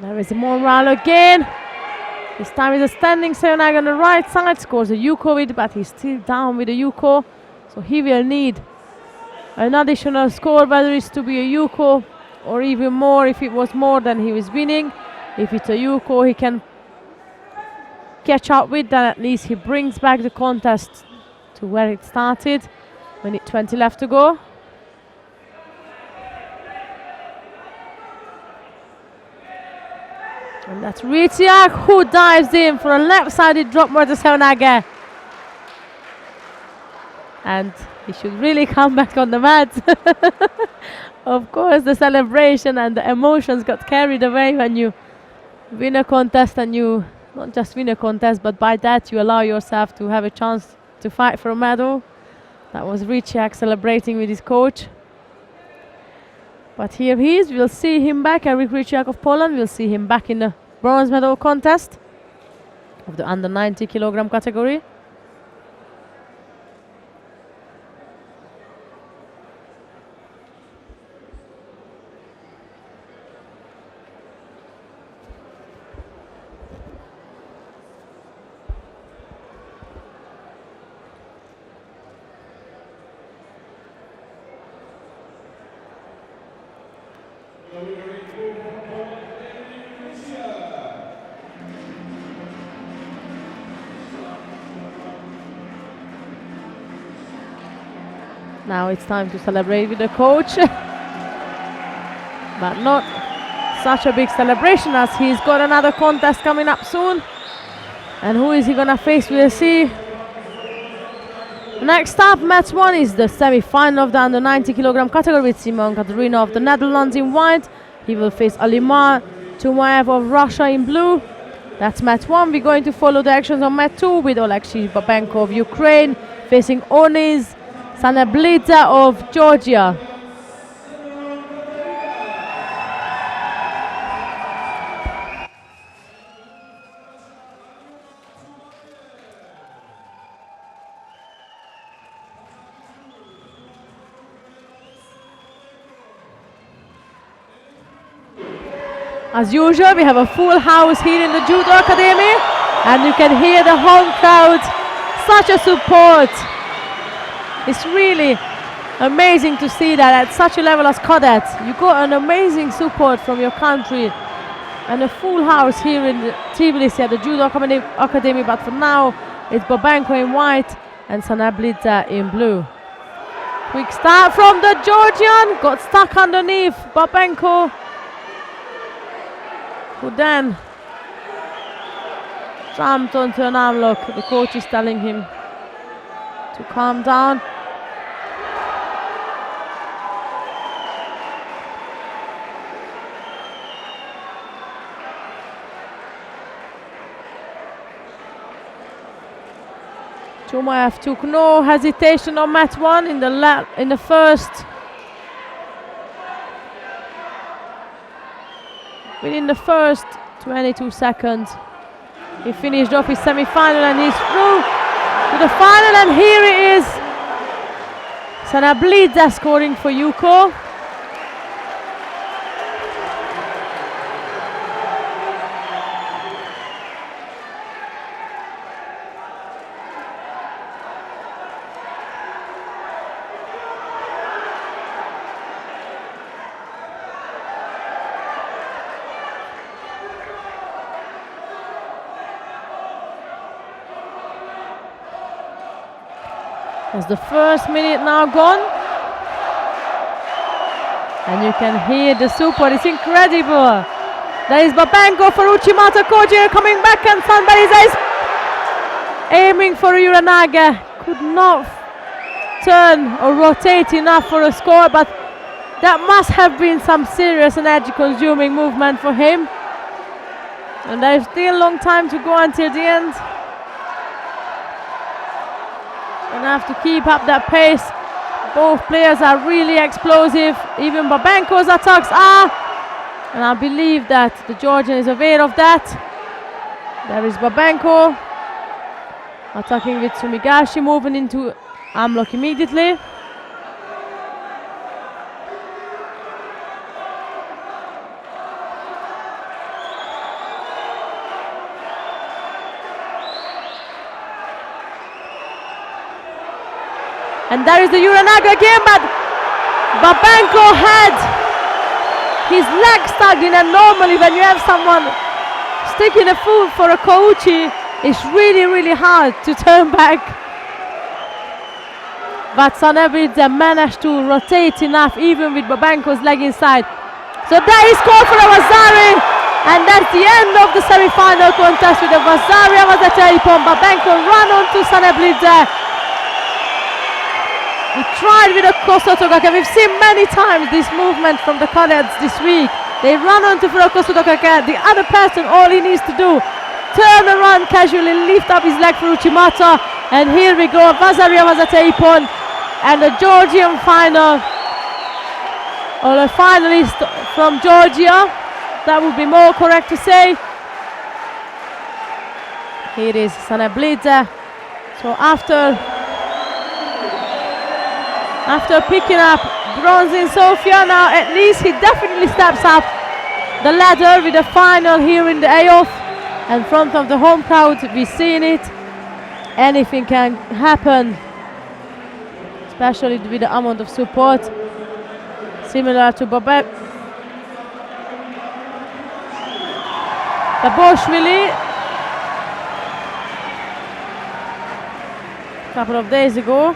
Speaker 1: There is a Monral again. This time is a standing Sayonara on the right side. Scores a Yuko with, but he's still down with a Yuko. So he will need an additional score, whether it's to be a Yuko or even more. If it was more, then he was winning. If it's a Yuko, he can catch up with, then at least he brings back the contest to where it started. Minute 20 left to go. And that's Repechage who dives in for a left-sided drop murder Sayonara. And he should really come back on the mat. Of course, the celebration and the emotions got carried away when you win a contest, and you not just win a contest, but by that you allow yourself to have a chance to fight for a medal. That was Repechage celebrating with his coach. But here he is. We'll see him back. Eric Repechage of Poland. We'll see him back in the bronze medal contest of the under 90 kilogram category. Now it's time to celebrate with the coach. But not such a big celebration, as he's got another contest coming up soon. And who is he gonna face? We'll see. Next up, match 1 is the semi-final of the under 90 kilogram category with Simon Katerina of the Netherlands in white. He will face Alimar Tumaev of Russia in blue. That's match 1. We're going to follow the actions on match 2 with Oleksiy Babenko of Ukraine facing Onis Sanablidze of Georgia. As usual, we have a full house here in the Judo Academy, and you can hear the home crowd. Such a support. It's really amazing to see that at such a level as cadets, you got an amazing support from your country, and a full house here in Tbilisi at the Judo Academy. But for now, it's Babenko in white and Sanablidze in blue. Quick start from the Georgian, got stuck underneath Babenko, who then jumped onto an arm lock. The coach is telling him to calm down. Chumaev took no hesitation on mat 1 in the first. Within the first 22 seconds, he finished off his semi-final and he's through to the final. And here it is, Sanablidze scoring for Yuko. As the first minute now gone, and you can hear the support. It's incredible. There is Babenko for Uchimata. Koji coming back, and Tbilisi is aiming for Uranage. Could not turn or rotate enough for a score, but that must have been some serious energy-consuming movement for him. And there's still a long time to go until the end. And have to keep up that pace. Both players are really explosive. Even Babenko's attacks are. And I believe that the Georgian is aware of that. There is Babenko attacking with Sumigashi, moving into arm lock immediately. And there is the Uranage again, but Babenko had his leg stuck in, and normally when you have someone sticking a foot for a kouchi, it's really, really hard to turn back. But Sanablidze managed to rotate enough, even with Babenko's leg inside. So that is scored for a Vasari, and that's the end of the semi-final contest with a Vasari Avazate Ippon. Babenko run onto Sanablidze. He tried with a Kosotogake. We've seen many times this movement from the cadets this week. They run onto for a Kosotogake. The other person, all he needs to do, turn around casually, lift up his leg for Uchimata. And here we go, Vasari Avazate Ippon. And the Georgian final, or a finalist from Georgia. That would be more correct to say. Here is Sanablidze. So after picking up bronze in Sofia, now at least he definitely steps up the ladder with the final here in the A-off in front of the home crowd. We've seen it. Anything can happen, especially with the amount of support. Similar to Baboshvili a couple of days ago.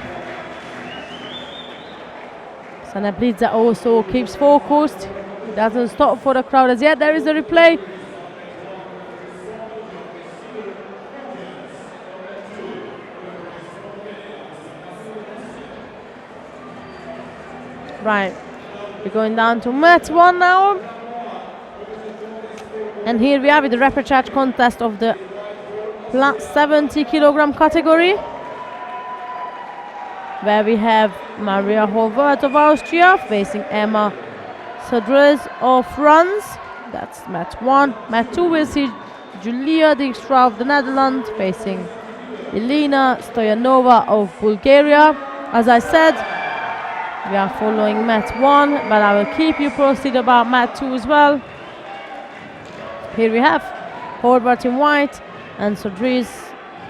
Speaker 1: Sanablidze also keeps focused. He doesn't stop for the crowd as yet. There is the replay. Right, we're going down to mat 1 now. And here we are with the repechage contest of the plus 70 kilogram category, where we have Maria Horvath of Austria facing Emma Sadrez of France. That's mat 1. Mat 2 we'll see Julia Dijkstra of the Netherlands facing Elena Stoyanova of Bulgaria. As I said, we are following mat 1, but I will keep you posted about mat 2 as well. here we have Horvath in white and Sodris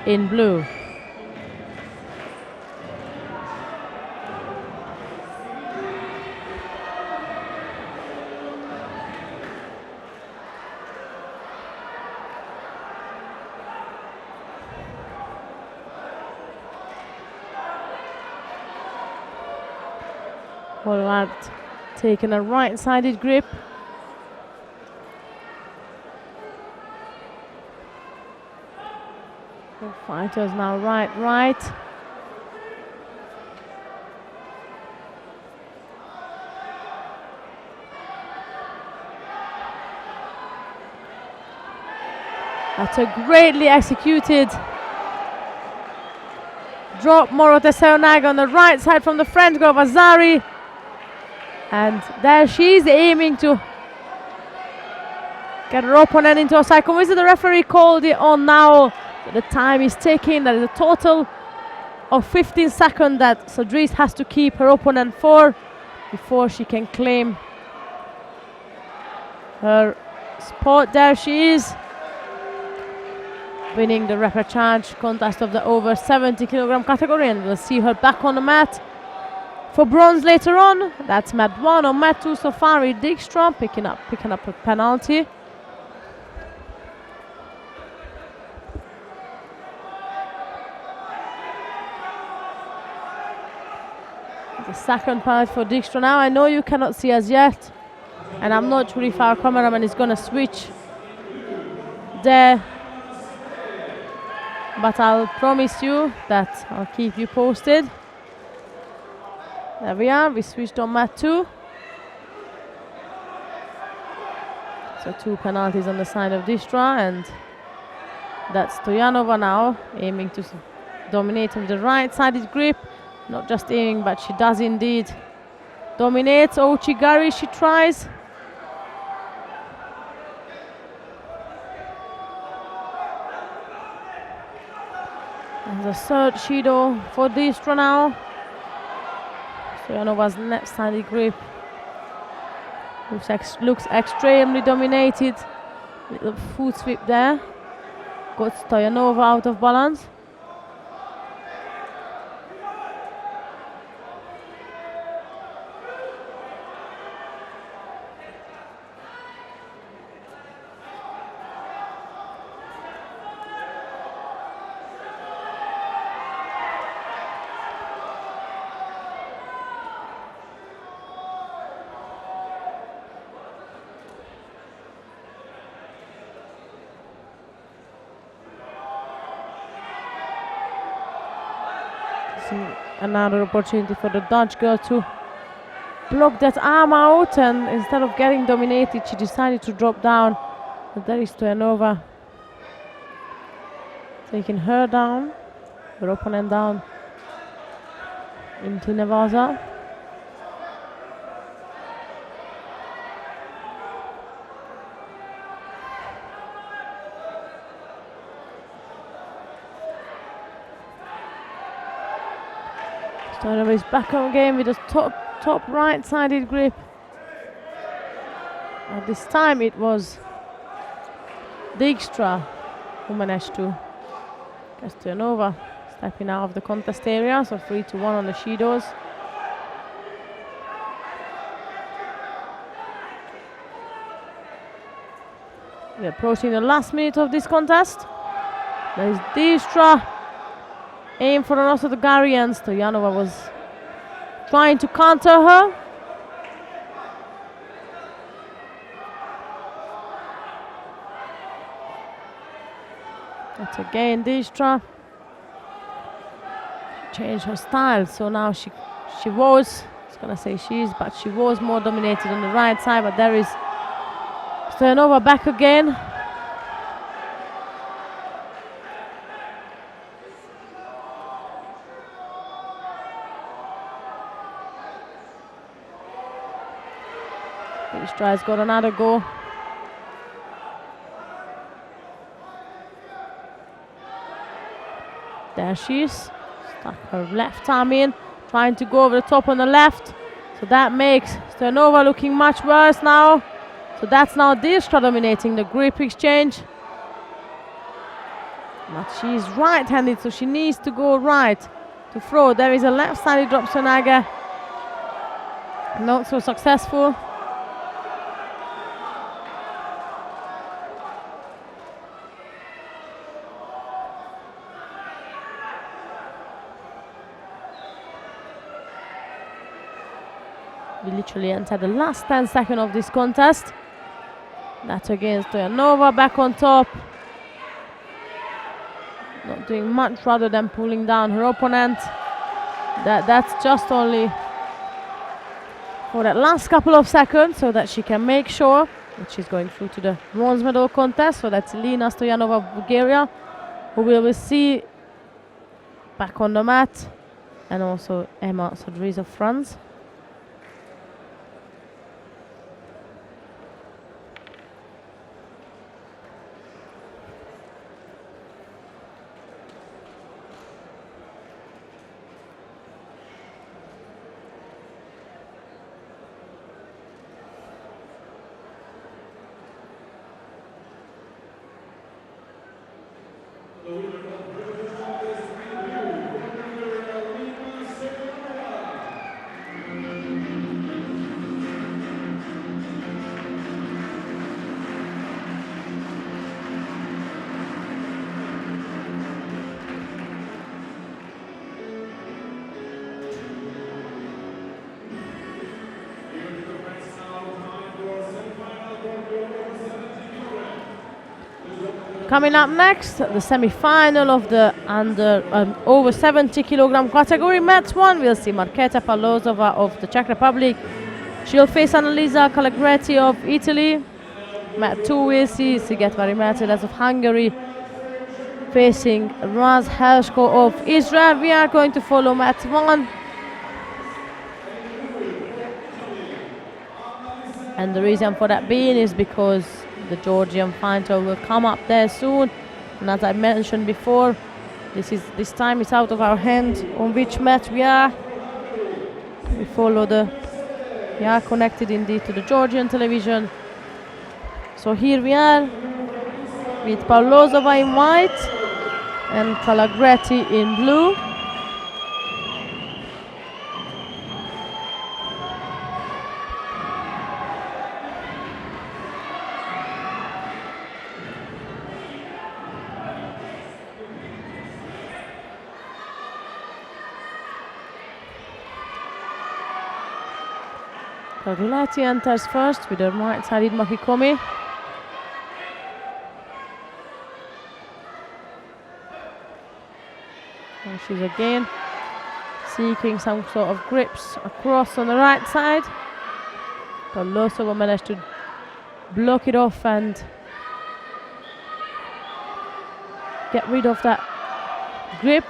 Speaker 1: in blue. Horvath taking a right-sided grip. The fighters now right. That's a greatly executed drop Morote Seonaga on the right side from the French girl Azari. And there she is aiming to get her opponent into a side. The referee called it on now. The time is ticking. There is a total of 15 seconds that Sodris has to keep her opponent for before she can claim her spot. There she is, winning the Repechage contest of the over 70 kilogram category, and we'll see her back on the mat for bronze later on. That's mat 1. On mat 2, Safari Dijkstra picking up a penalty. The second penalty for Dijkstra now. I know you cannot see us yet, and I'm not sure if our cameraman is going to switch there, but I'll promise you that I'll keep you posted. There we are, we switched on mat 2. So 2 penalties on the side of Dijkstra, and that's Stoyanova now aiming to dominate with the right-sided grip. Not just aiming, but she does indeed dominate. Ouchigari, she tries. And the third Shido for Dijkstra now. Stoyanova's left-sided grip looks extremely dominated. Little foot sweep there. Got Stoyanova out of balance. Another opportunity for the Dutch girl to block that arm out, and instead of getting dominated, she decided to drop down. But there is Stoyanova taking her down, her opponent down into Nevada. Stoyanova is back on game with a top right-sided grip. At this time it was Dijkstra who managed to get Stoyanova stepping out of the contest area, so 3-1 on the Shidos. We're approaching the last minute of this contest. There is Dijkstra. Aim for an Osotogari, and Stoyanova was trying to counter her. But again, Dijkstra changed her style, so now she was, I was gonna say she is, but she was more dominated on the right side, but there is Stoyanova back again. Dijkstra's got another go. There she is. Stuck her left arm in, trying to go over the top on the left. So that makes Stoyanova looking much worse now. So that's now Dijkstra dominating the grip exchange. But she's right-handed, so she needs to go right to throw. There is a left-sided drop Sonaga. Not so successful. We literally entered the last 10 seconds of this contest. That's against Stoyanova, back on top. Not doing much rather than pulling down her opponent. That's just only for that last couple of seconds so that she can make sure that she's going through to the bronze medal contest. So that's Lina Stoyanova of Bulgaria, who we will see back on the mat, and also Emma Sodrys of France. Coming up next, the semi-final of the over 70 kilogram category. Match 1, we'll see Marketa Palozova of the Czech Republic. She'll face Annalisa Calagretti of Italy. Match 2, we'll see Siget Varimercedes of Hungary facing Raz Hershko of Israel. We are going to follow match 1. And the reason for that being is because the Georgian fighter will come up there soon, and as I mentioned before, this time it's out of our hand on which match we are. We are connected indeed to the Georgian television. So here we are with Palozova in white and Calagretti in blue. Calagretti enters first with her right-sided Makikomi. And she's again seeking some sort of grips across on the right side. Palozova managed to block it off and get rid of that grip.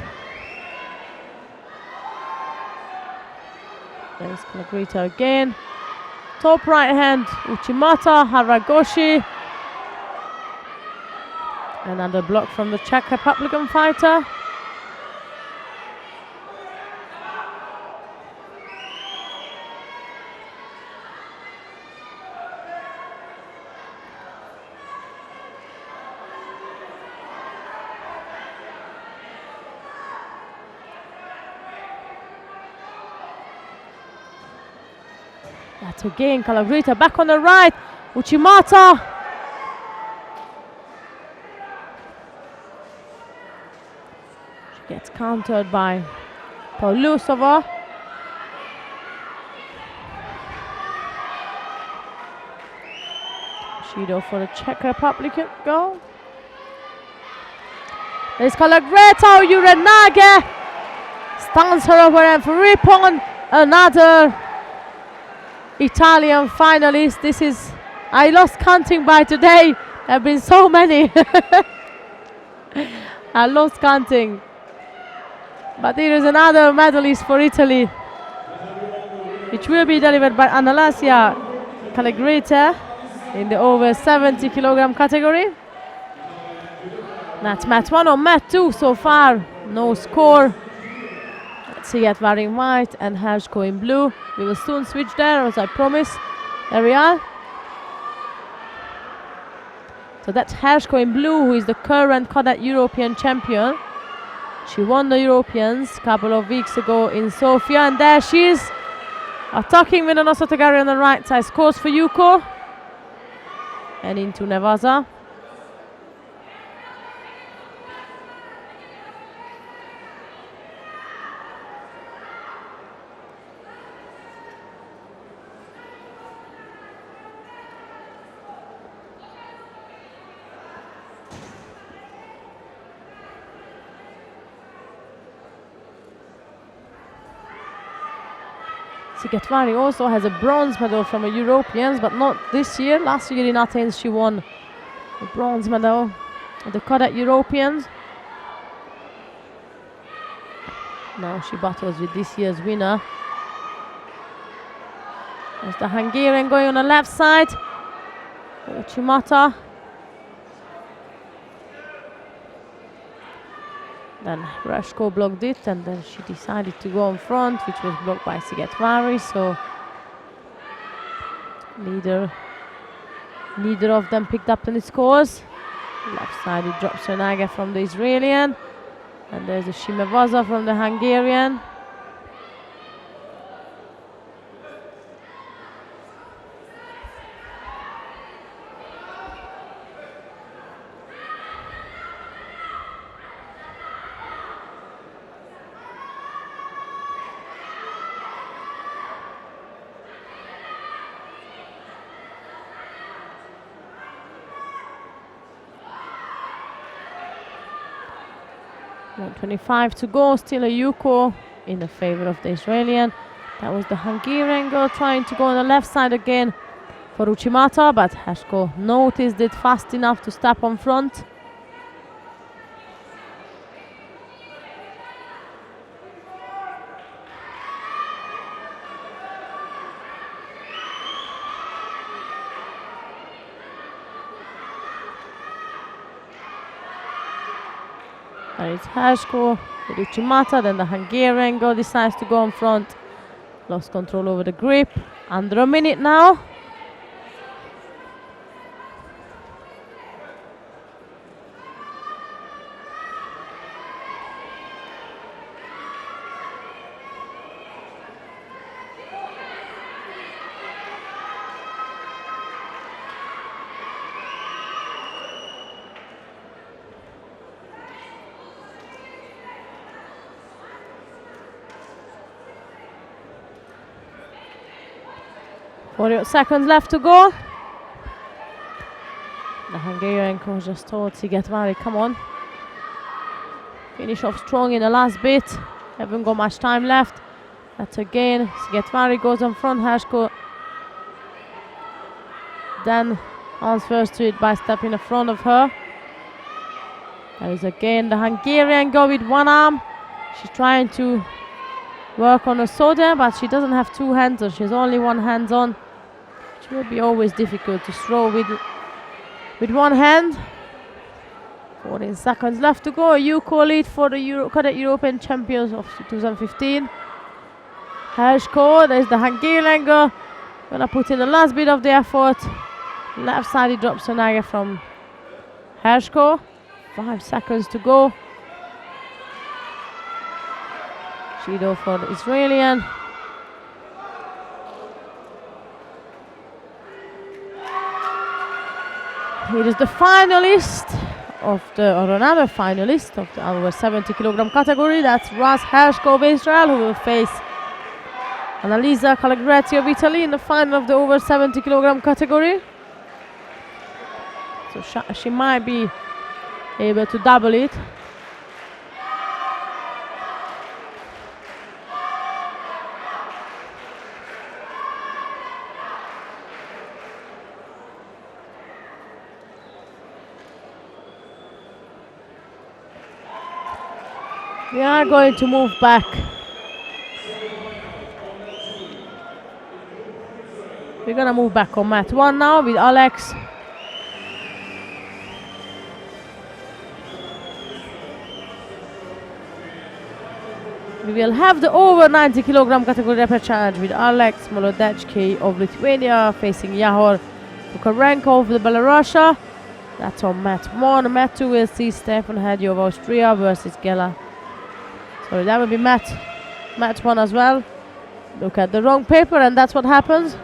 Speaker 1: There's Calagretti again. Top right hand, Uchimata, Haragoshi. Another block from the Czech Republican fighter. That's again Calagretti back on the right. Uchimata. She gets countered by Palozova. Shido for the Czech Republic goal. There's Calagretti. Urenage stuns her over and for Ripon. Another Italian finalist. This is, I lost counting by today. There have been so many. I lost counting. But there is another medalist for Italy, which will be delivered by Annalisa Calagretti in the over 70 kilogram category. That's match 1. On match 2 so far, no score. Siget wearing white and Hershko in blue. We will soon switch there, as I promised. There we are. So that's Hershko in blue, who is the current cadet European champion. She won the Europeans a couple of weeks ago in Sofia, and there she is, attacking with an Osotogari on the right side. Scores for Yuko. And into Nevaza. Sigetvari also has a bronze medal from the Europeans, but not this year. Last year in Athens she won a bronze medal at the cadet Europeans. Now she battles with this year's winner. There's the Hungarian going on the left side, Uchimata. Then Rashko blocked it, and then she decided to go in front, which was blocked by Sigetvari. So neither of them picked up any scores. Left side it drops Sonaga from the Israelian, and there's the Shimevaza from the Hungarian. About 25 to go, still a Yuko in the favor of the Israelian. That was the Hungarian girl trying to go on the left side again for Uchimata, but Hershko noticed it fast enough to step on front. And it's Hershko with Uchimata, then the Hungarian girl decides to go on front. Lost control over the grip. Under a minute now. Seconds left to go. The Hungarian coach just told Sigetvari, come on. Finish off strong in the last bit. Haven't got much time left. That's again, Sigetvari goes on front, Hershko then answers to it by stepping in front of her. There is again the Hungarian go with one arm. She's trying to work on her soda, but she doesn't have two hands, so she's only one hand on. It will be always difficult to throw with one hand. 14 seconds left to go. Yuko lead for the cadet European champions of 2015. Hershko, there's the Hungarian girl. Gonna put in the last bit of the effort. Left side he drops Sonaga from Hershko. 5 seconds to go. Shido for the Israelian. Here is the finalist of another finalist of the over 70 kilogram category. That's Ras Hershko of Israel, who will face Annalisa Calagretti of Italy in the final of the over 70 kilogram category. So she might be able to double it. We are going to move back. We're gonna move back on mat 1 now with Alex. We will have the over 90 kilogram category repechage with Alex Molodechki of Lithuania facing Yahor Kukarenko of Belarus. That's on mat 1. Mat 2 will see Stefan Hedge of Austria versus Gela. Sorry, that will be mat 1 as well. Look at the wrong paper, and that's what happens.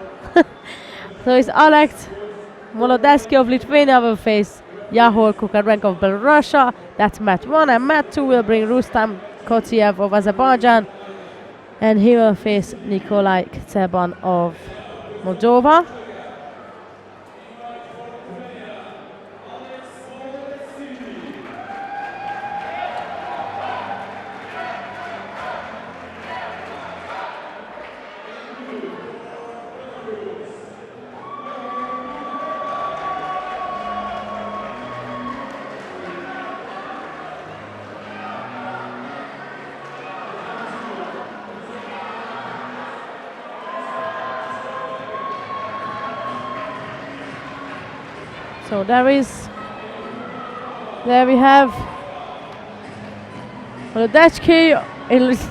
Speaker 1: So it's Alex Molodetsky of Lithuania will face Yahor Kukarenko of Belarus. That's mat 1, and mat 2 will bring Rustam Kotiev of Azerbaijan, and he will face Nikolai Tseban of Moldova. So there we have Molodetsky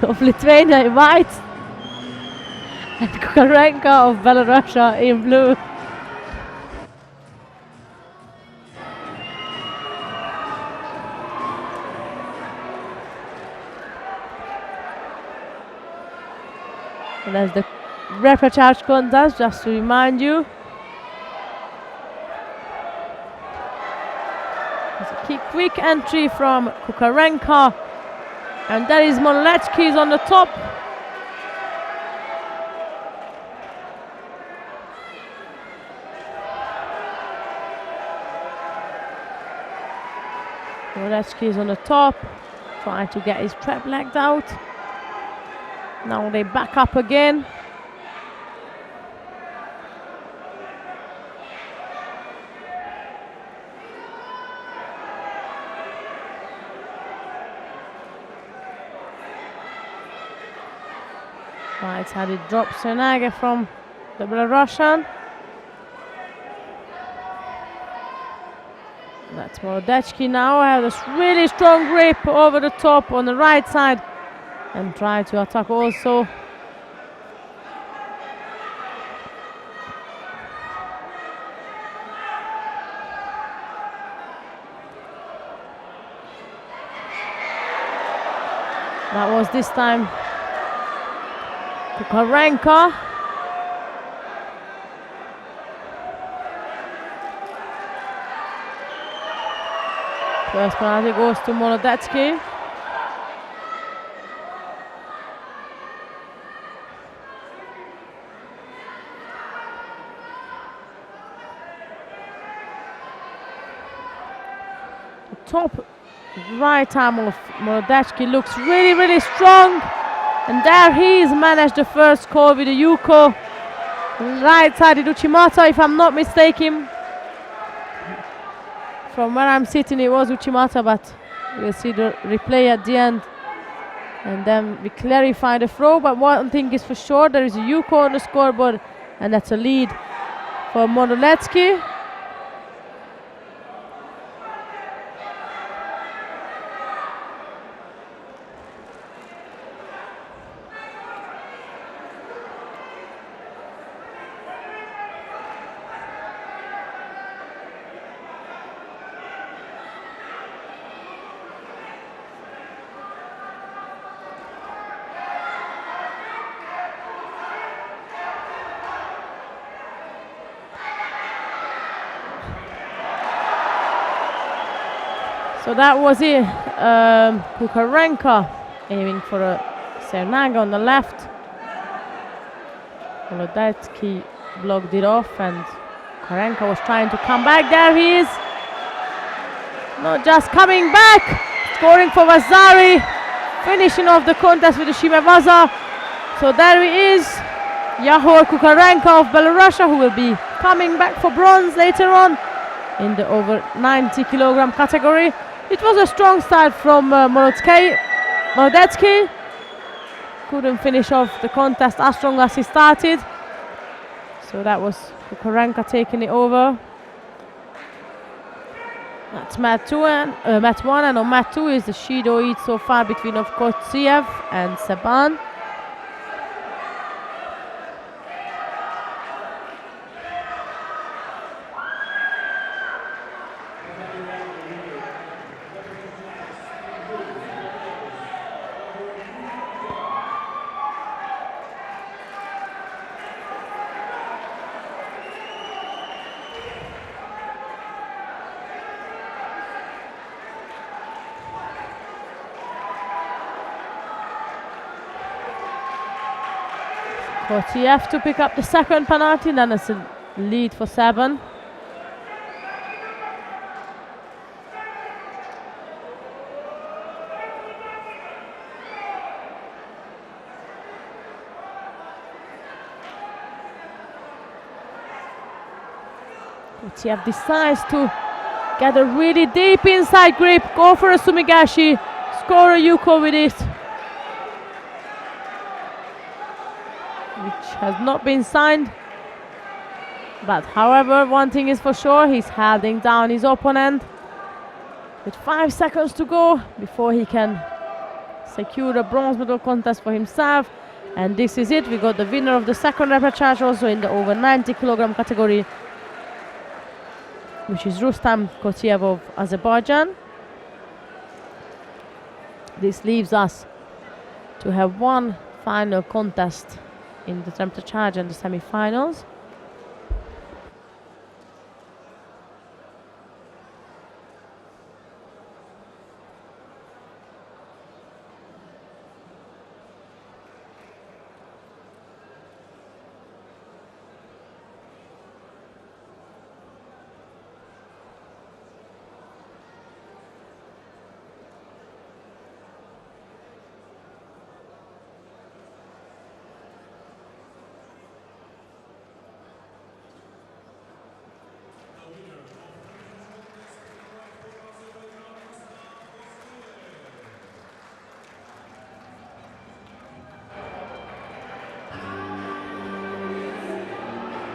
Speaker 1: of Lithuania in white and Kukarenko of Belarus in blue. And there's the Repechage contest, just to remind you. Quick entry from Kukarenko, and there is Molodetsky on the top. Molodetsky is on the top, trying to get his trap legged out. Now they back up again. Right side it drops Senage from the Belarusian. That's Molodetsky now. Has this really strong grip over the top on the right side and try to attack also. That was this time Kukarenko. First penalty goes to Molodetsky. The top right arm of Molodetsky looks really, really strong. And there he's managed the first score with the Yuko. Right side Uchimata, if I'm not mistaken. From where I'm sitting it was Uchimata, but we'll see the replay at the end. And then we clarify the throw, but one thing is for sure, there is a Yuko on the scoreboard, and that's a lead for Molodetsky. So that was it. Kukarenko aiming for a Sernaga on the left. Molodetsky blocked it off, and Kukarenko was trying to come back. There he is. Not just coming back, scoring for Vasari, finishing off the contest with the Shimewaza. So there he is, Yahor Kukarenko of Belarus, who will be coming back for bronze later on in the over 90 kilogram category. It was a strong start from Molodetsky. Couldn't finish off the contest as strong as he started. So that was Kukarenko taking it over. That's mat 1, and on mat 2 is the Shido Eat so far between of Kotiev and Seban. Kotiev to pick up the second penalty, then it's a lead for 7. Kotiev decides to get a really deep inside grip, go for a sumigashi, score a yuko with it, which has not been signed. But however, one thing is for sure, he's holding down his opponent with 5 seconds to go before he can secure a bronze medal contest for himself. And this is it. We got the winner of the second repechage also in the over 90 kilogram category, which is Rustam Kotiev of Azerbaijan. This leaves us to have one final contest in the repechage and the semi-finals.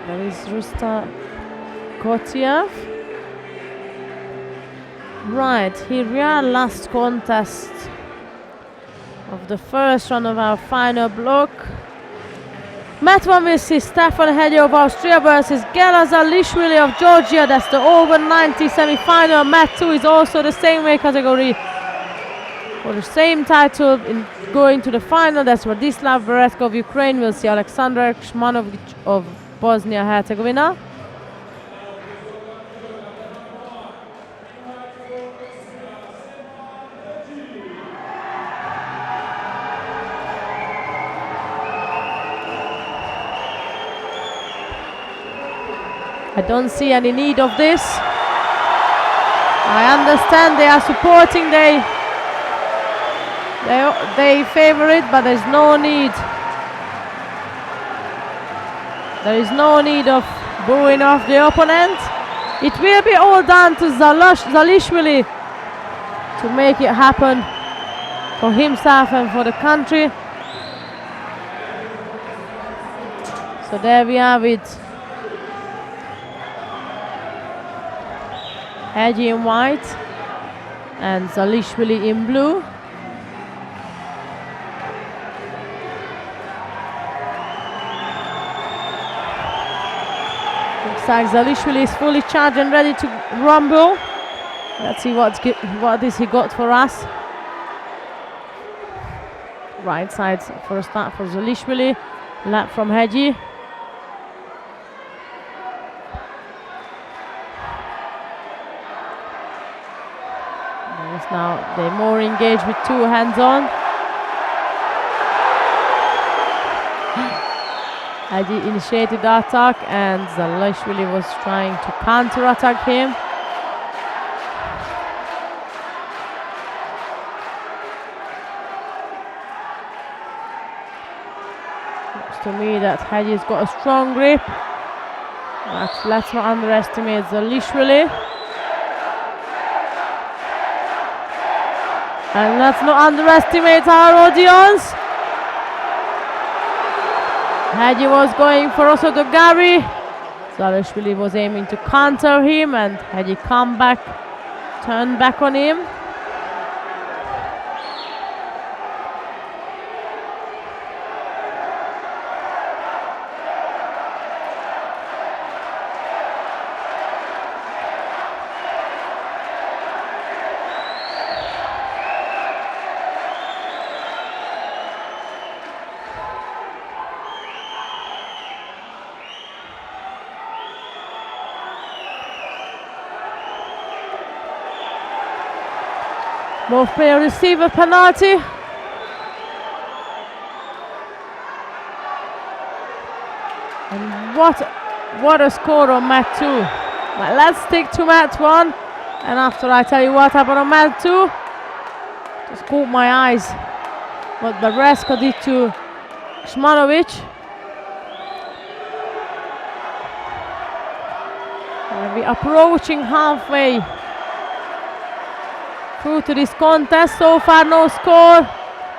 Speaker 1: That is Rustam Kotiev. Right, here we are, last contest of the first round of our final block. Mat one will see Stefan Hegyi of Austria versus Gela Zalishvili of Georgia. That's the over 90 semi-final. Mat 2 is also the same weight category for the same title in going to the final. That's Vladislav Beretko of Ukraine. We'll see Alexander Shmanovic of Bosnia-Herzegovina. I don't see any need of this. I understand they are supporting, they favor it, but there's no need. There is no need of booing off the opponent. It will be all down to Zalishvili to make it happen for himself and for the country. So there we are with Hegyi in white and Zalishvili in blue. Looks like Zalishvili is fully charged and ready to rumble. Let's see what is he got for us. Right side for a start for Zalishvili. Lap from Hegyi. Now they're more engaged with 2 hands on. Hegyi initiated the attack and Zalishvili was trying to counter-attack him. Looks to me that Hegyi's got a strong grip. But let's not underestimate Zalishvili. And let's not underestimate our audience. Hegyi was going for also the Gary. Zalishvili was aiming to counter him and Hegyi turned back on him. Both players receive a penalty. And what a score on mat 2. Well, let's stick to mat 1. And after I tell you what happened on mat 2, just caught my eyes what Bereska did to Krsmanovic. And we're approaching halfway through to this contest. So far no score.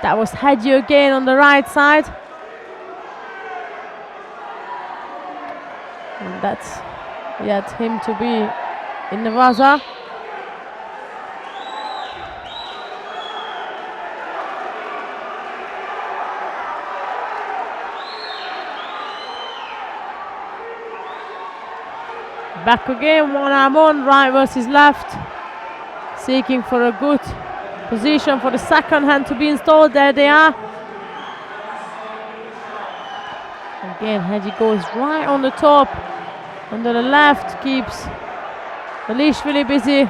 Speaker 1: That was Hegyi again on the right side. And that's yet him to be in the Vaza. Back again, one arm on, right versus left. Seeking for a good position for the second hand to be installed. There they are. Again, Hegyi goes right on the top. Under the left, keeps Dalishvili busy.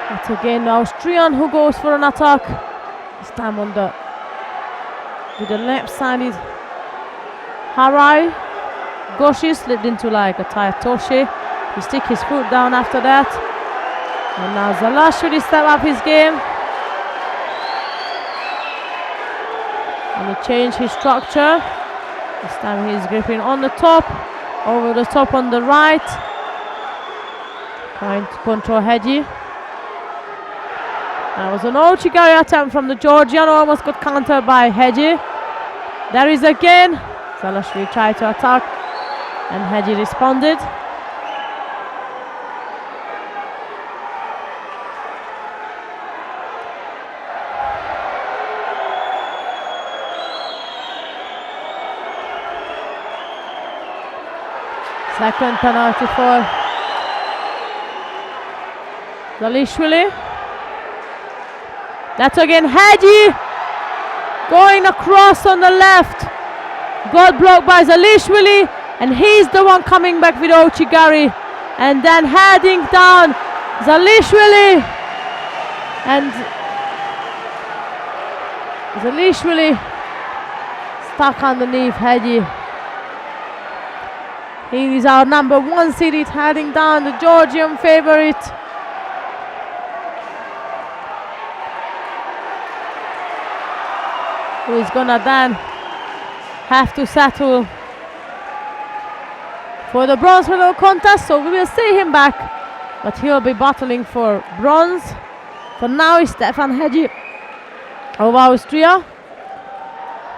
Speaker 1: That's again the Austrian who goes for an attack. This time on the with the left side is Harai. Goshi slipped into like a Tayatoshi. He stick his foot down after that. And now Zalashvili step up his game. And he change his structure. This time he's gripping on the top, over the top on the right. Trying to control Hegyi. That was an Ochigari attempt from the Georgian, almost got countered by Hegyi. There is again. Zalashvili tried to attack and Hegyi responded. Second penalty for Dalishvili. That's again Hegyi going across on the left. Got blocked by Dalishvili, and he's the one coming back with Ochigari. And then heading down Dalishvili. And Dalishvili stuck underneath Hegyi. He is our number 1 seed, heading down, the Georgian favorite. Who is gonna then have to settle for the bronze medal contest, so we will see him back, but he'll be battling for bronze. For now is Stefan Hegyi of Austria,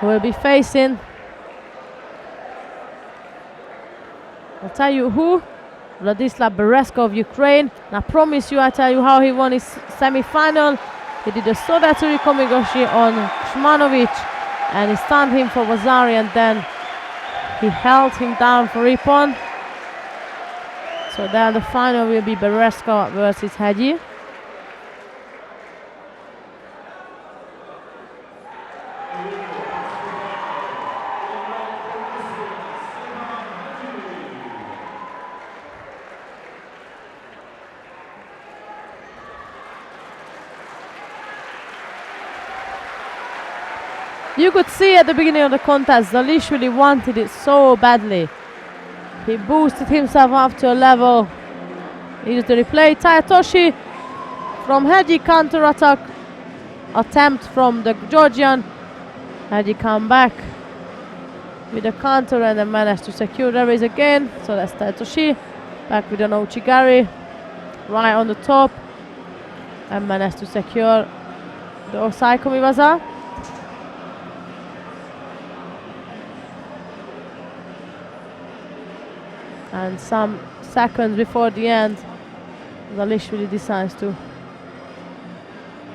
Speaker 1: who will be facing, I'll tell you who, Vladislav Bereska of Ukraine. And I promise you, I tell you how he won his semi-final. He did a Sodatsuri Komigoshi on Krsmanovic, and he stunned him for Vazari, and then he held him down for Ippon. So then the final will be Bereska versus Hegyi. You could see at the beginning of the contest, Dalishvili wanted it so badly. He boosted himself up to a level. Needed to replay. Tayatoshi from Hegyi, counter attack attempt from the Georgian. Hegyi come back with a counter and then managed to secure the raise again. So that's Tayatoshi back with an Ochigari right on the top and managed to secure the Osai Komiwaza. And some seconds before the end, Dalishvili decides to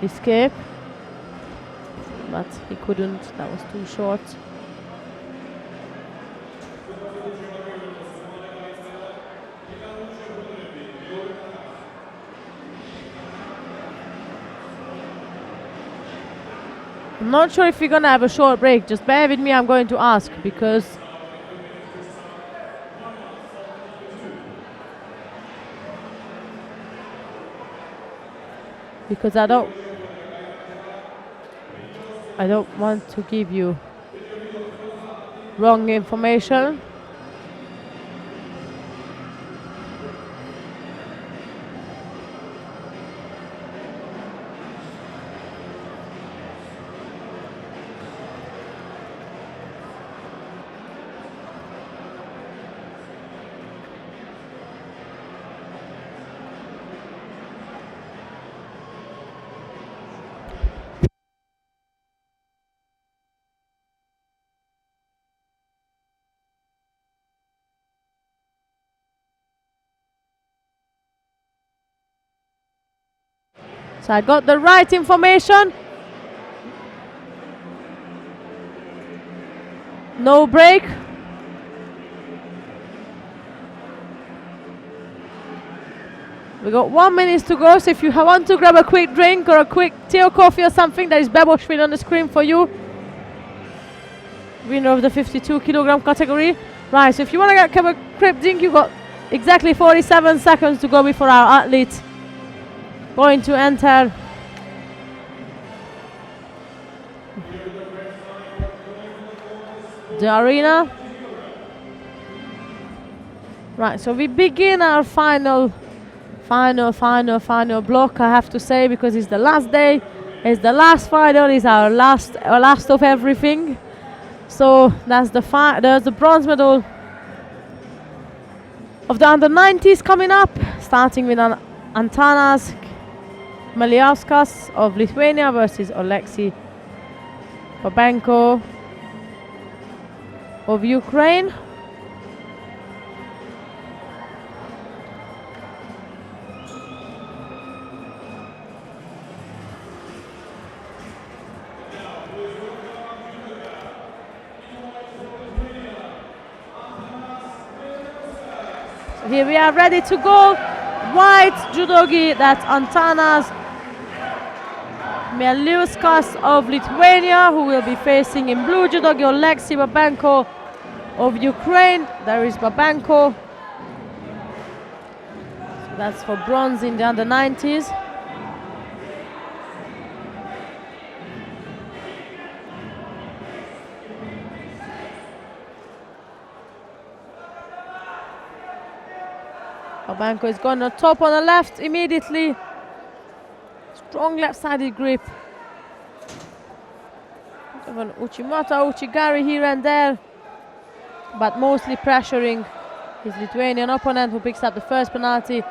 Speaker 1: escape, but he couldn't, that was too short. I'm not sure if we're gonna have a short break. Just bear with me, I'm going to ask because I don't want to give you wrong information. So I got the right information. No break. We got 1 minute to go, so if you want to grab a quick drink or a quick tea or coffee or something, there is Beboshvili on the screen for you. Winner of the 52 kilogram category. Right, so if you want to grab a quick drink, you got exactly 47 seconds to go before our athlete going to enter the arena. Right, so we begin our final block, I have to say, because it's the last day, it's the last final, it's our last of everything. So that's there's the bronze medal of the under 90s coming up, starting with Antanas Maliauskas of Lithuania versus Oleksiy Babenko of Ukraine. So here we are ready to go. White judogi, that's Antanas Maliauskas of Lithuania, who will be facing in blue judogi Oleksiy Babenko of Ukraine. There is Babenko. So that's for bronze in the under 90s. Babenko is going to top on the left immediately. Strong left-sided grip. Of an Uchimata, Uchigari here and there, but mostly pressuring his Lithuanian opponent, who picks up the first penalty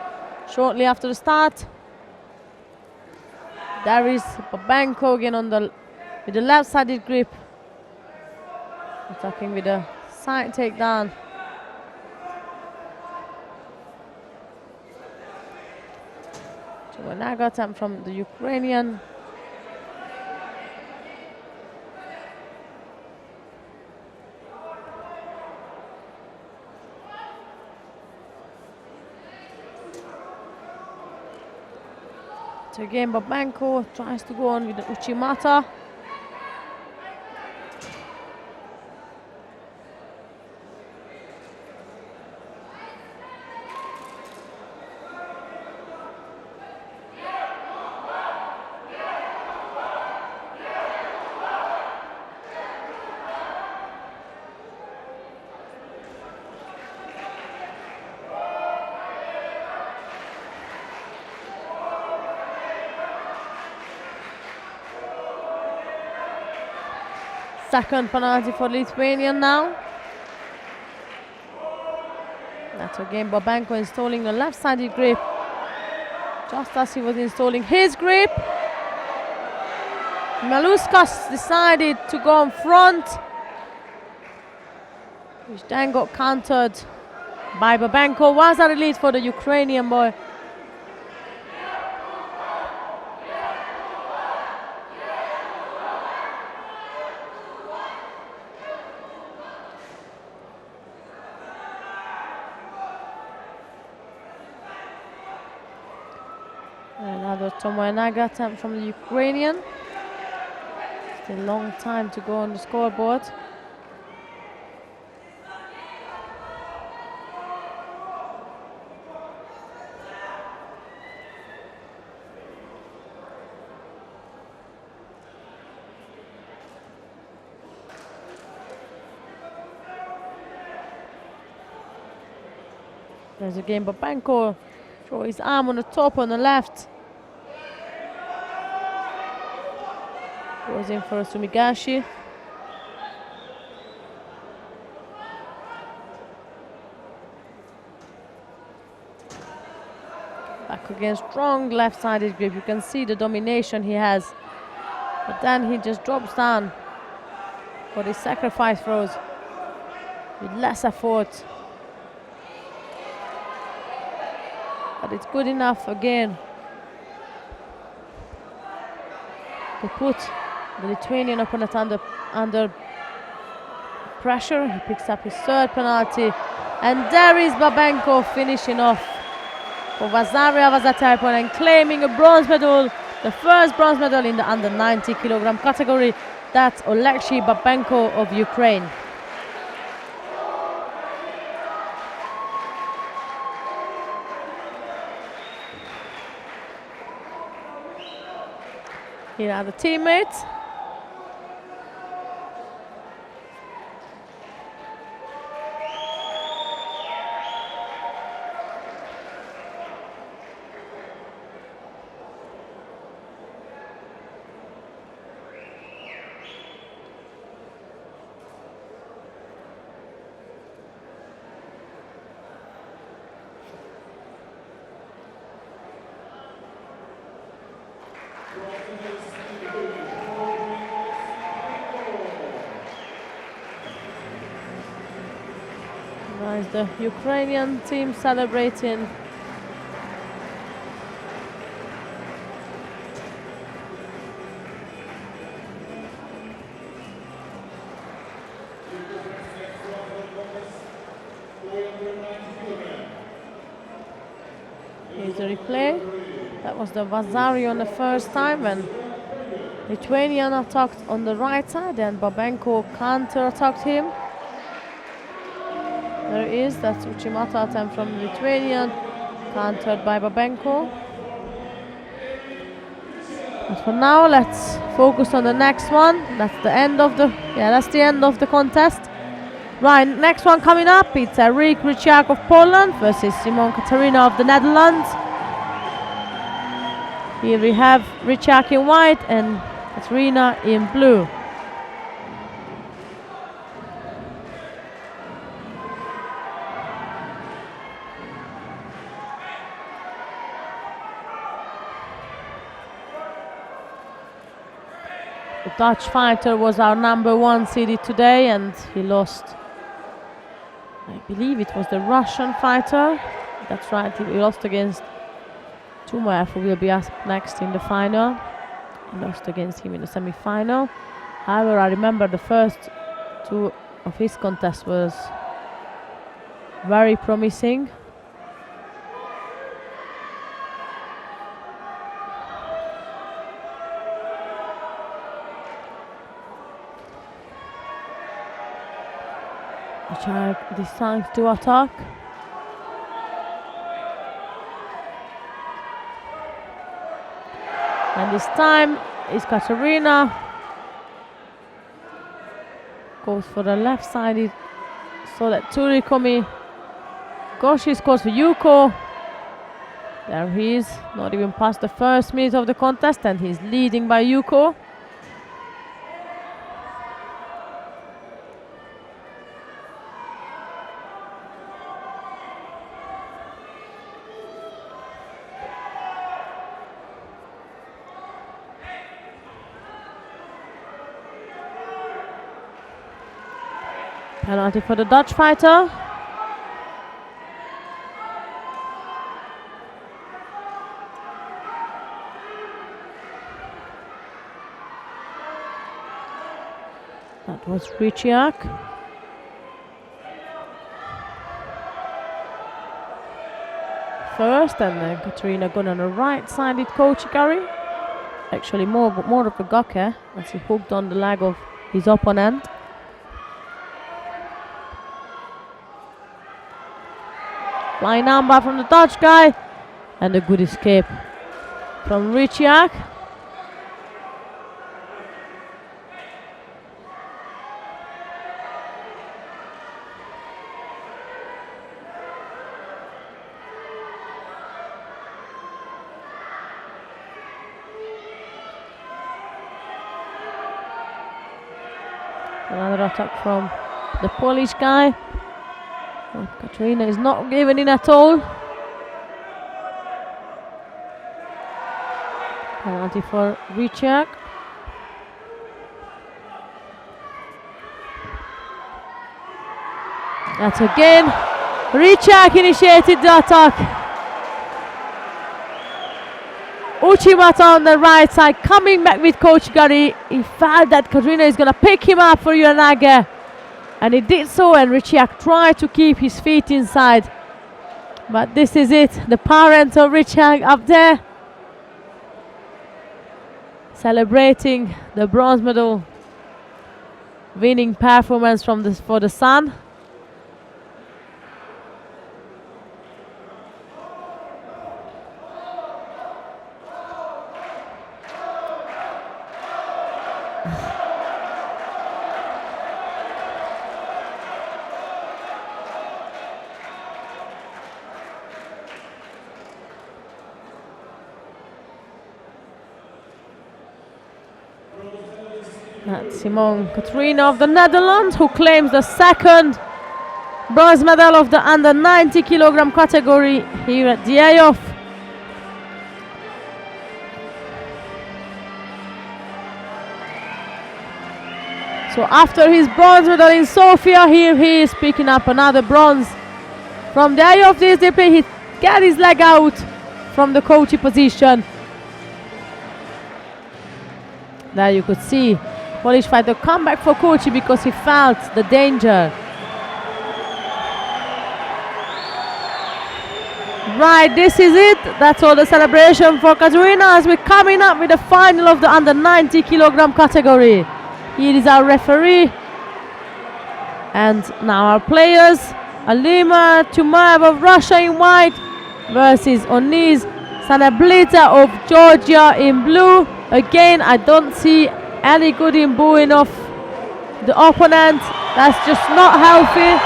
Speaker 1: shortly after the start. There is Babenko again with the left-sided grip, attacking with a side takedown. Nagatam from the Ukrainian. So again, Babenko tries to go on with the Uchimata. Second penalty for Lithuanian now. That's again Babenko installing the left-sided grip, just as he was installing his grip. Maliauskas decided to go in front, which then got countered by Babenko. Was a release for the Ukrainian boy. Another Tomoenaga attempt from the Ukrainian. Still long time to go on the scoreboard. There's again Babenko. Throw his arm on the top on the left. Goes in for a Sumigashi. Back again, strong left-sided grip. You can see the domination he has. But then he just drops down for his sacrifice throws with less effort. But it's good enough again to put the Lithuanian opponent under pressure. He picks up his third penalty, and there is Babenko finishing off for Vazaria Vazataya and claiming a bronze medal, the first bronze medal in the under 90 kilogram category. That's Oleksiy Babenko of Ukraine. Here are the teammates. Nice, the Ukrainian team celebrating. Here's the replay. That was the Vasari on the first time when Lithuanian attacked on the right side and Babenko counter-attacked him. There it is, that's Uchimata attempt from Lithuanian, countered by Babenko. But for now, let's focus on the next one. That's the end of the contest. Right, next one coming up, it's Repechage of Poland versus Simon Katarina of the Netherlands. Here we have Repechage in white and Katarina in blue. The Dutch fighter was our #1 seeded today and he lost. I believe it was the Russian fighter. That's right, he lost against Tumaev, who will be up next in the final. He lost against him in the semi-final. However, I remember the first two of his contests was very promising. Repechage decides to attack. And this time is Katarina. Goes for the left side so that Turikomi. Goshi scores for Yuko. There he is, not even past the first minute of the contest, and he's leading by Yuko. Penalty for the Dutch fighter. That was Repechage. First, and then Katarina going on the right-sided Kochikari. actually more of a goke as he hooked on the leg of his opponent. Flying number from the Dutch guy, and a good escape from Repechage. Another attack from the Polish guy. Oh, Katarina is not giving in at all. Penalty for Repechage. That's again. Repechage initiated the attack. Uchimata on the right side, coming back with Coach Gary. He felt that Katarina is going to pick him up for Yuanage. And he did so, and Repechage tried to keep his feet inside. But this is it, the parents of Repechage up there, celebrating the bronze medal winning performance for the son. That's Simone Katarina of the Netherlands, who claims the second bronze medal of the under 90 kilogram category here at the AOF. So after his bronze medal in Sofia, here he is picking up another bronze from the AOF discipline. He got his leg out from the coachy position. There you could see Polish fighter come back for Kochi because he felt the danger. Right, this is it. That's all the celebration for Katarina as we're coming up with the final of the under 90 kilogram category. Here is our referee. And now our players. Alima Tumaev of Russia in white versus Oniz Sanablita of Georgia in blue. Again, I don't see any good in booing off the opponent. That's just not healthy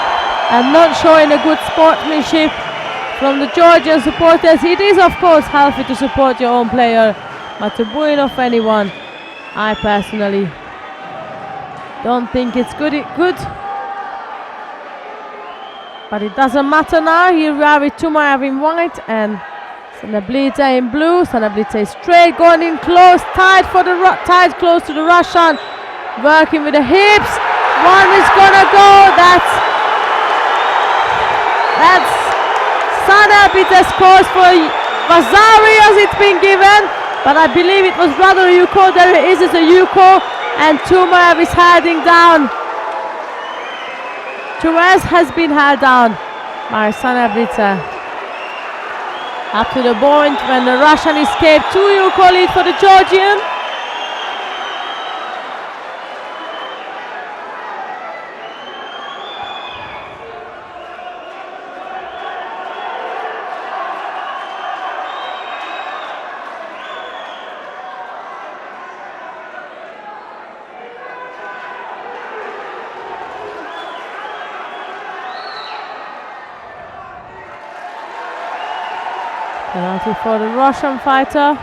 Speaker 1: and not showing a good sportsmanship from the Georgian supporters. It is of course healthy to support your own player, but to booing off anyone, I personally don't think it's good. But it doesn't matter now. Here we are with Tumaev in white and Sanablita in blue. Sanablita is straight, going in close, tight close to the Russian, working with the hips. One is gonna go. That's Sanablita scores for Vasari as it's been given, but I believe it was rather a Yuko. There it is, it's a Yuko, and Tumaev is heading down. Tumaev has been held down by Sanablita. Up to the point when the Russian escaped. 2 Yuko lead for the Georgian. Penalty for the Russian fighter.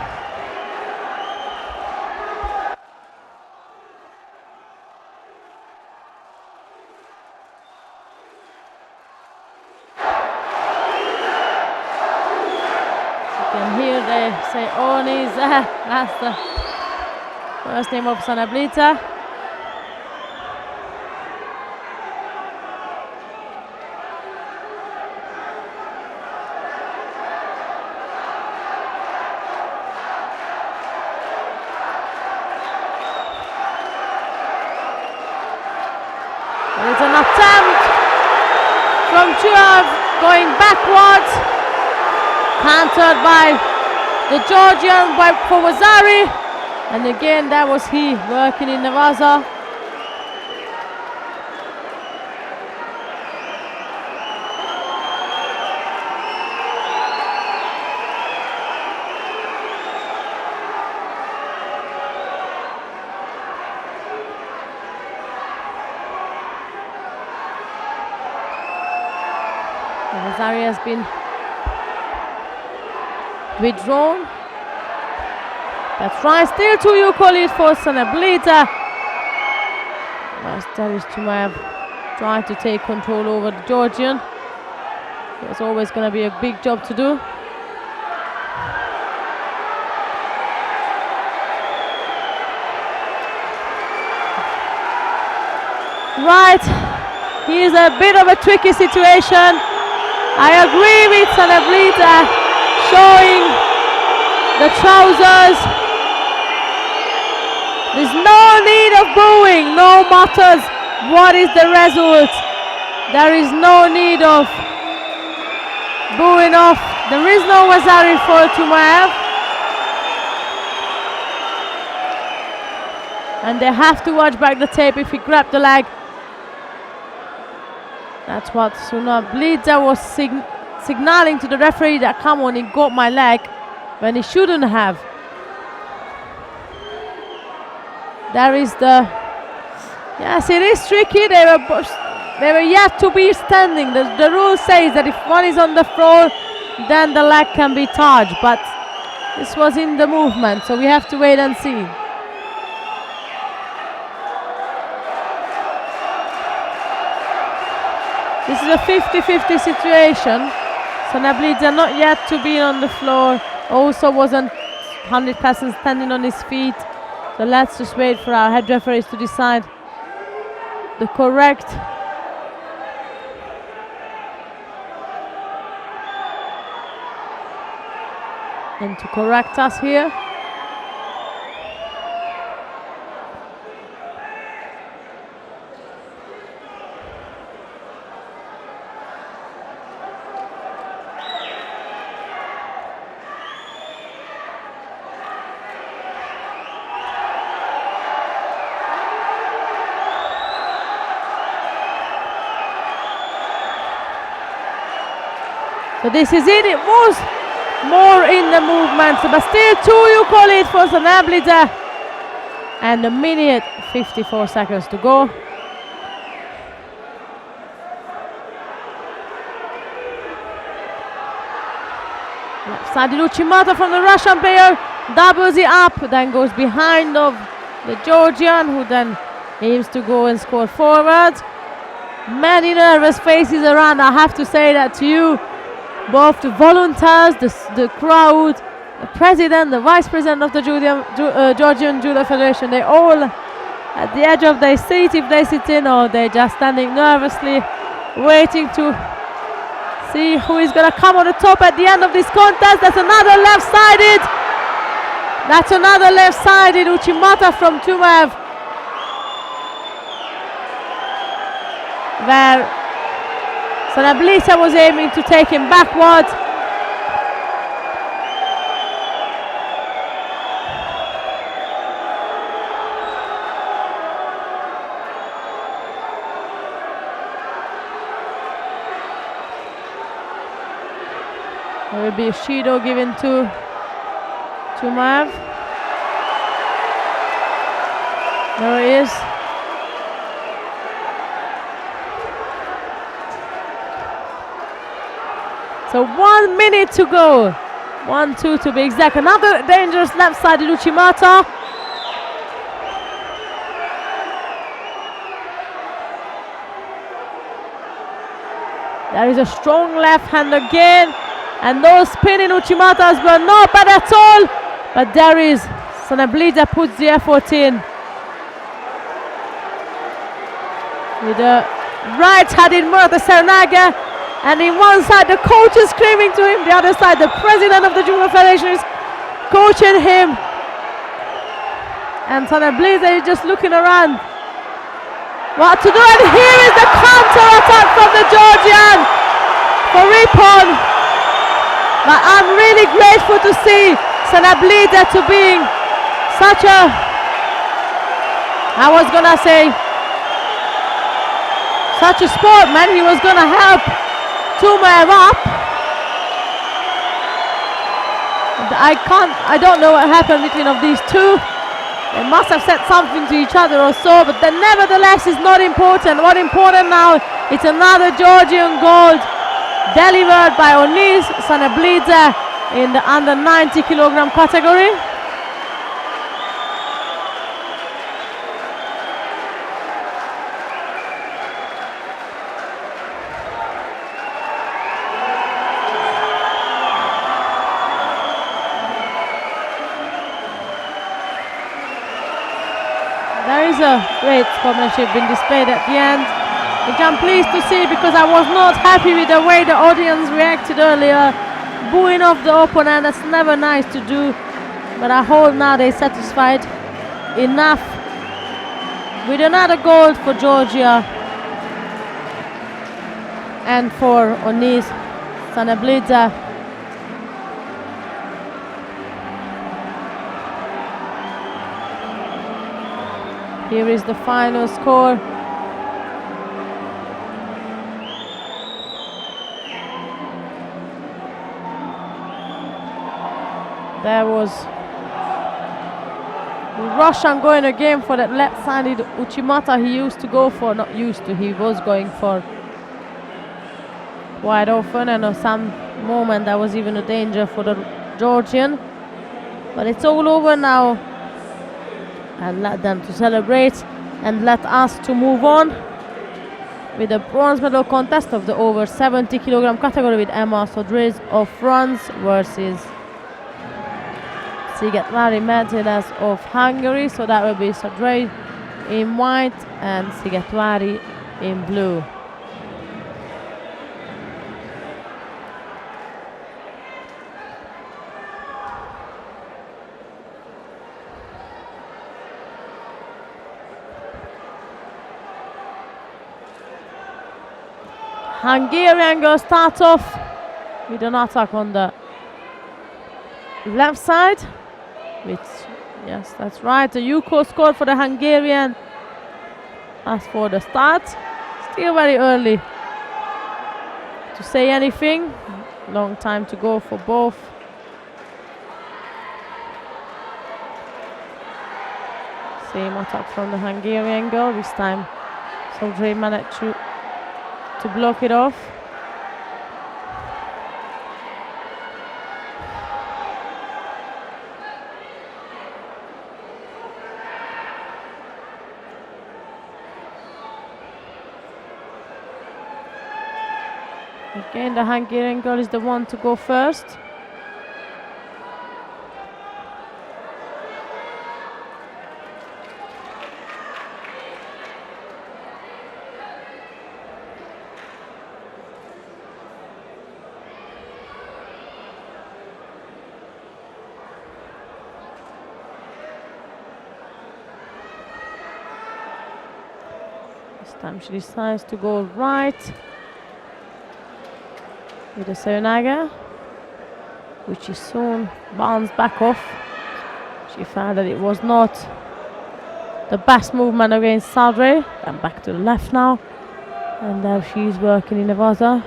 Speaker 1: You can hear they say Oniz. That's the first name of Sanablita. It's an attempt from Tumaev going backwards, countered by the Georgian for Vasari. And again, that was he working in the Vaza. Nazari has been withdrawn. That's right, still 2 Euclid for Sanablita. As Darius Chimaev trying to take control over the Georgian. There's always going to be a big job to do. Right, here's a bit of a tricky situation. I agree with Sanablita showing the trousers. There's no need of booing, no matters what is the result. There is no need of booing off. There is no Wazari for Chimaev. And they have to watch back the tape if he grabbed the leg. That's what Sanablita was signaling to the referee, that come on, he got my leg, when he shouldn't have. There is the, yes, it is tricky. They were yet to be standing. The rule says that if one is on the floor, then the leg can be touched, but this was in the movement, so we have to wait and see. This is a 50-50 situation. Sanablita not yet to be on the floor, also wasn't 100% standing on his feet. So let's just wait for our head referees to decide the correct and to correct us here. So this is it. It was more in the movement, but still 2 Euclid for Sanablita. And a minute 54 seconds to go. Left side Uchimata from the Russian player, doubles it up, then goes behind of the Georgian, who then aims to go and score forward. Many nervous faces around, I have to say that to you. Both the volunteers, the crowd, the president, the vice president of the Georgian Judo Federation, they all at the edge of their seat if they sit in, or they're just standing nervously waiting to see who is going to come on the top at the end of this contest. That's another left-sided. That's another left-sided Uchimata from Chimaev. Where Sanablita was aiming to take him backwards. There will be a Shido given to Chimaev. There he is. So 1 minute to go. 1-2 to be exact. Another dangerous left-sided Uchimata. There is a strong left hand again. And those spinning Uchimatas were not bad at all. But there is Sanablita puts the effort in. With a right-handed Murata Sernaga. And in one side the coach is screaming to him, the other side the president of the Judo Federation is coaching him. And Sanablita is just looking around what to do, and here is the counter attack from the Georgian for Ripon. But I'm really grateful to see Sanablita to being Such a, I was gonna say, such a sportman. He was gonna help Tumev up. I don't know what happened between of these two. They must have said something to each other or so, but then nevertheless it's not important. What important now, it's another Georgian gold delivered by Onis Sanablidze in the under 90 kilogram category. There is a great sportsmanship being displayed at the end, which I'm pleased to see because I was not happy with the way the audience reacted earlier, booing off the opponent. That's never nice to do, but I hope now they're satisfied enough with another gold for Georgia and for Onis Sanablidze. Here is the final score. There was Russian going again for that left-sided Uchimata he used to go for, not used to, he was going for quite often, and at some moment there was even a danger for the Georgian. But it's all over now. And let them to celebrate and let us to move on with the bronze medal contest of the over 70 kilogram category with Emma Sodriz of France versus Szigetvári Medvedes of Hungary. So that will be Sodriz in white and Szigetvári in blue. Hungarian girl starts off with an attack on the left side, which, yes, that's right, the Yuko scored for the Hungarian. As for the start, still very early to say anything. Long time to go for both. Same attack from the Hungarian girl, this time Sodriz managed to block it off. Again, the Hungarian girl is the one to go first. This time she decides to go right with the Seonaga, which is soon bounced back off. She found that it was not the best movement against Sodriz. And back to the left now, and now she's working in the water.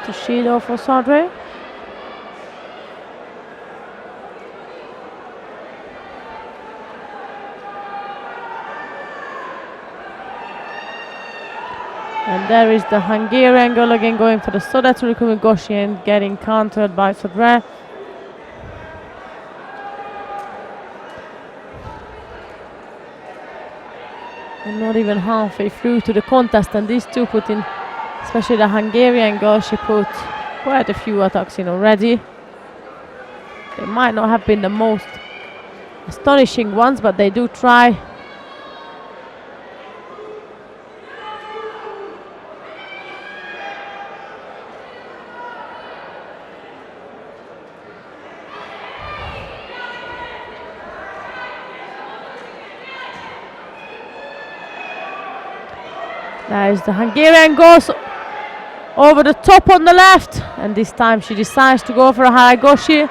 Speaker 1: To Shido for Sodriz. And there is the Hungarian girl again going for the Soda Turikumigoshi and getting countered by Sodriz. And not even halfway through to the contest, and these two put in, especially the Hungarian girl, she put quite a few attacks in already. They might not have been the most astonishing ones, but they do try. There is the Hungarian goal. over the top on the left, and this time she decides to go for a haragoshi.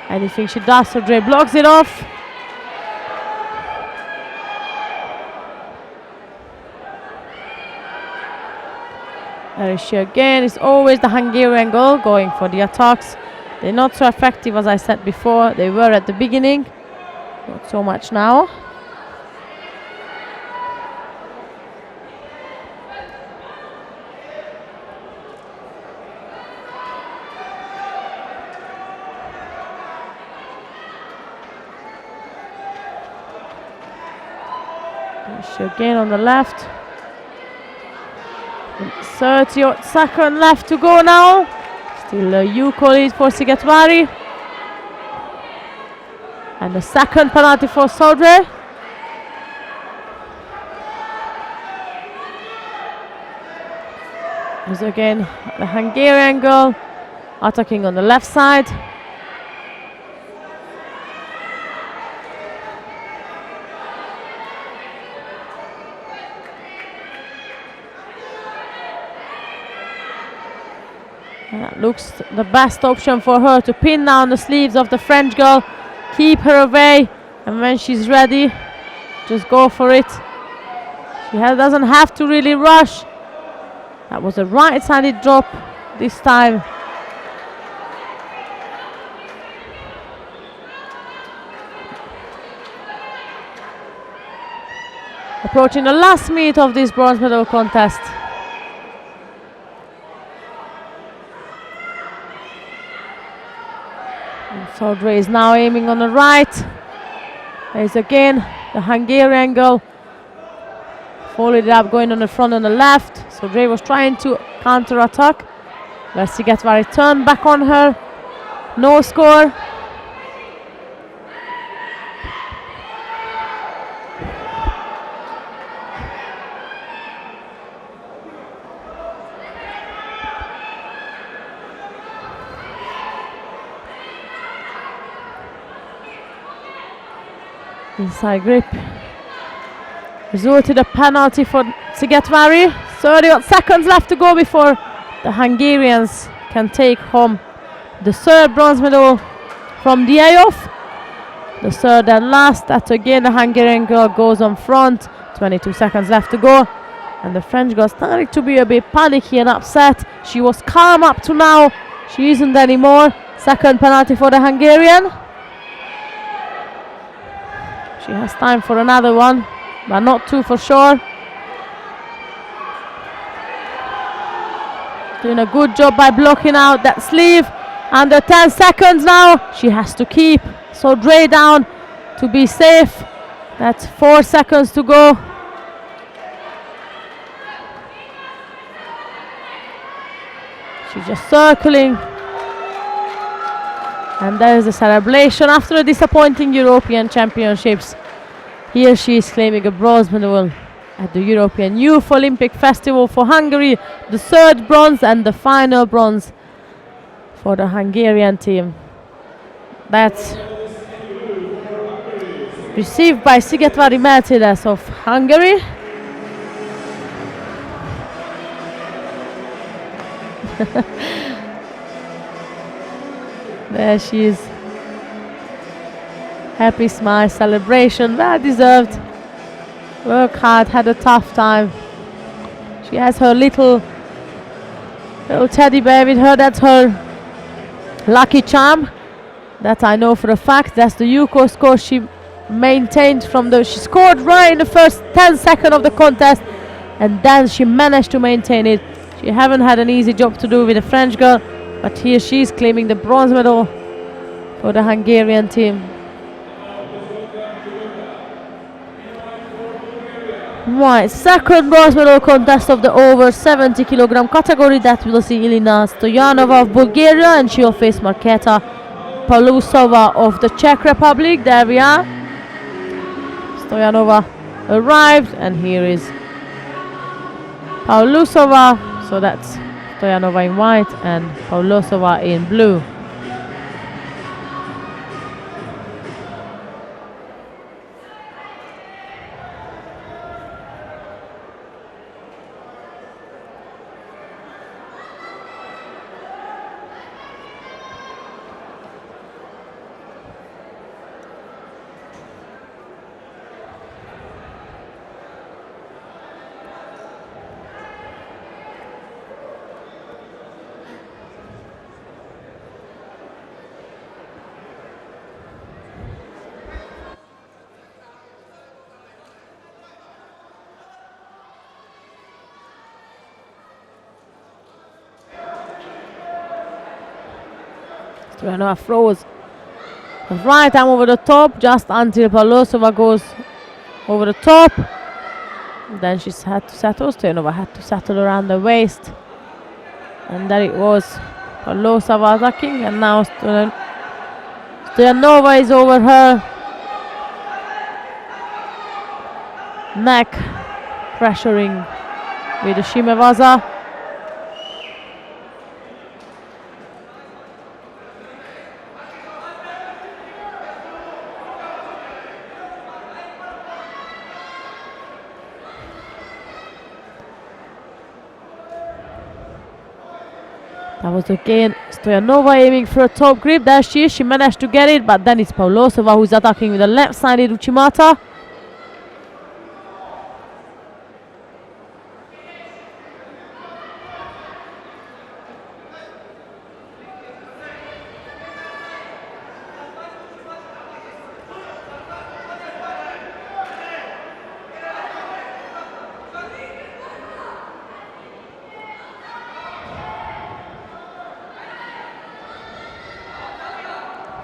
Speaker 1: Anything she does, so Dre blocks it off. There is she again. It's always the Hungarian girl going for the attacks. They're not so effective as I said before. They were at the beginning, not so much now. She again on the left. 30 seconds left to go now. Still a Yuko lead for Sigetvari. And the second penalty for Sodre. There's again the Hungarian girl attacking on the left side. That looks the best option for her, to pin down the sleeves of the French girl, keep her away, and when she's ready, just go for it. She doesn't have to really rush. That was a right-sided drop this time. Approaching the last minute of this bronze medal contest. Sodre is now aiming on the right. There's again the Hungarian girl. Followed it up, going on the front on the left. Sodre was trying to counter-attack. Sigetvari turned back on her. No score. Inside grip. Resulted a penalty for Sigetvari. 30 seconds left to go before the Hungarians can take home the third bronze medal from the AOF. The third and last. That again the Hungarian girl goes on front. 22 seconds left to go. And the French girl started to be a bit panicky and upset. She was calm up to now. She isn't anymore. Second penalty for the Hungarian. She has time for another one, but not two for sure. Doing a good job by blocking out that sleeve. Under 10 seconds now. She has to keep Sodre down to be safe. That's 4 seconds to go. She's just circling. And there is a celebration after a disappointing European Championships. Here she is claiming a bronze medal at the European Youth Olympic Festival for Hungary. The third bronze and the final bronze for the Hungarian team. That's received by Sigetvari Mercedes of Hungary. There she is. Happy smile, celebration, well deserved. Work hard, had a tough time. She has her little teddy bear with her. That's her lucky charm. That I know for a fact. That's the Yuko score she maintained from she scored right in the first 10 seconds of the contest, and then she managed to maintain it. She haven't had an easy job to do with the French girl, but here she is claiming the bronze medal for the Hungarian team. Right, second bronze medal contest of the over 70 kilogram category. That will see Ilina Stoyanova of Bulgaria, and she will face Marketa Palusova of the Czech Republic. There we are. Stoyanova arrived, and here is Paulusova. So that's Stoyanova in white and Paulusova in blue. Stoyanova throws right arm over the top just until Pavlosova goes over the top. Then she's had to settle. Stoyanova had to settle around the waist. And there it was. Pavlosova attacking, and now Stoyanova is over her. Neck pressuring with the Shimewaza. That was again Stoyanova aiming for a top grip. There she is. She managed to get it, but then it's Pavlosova who's attacking with the left-sided Uchimata.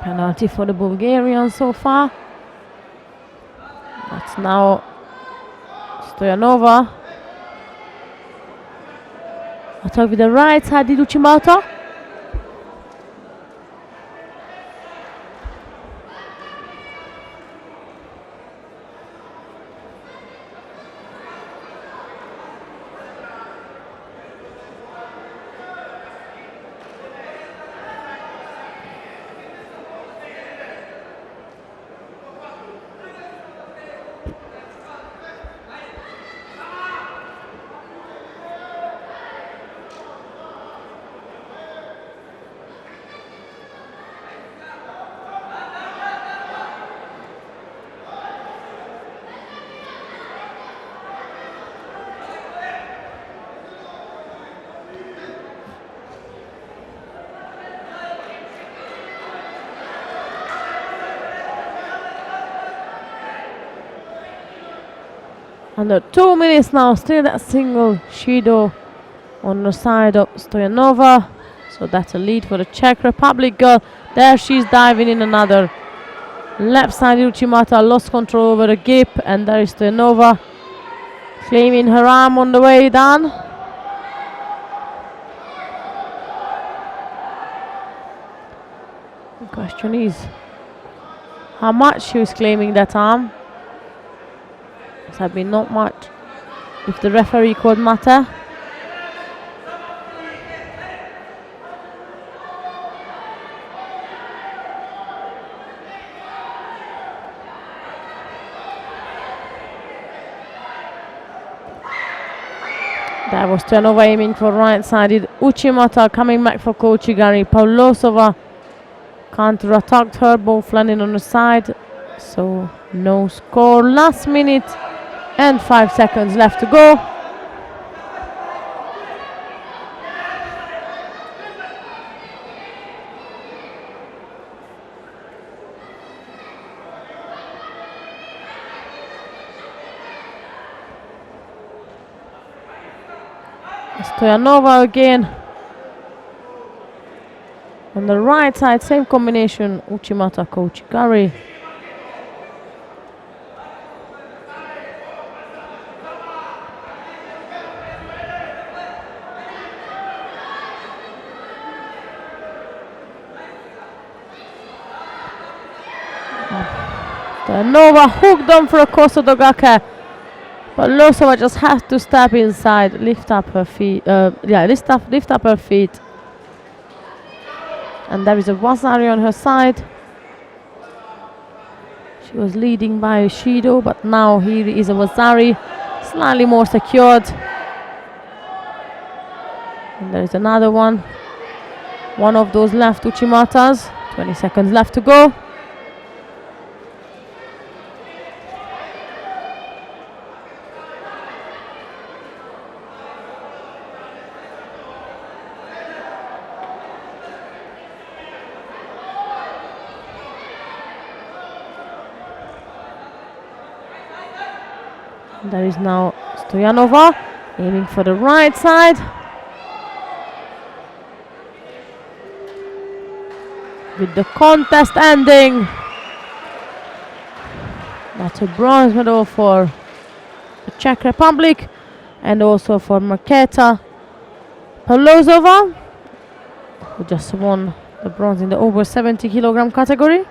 Speaker 1: Penalty for the Bulgarians so far. That's now Stoyanova. Attack with the right side, Uchimata. Under 2 minutes now, still that single Shido on the side of Stoyanova. So that's a lead for the Czech Republic girl. There she's diving in another left side. Uchimata lost control over the grip, and there is Stoyanova claiming her arm on the way down. The question is how much she was claiming that arm. It had been not much if the referee could matter. That was Stoyanova aiming for right-sided Uchimata, coming back for Kochigari. Pavlosova counter-attacked her, both landing on the side. So no score. Last minute and 5 seconds left to go. Stoyanova again on the right side, same combination, Uchimata Kochigari. Stoyanova hooked on for a Kosodogake. But Pavlosova just has to step inside, lift up her feet. Lift up her feet. And there is a Vasari on her side. She was leading by Shido, but now here is a Vasari, slightly more secured. And there is another one. One of those left Uchimatas. 20 seconds left to go. There is now Stoyanova aiming for the right side. with the contest ending. That's a bronze medal for the Czech Republic and also for Markéta Pavlozova, who just won the bronze in the over 70 kilogram category.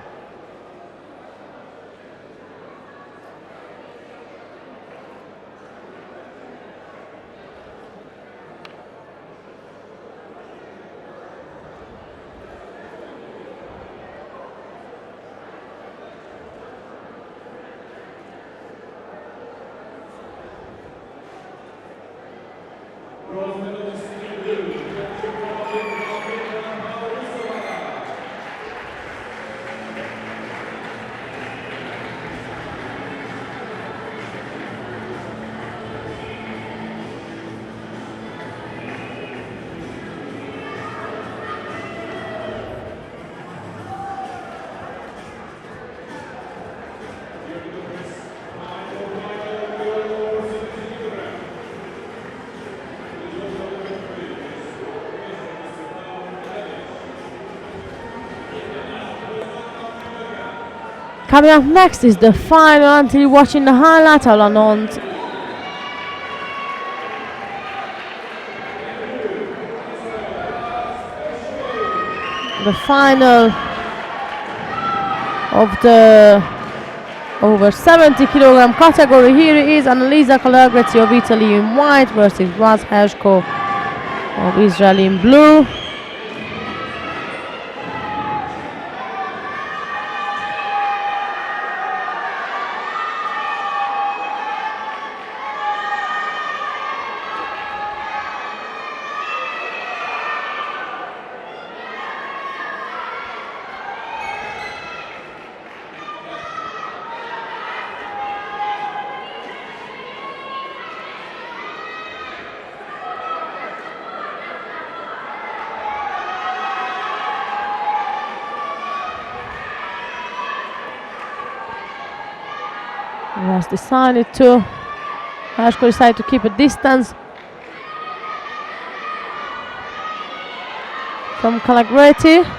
Speaker 1: Coming up next is the final. Until you're watching the highlight, I'll announce the final of the over 70 kilogram category. Here is Annalisa Calagrezzi of Italy in white versus Raz Heshko of Israel in blue. Raz decided to, Heshko decided to keep a distance from Calagrezzi.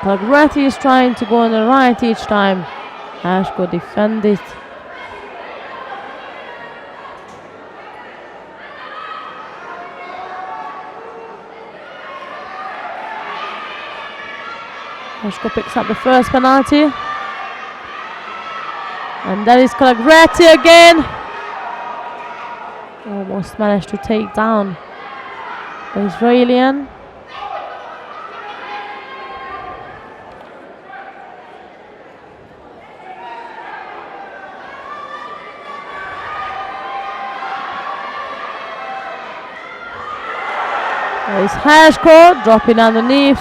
Speaker 1: Calagrezzi is trying to go on the right each time. Heshko defend it. Heshko picks up the first penalty. And that is Calagrezzi again. Almost managed to take down the Israelian. There is Heshko dropping underneath.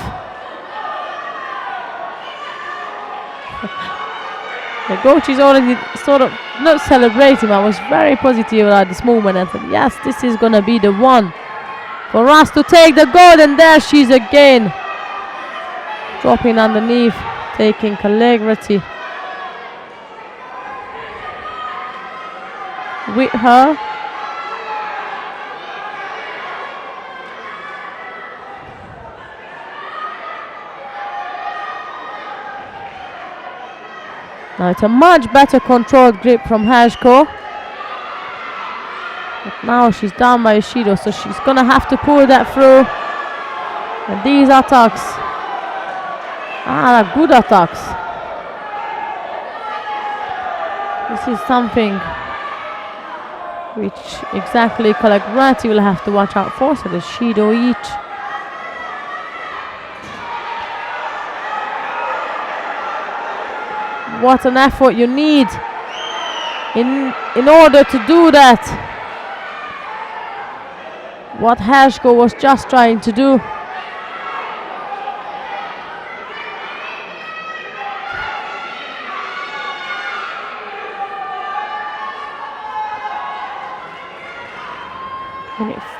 Speaker 1: The coach is already sort of not celebrating, but was very positive about this movement and said, yes, this is going to be the one for us to take the gold. And there she is again, dropping underneath, taking Calagrezzi with her. Now it's a much better controlled grip from Heshko. But now she's down by Ishido, so she's gonna have to pull that through. And these attacks are good attacks. This is something which exactly Calagrezzi will have to watch out for, so the Ishido each. What an effort you need in order to do that. What Heshko was just trying to do.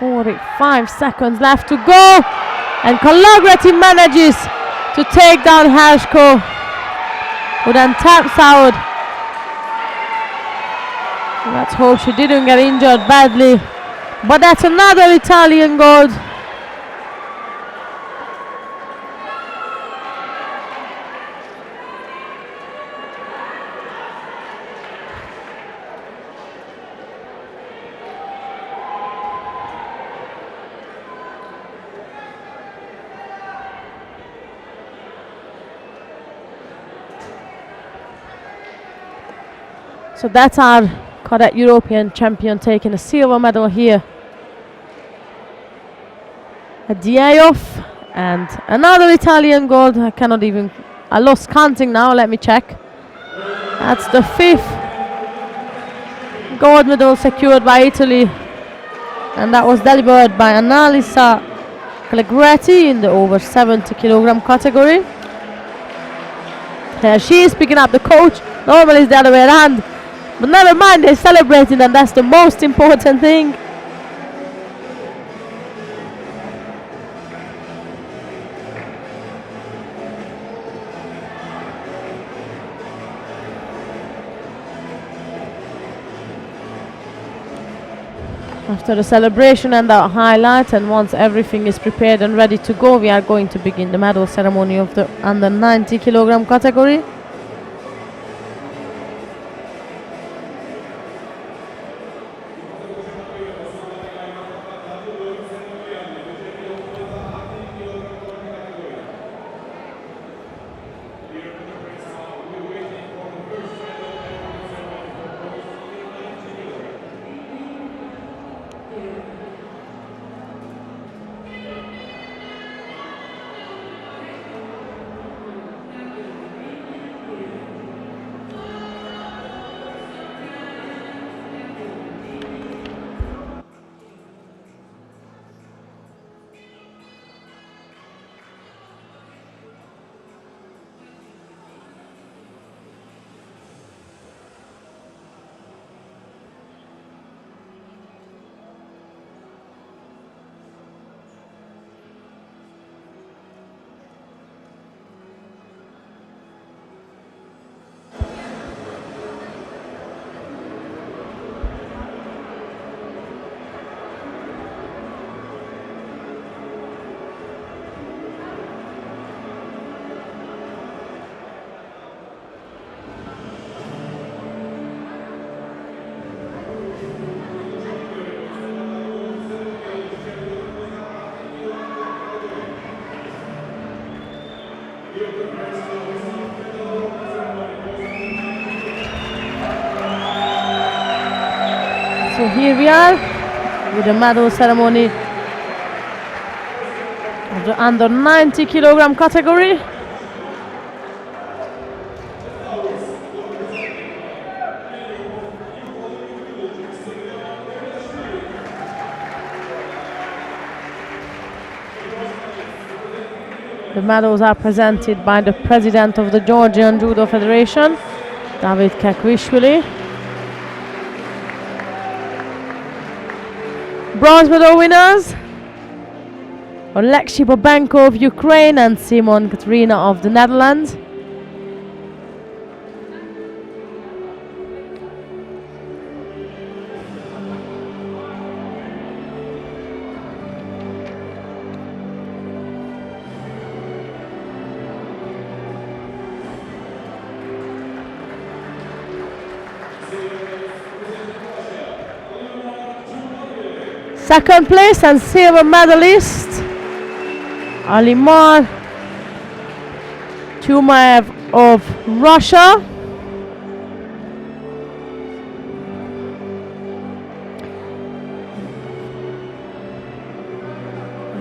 Speaker 1: 45 seconds left to go, and Kalagrati manages to take down Hershko, who then taps out. Let's hope she didn't get injured badly, but that's another Italian gold. So that's our cadet European champion taking a silver medal here at the Ayoff, and another Italian gold. I lost counting now, let me check. That's the 5th gold medal secured by Italy, and that was delivered by Annalisa Clegretti in the over 70 kilogram category. There she is picking up the coach. Normally it's the other way around, but never mind, they're celebrating, and that's the most important thing. After the celebration and the highlight, and once everything is prepared and ready to go, we are going to begin the medal ceremony of the under 90 kilogram category. So here we are with the medal ceremony of the under 90 kilogram category. The medals are presented by the president of the Georgian Judo Federation, David Kekwishvili. Bronze medal winners: Oleksiy Bobenko of Ukraine and Simon Katrina of the Netherlands. Second place and silver medalist Alimar Chumaev of Russia.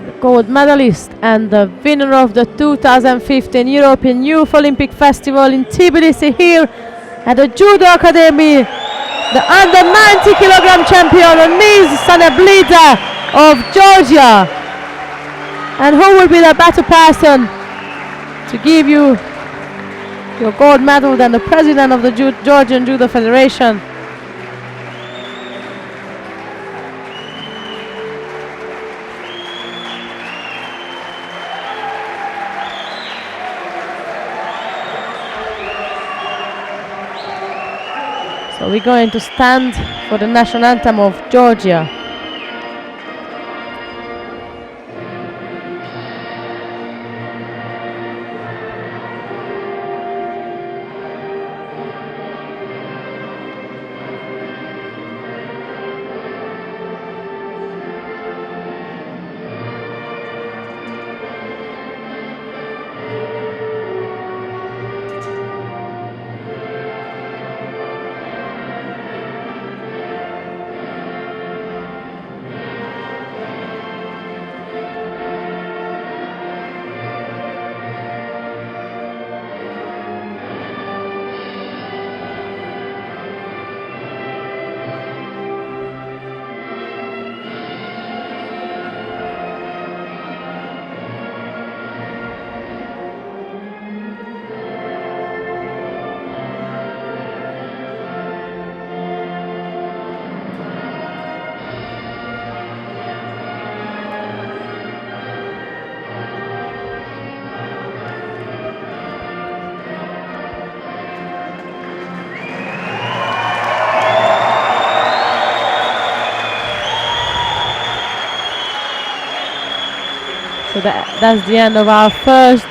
Speaker 1: The gold medalist and the winner of the 2015 European Youth Olympic Festival in Tbilisi here at the Judo Academy, the under 90 kilogram champion Aniz Saneblida of Georgia. And who will be the better person to give you your gold medal than the president of the Georgian Judo Federation? So we're going to stand for the national anthem of Georgia. So that's the end of our first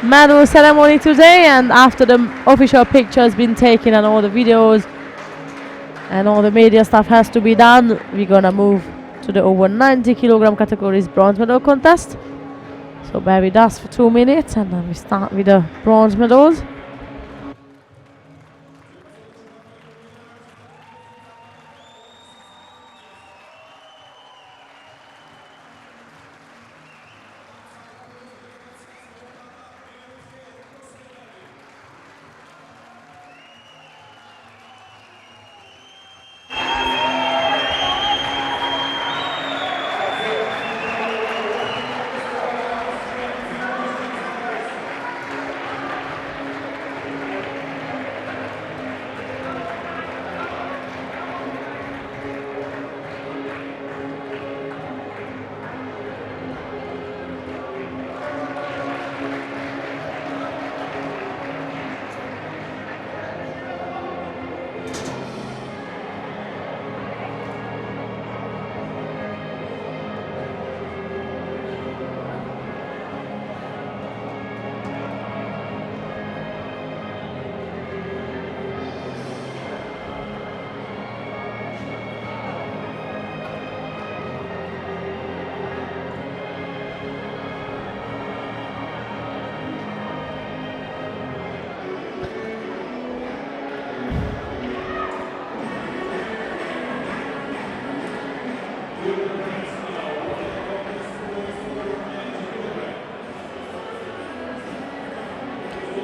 Speaker 1: medal ceremony today, and after the official picture has been taken and all the videos and all the media stuff has to be done, we're gonna move to the over 90 kilogram categories bronze medal contest. So bear with us for 2 minutes and then we start with the bronze medals.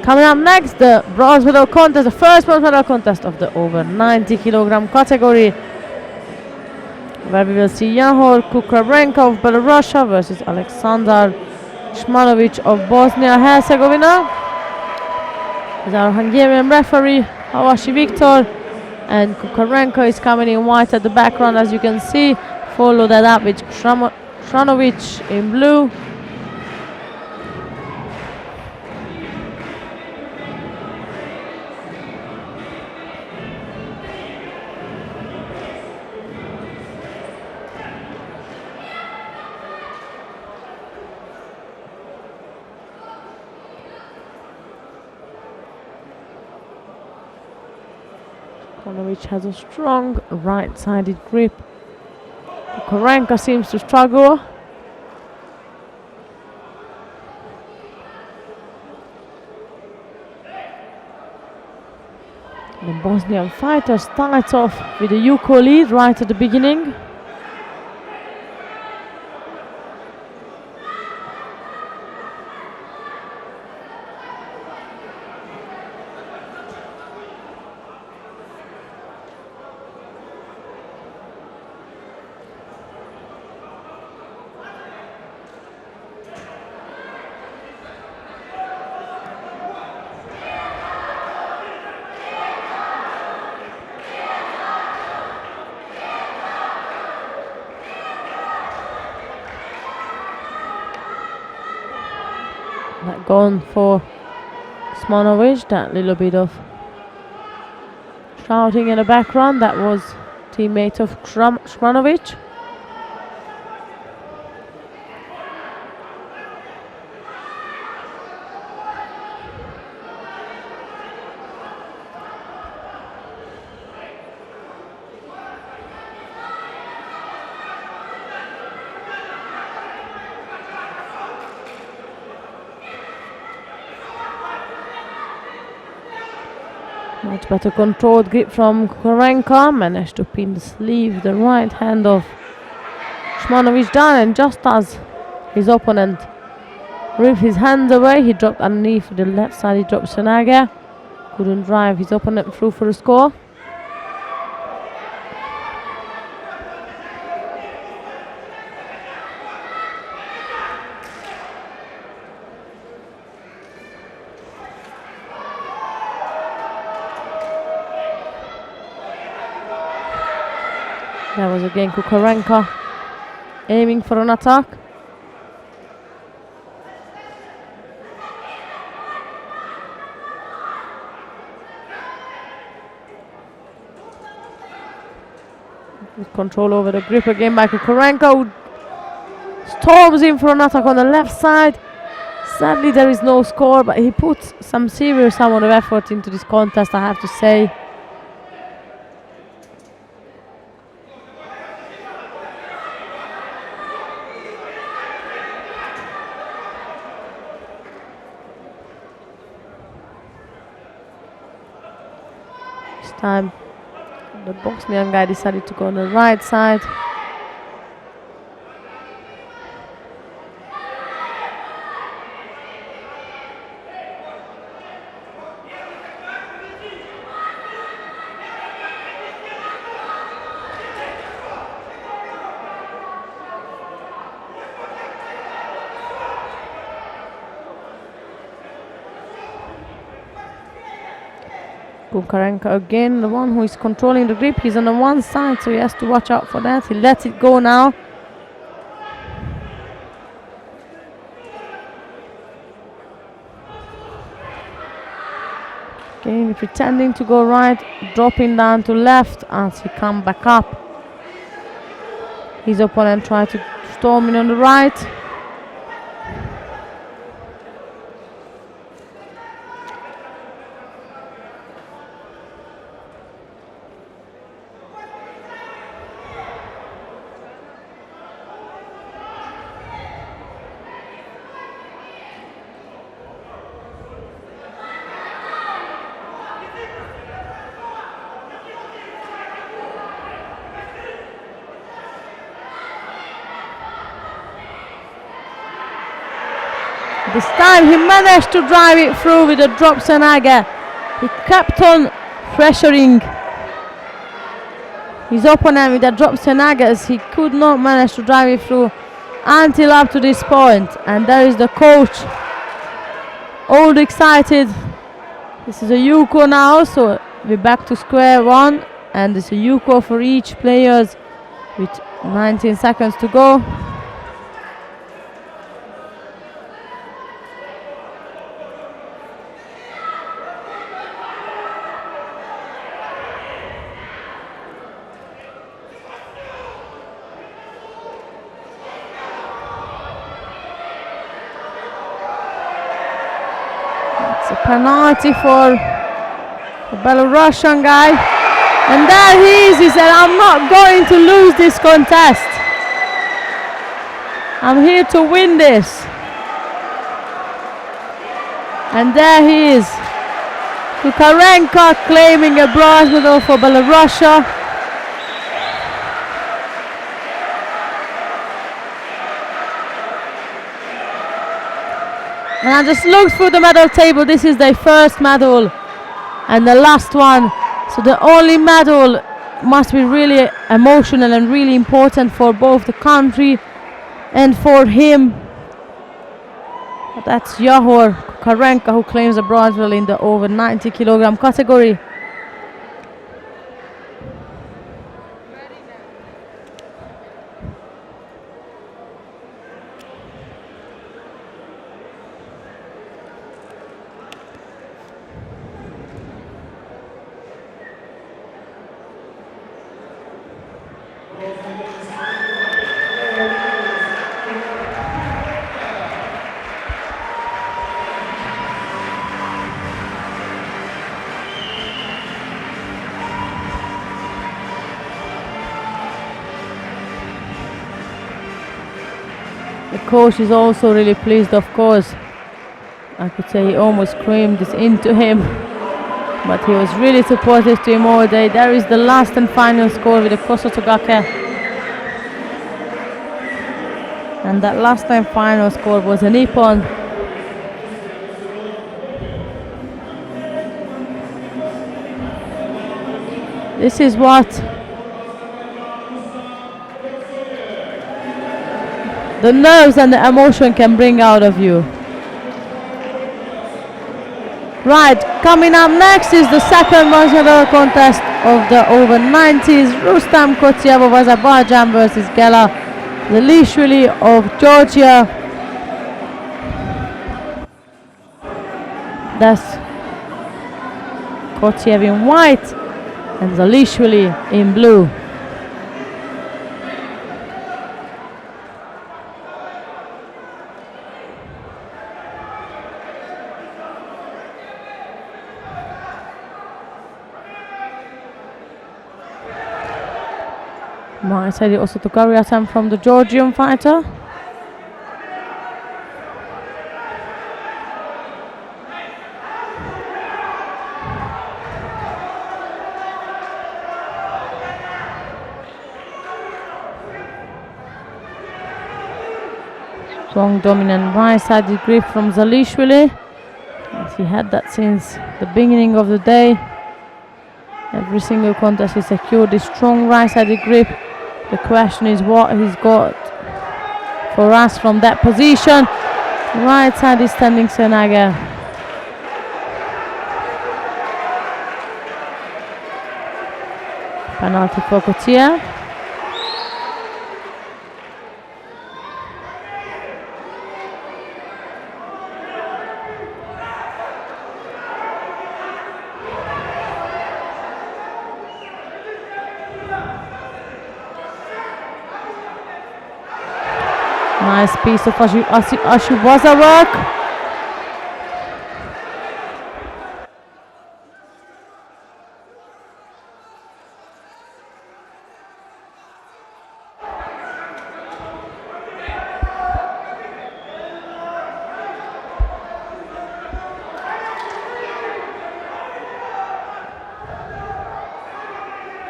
Speaker 1: Coming up next, the bronze medal contest, the first bronze medal contest of the over 90 kilogram category, where we will see Jahor Kukrabenko of Belarus versus Alexander Shmanovic of Bosnia-Herzegovina. Is our Hungarian referee Hawashi Viktor, and Kukrabenko is coming in white at the background, as you can see. Follow that up with Shmanovic in blue. Shmanovic has a strong right-sided grip. Kukrabenko seems to struggle. The Bosnian fighter starts off with a Yuko lead right at the beginning. Gone for Shmanovic, that little bit of Shouting in the background, that was teammate of Shmanovic. Much better controlled grip from Korenka, managed to pin the sleeve, the right hand of Shmanovic down, and just as his opponent ripped his hands away, he dropped underneath the left side, he dropped Senaga. Couldn't drive his opponent through for a score. That was again Kukarenka aiming for an attack. With control over the grip again by Kukarenka, who storms in for an attack on the left side. Sadly there is no score, but he put some serious amount of effort into this contest, I have to say. Time the Bosnian guy decided to go on the right side. Kukarenka again, the one who is controlling the grip. He's on the one side, so he has to watch out for that. He lets it go now. Again, pretending to go right, dropping down to left as he comes back up. His opponent tried to storm in on the right. This time he managed to drive it through with a drop Senaga. He kept on pressuring his opponent with a drop Senaga as he could not manage to drive it through until up to this point. And there is the coach, all excited. This is a Yuko now, so we're back to square one, and it's a Yuko for each players with 19 seconds to go. It's a penalty for the Belarusian guy. And there he is. He said, I'm not going to lose this contest. I'm here to win this. And there he is. Kukarenka claiming a bronze medal for Belarus. And I just looked through the medal table. This is their first medal and the last one. So the only medal must be really emotional and really important for both the country and for him. But that's Yahor Kukarenka who claims a bronze medal in the over 90 kilogram category. The coach is also really pleased, of course. I could say he almost screamed this into him, but he was really supportive to him all day. There is the last and final score with the Kosotogake. And that last and final score was a Nippon. This is what the nerves and the emotion can bring out of you. Right, coming up next is the second Moscow contest of the over 90s. Rustam Kotiev of Azerbaijan versus Gela Zelishvili of Georgia. That's Kotiev in white and Zelishvili in blue. I said it also to Gariatan from the Georgian fighter. Strong dominant right-sided grip from Zelishvili. He had that since the beginning of the day. Every single contest he secured this strong right-sided grip. The question is what he's got for us from that position. Right side is standing Senaga. Penalty for Kotiev. Nice piece of Ashiwaza work.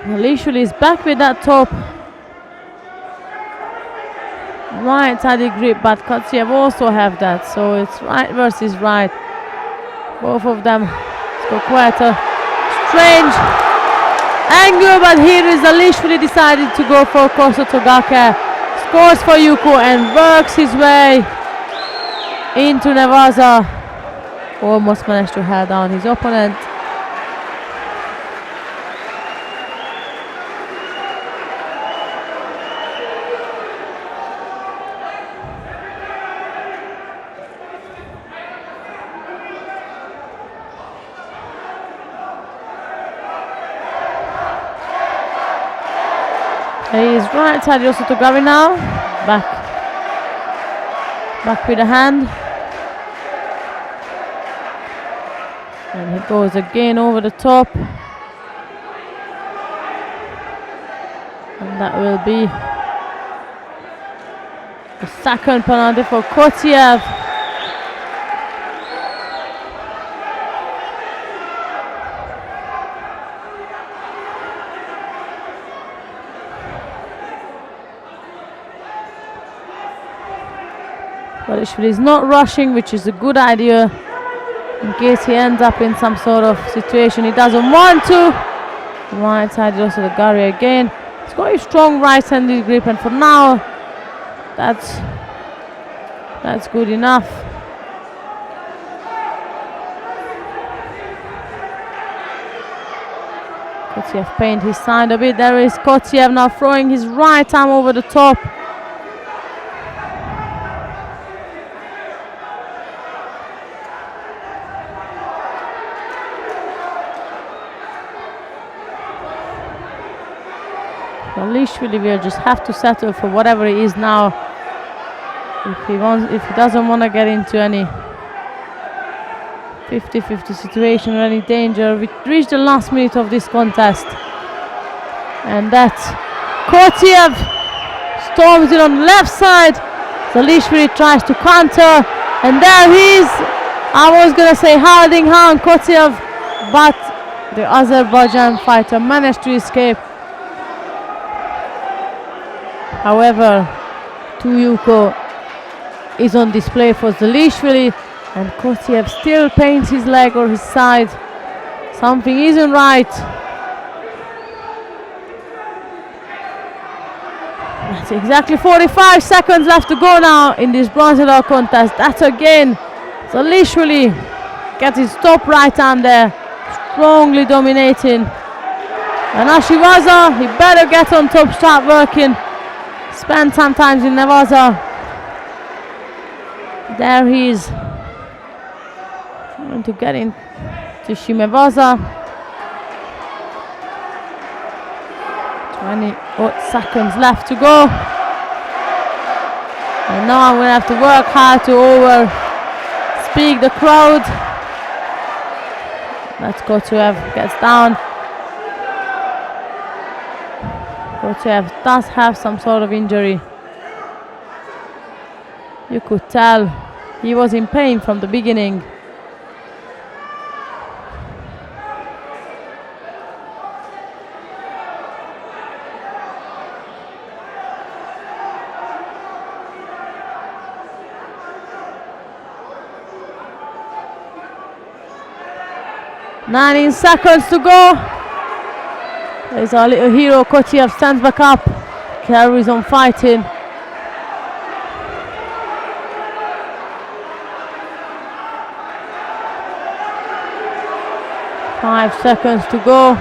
Speaker 1: Zelishvili is back with that top right-sided grip, but Kotiev also have that, so it's right versus right. Both of them go quite a strange angle, but here is Zelishvili decided to go for Kosotogake. Scores for Yuko and works his way into Nevaza. Almost managed to head down his opponent. He is right side also to Gary now. Back with the hand. And he goes again over the top. And that will be the second penalty for Kotiev. Zelishvili is not rushing, which is a good idea in case he ends up in some sort of situation he doesn't want to. Right side also the Gary again. He's got a strong right-handed grip, and for now that's good enough. Kotiev pained his side a bit. There is Kotiev now throwing his right arm over the top. Zalishvili will just have to settle for whatever he is now. If he doesn't want to get into any 50-50 situation or any danger. We reached the last minute of this contest, and that's Kotiev storms it on the left side. Zalishvili tries to counter, and there he is. I was gonna say holding on Kotiev, but the Azerbaijan fighter managed to escape. However, Tuyuko is on display for Zalishvili, and Kotiev still pains his leg or his side. Something isn't right. That's exactly 45 seconds left to go now in this bronze medal contest. That's again Zalishvili gets his top right hand there, strongly dominating. And Ashivaza, he better get on top, start working. Spend some time in Nevaza. There he is, trying to get into Shimevaza. 20 seconds left to go. And now I'm going to have to work hard to speak the crowd. Let's go to gets down. Kotiev does have some sort of injury. You could tell he was in pain from the beginning. Nine seconds to go. There's our little hero. Kotiev stands back up, carries on fighting. Five seconds to go.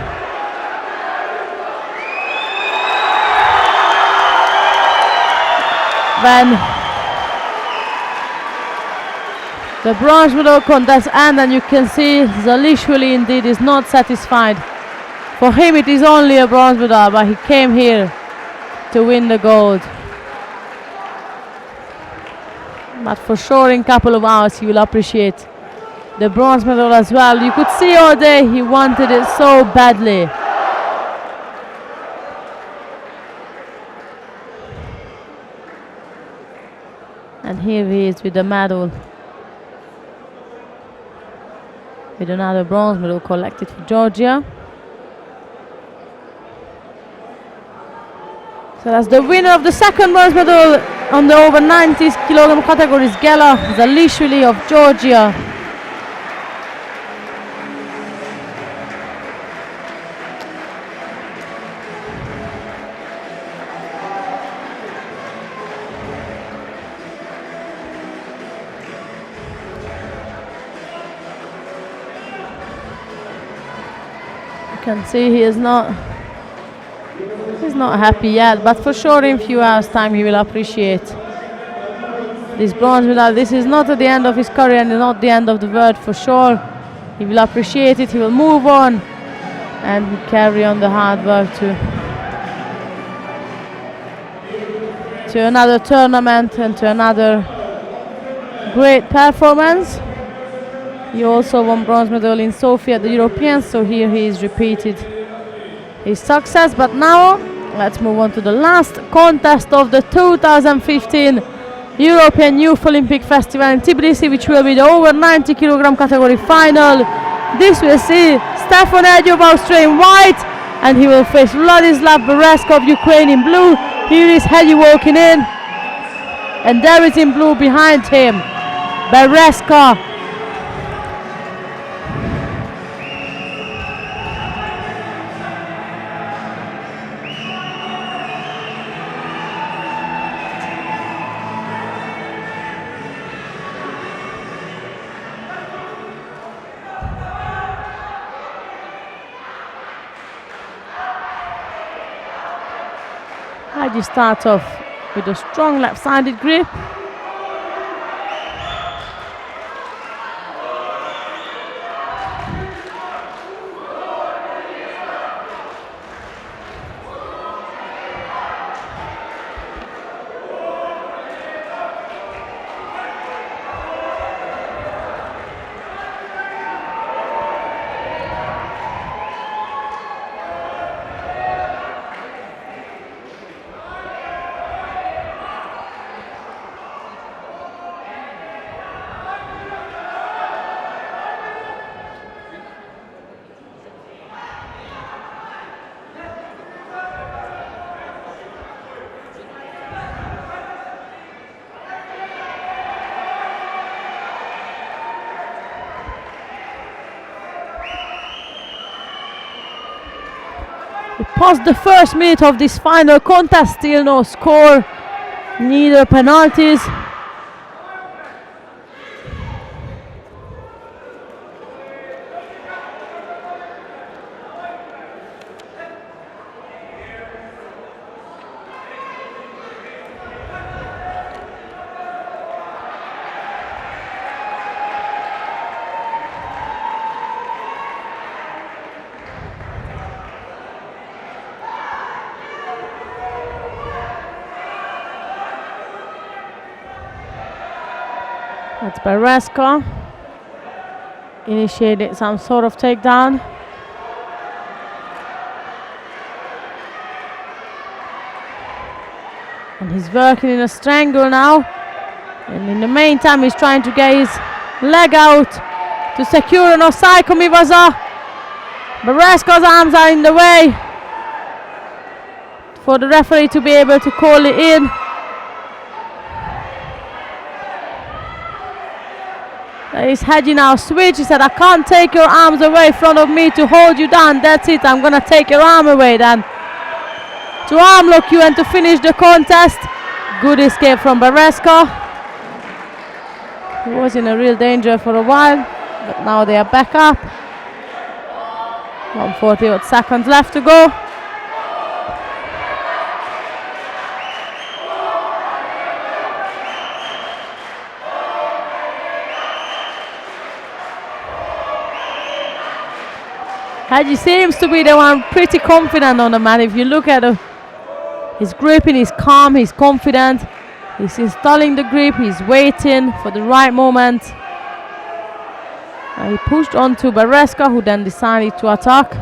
Speaker 1: Then the bronze medal contest, and then you can see Zalishvili indeed is not satisfied. For him it is only a bronze medal, but he came here to win the gold. But for sure in a couple of hours he will appreciate the bronze medal as well. You could see all day he wanted it so badly. And here he is with the medal, with another bronze medal collected for Georgia. So that's the winner of the second bronze medal on the over 90 kilogram categories, Gela Zalishvili of Georgia. You can see he is not happy yet, but for sure in a few hours time he will appreciate this bronze medal. This is not at the end of his career and not the end of the world for sure. He will appreciate it, he will move on and carry on the hard work to another tournament and to another great performance. He also won bronze medal in Sofia at the Europeans, so here he is repeated his success. But now let's move on to the last contest of the 2015 European Youth Olympic Festival in Tbilisi, which will be the over 90 kilogram category final. This will see Stefan Edyo of Austria in white, and he will face Vladislav Bereska of Ukraine in blue. Here is Hedi walking in, and there is in blue behind him Bereska. Hedi starts off with a strong left-sided grip. We passed the first minute of this final contest, still no score, neither penalties. That's Bereska initiated some sort of takedown. And he's working in a strangle now. And in the meantime, he's trying to get his leg out to secure an Osaikomiwaza. Bereska's arms are in the way for the referee to be able to call it in. There is Haji now switch. He said, I can't take your arms away in front of me to hold you down. That's it. I'm going to take your arm away then. To arm lock you and to finish the contest. Good escape from Bereska. He was in a real danger for a while, but now they are back up. 140 odd seconds left to go. Haji seems to be the one pretty confident on the mat. If you look at his gripping, he's calm, he's confident. He's installing the grip, he's waiting for the right moment. He pushed on to Bereska, who then decided to attack.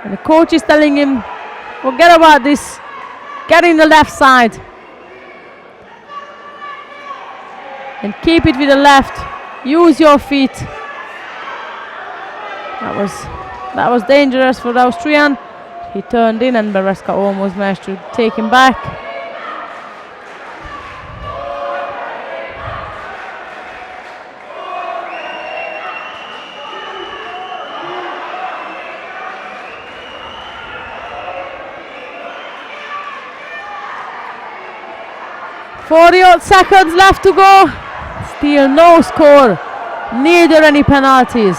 Speaker 1: And the coach is telling him, forget about this, get in the left side. And keep it with the left. Use your feet. That was dangerous for the Austrian. He turned in and Bereska almost managed to take him back. .40 seconds left to go. Still no score, neither any penalties.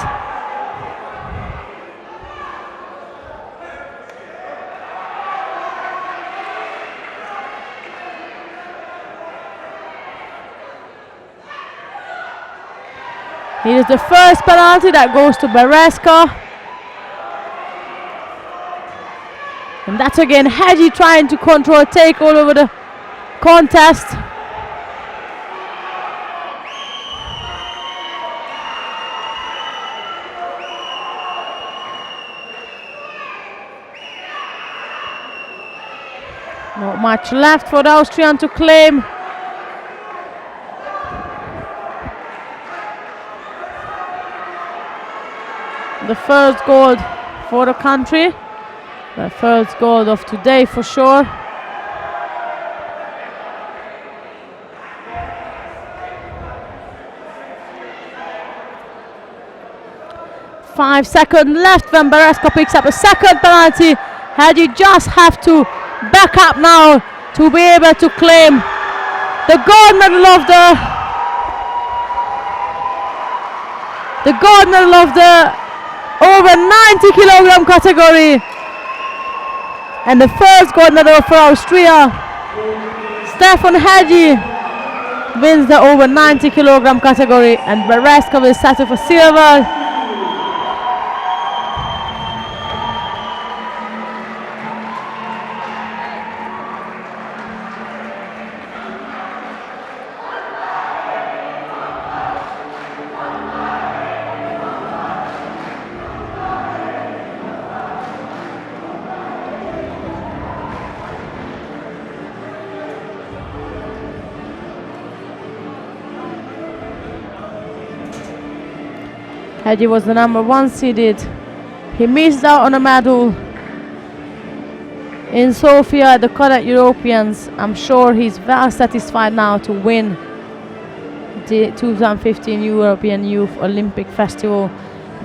Speaker 1: Here is the first penalty that goes to Bereska. And that's again Haji trying to control, take all over the contest. Not much left for the Austrian to claim. The first gold for the country. The first gold of today for sure. .5 seconds left when Bereska picks up a second penalty. Haji just have to back up now to be able to claim the gold medal of the over 90 kilogram category, and the first gold medal for Austria. Stefan Haji wins the over 90 kilogram category, and Bereska will settle for silver. Haji was the number 1 seeded. He missed out on a medal in Sofia at the Cadet Europeans. I'm sure he's well satisfied now to win the 2015 European Youth Olympic Festival.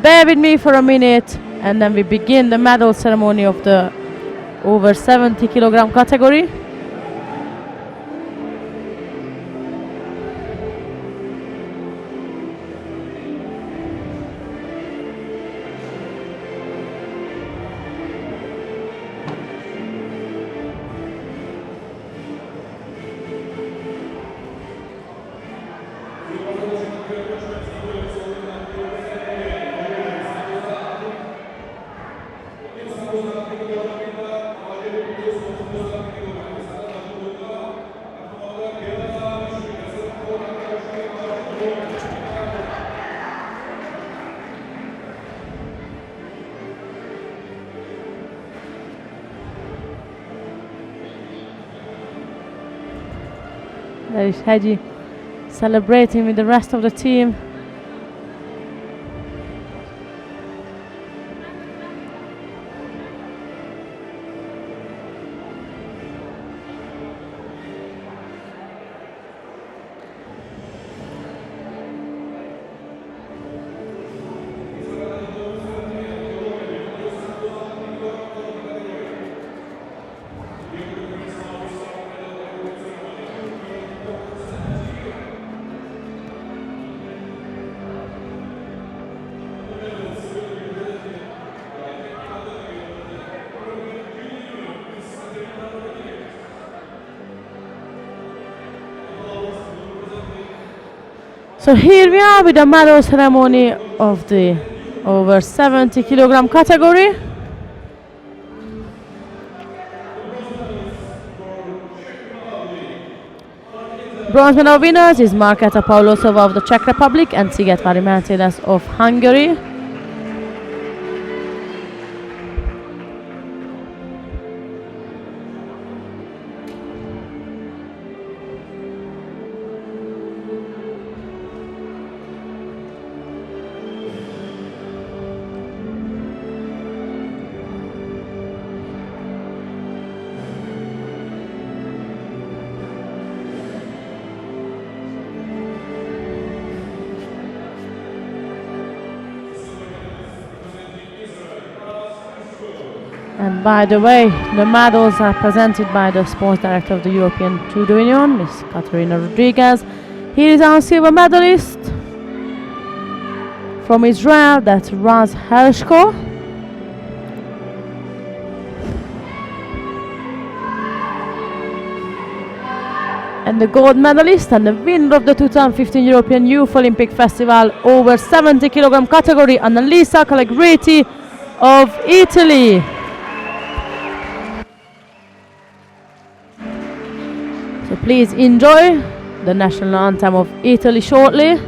Speaker 1: Bear with me for a minute and then we begin the medal ceremony of the over 70 kilogram category. There is Heji celebrating with the rest of the team. So here we are with the medal ceremony of the over 70 kilogram category. Bronze medal winners is Markéta Pavlosová of the Czech Republic and Szigetvary Mercedes of Hungary. And by the way, the medals are presented by the sports director of the European Judo Union, Ms. Katerina Rodriguez. Here is our silver medalist from Israel, that's Raz Hershko. And the gold medalist and the winner of the 2015 European Youth Olympic Festival over 70 kilogram category, Annalisa Callegriti of Italy. So please enjoy the national anthem of Italy shortly.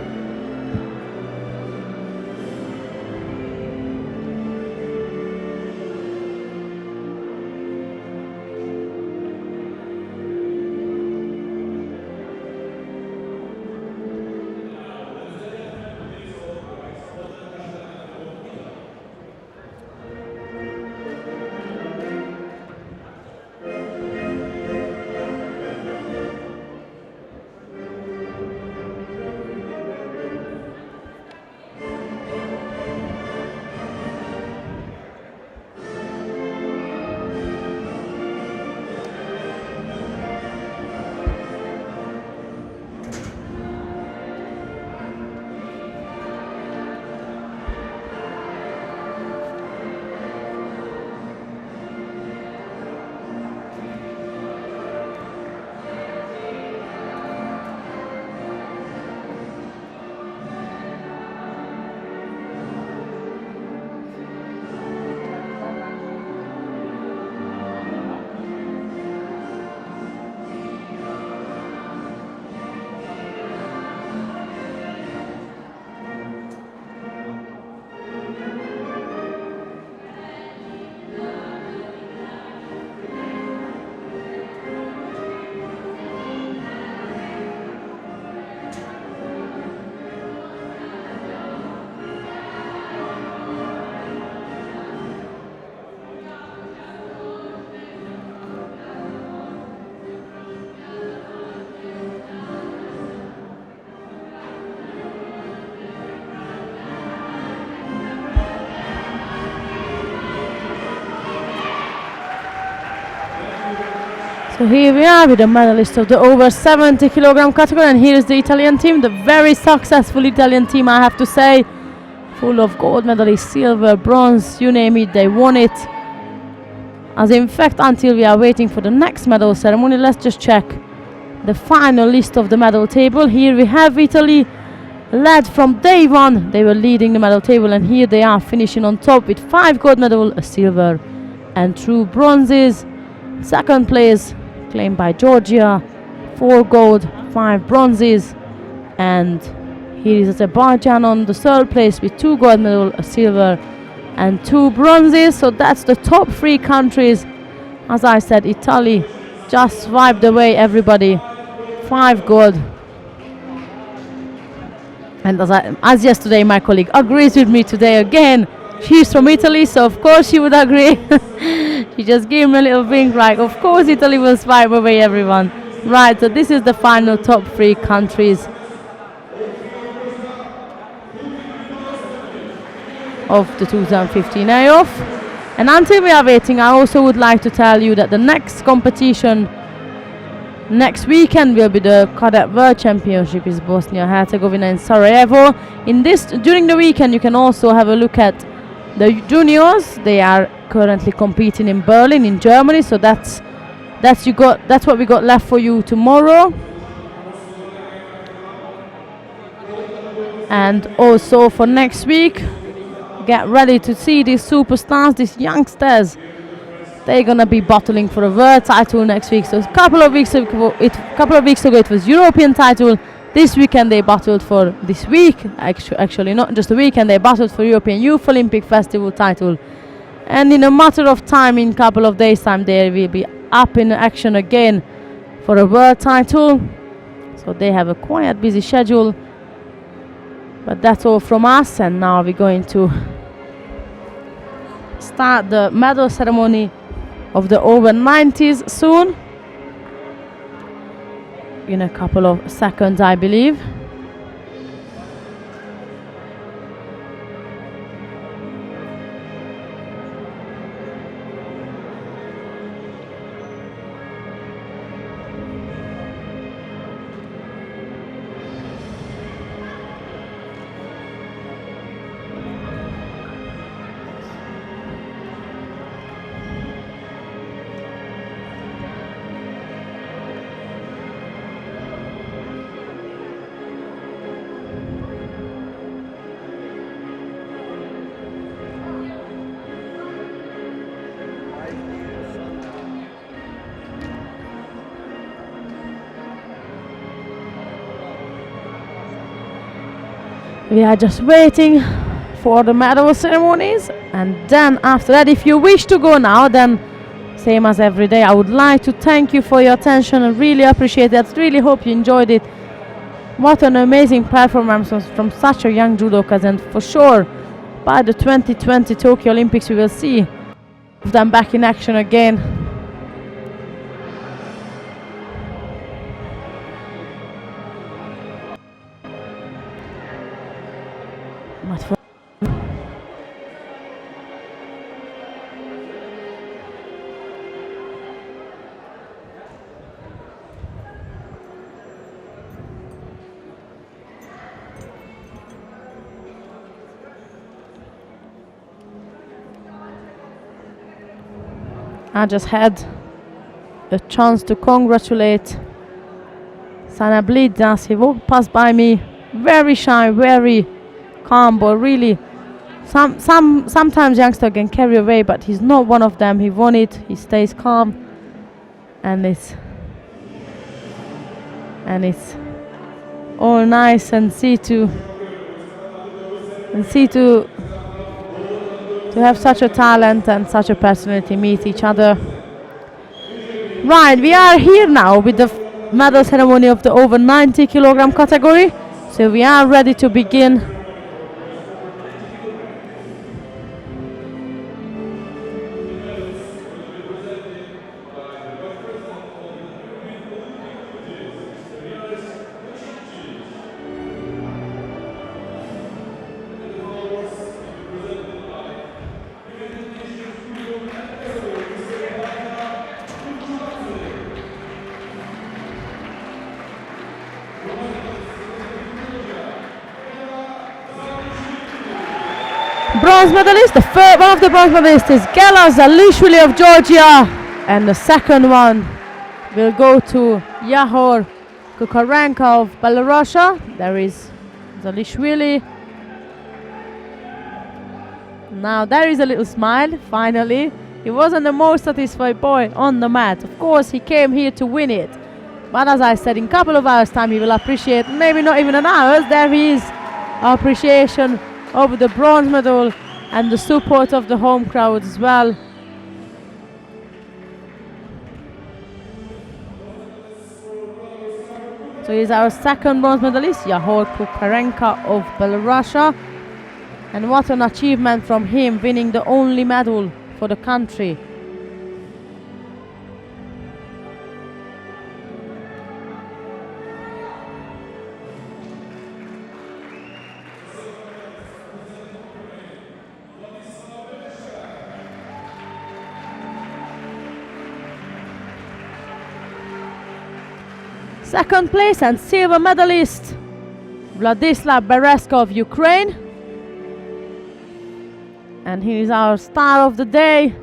Speaker 1: So here we are with the medalist of the over 70 kilogram category, and here is the Italian team, the very successful Italian team, I have to say, full of gold medalists, silver, bronze, you name it, they won it. As in fact, until we are waiting for the next medal ceremony, let's just check the final list of the medal table. Here we have Italy, led from day one. They were leading the medal table, and here they are finishing on top with 5 gold medals, a silver and 2 bronzes. Second place claimed by Georgia, 4 gold, 5 bronzes, and here is Azerbaijan on the third place with 2 gold medals, a silver and 2 bronzes. So that's the top 3 countries. As I said, Italy just wiped away everybody, 5 gold. And as yesterday, my colleague agrees with me today again. She's from Italy, so of course she would agree. She just gave me a little wink, right? Of course Italy will swipe away everyone. Right, so this is the final top 3 countries of the 2015 AOF. And until we are waiting, I also would like to tell you that the next competition next weekend will be the Cadet World Championship in Bosnia-Herzegovina in Sarajevo. During the weekend you can also have a look at the juniors. They are currently competing in Berlin in Germany, so that's what we got left for you tomorrow. And also for next week, get ready to see these superstars, these youngsters. They're gonna be battling for a world title next week. So a couple of weeks ago it was European title. This weekend they battled for this week. Actually, not just a weekend. They battled for European Youth Olympic Festival title. And in a matter of time, in a couple of days' time, they will be up in action again for a world title. So they have a quite busy schedule. But that's all from us. And now we're going to start the medal ceremony of the over 90s soon, in a couple of seconds, I believe. We are just waiting for the medal ceremonies, and then after that, if you wish to go now, then same as every day, I would like to thank you for your attention and really appreciate that. Really hope you enjoyed it. What an amazing performance from such a young judokas, and for sure by the 2020 Tokyo Olympics we will see them back in action again. I just had a chance to congratulate Sana Blidzas. He walked past by me, very shy, very calm, but really sometimes youngsters can carry away, but he's not one of them. He won it, he stays calm, and it's all nice and see to have such a talent and such a personality meet each other. Right, we are here now with the medal ceremony of the over 90 kilogram category. So we are ready to begin. bronze medalist. One of the bronze medalists is Gela Zalishvili of Georgia, and the second one will go to Yahor Kukarenko of Belarus. There is Zalishvili. Now there is a little smile, finally. He wasn't the most satisfied boy on the mat. Of course, he came here to win it. But as I said, in a couple of hours' time, he will appreciate, maybe not even an hour, there he is, appreciation of the bronze medal and the support of the home crowd as well. So he's our second bronze medalist, Yahor Kukarenko of Belarus. And what an achievement from him, winning the only medal for the country. Second place and silver medalist, Vladislav Beresko of Ukraine. And he is our star of the day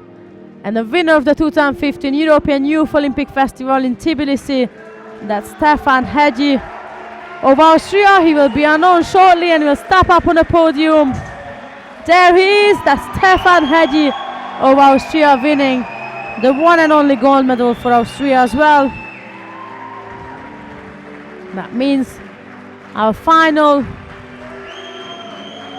Speaker 1: and the winner of the 2015 European Youth Olympic Festival in Tbilisi. That's Stefan Hegyi of Austria. He will be announced shortly and will step up on the podium. There he is, that's Stefan Hegyi of Austria, winning the one and only gold medal for Austria as well. That means our final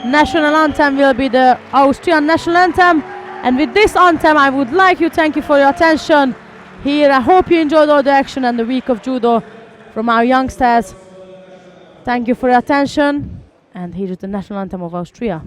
Speaker 1: national anthem will be the Austrian national anthem. And with this anthem, I would like to thank you for your attention here. I hope you enjoyed all the action and the week of judo from our youngsters. Thank you for your attention. And here is the national anthem of Austria.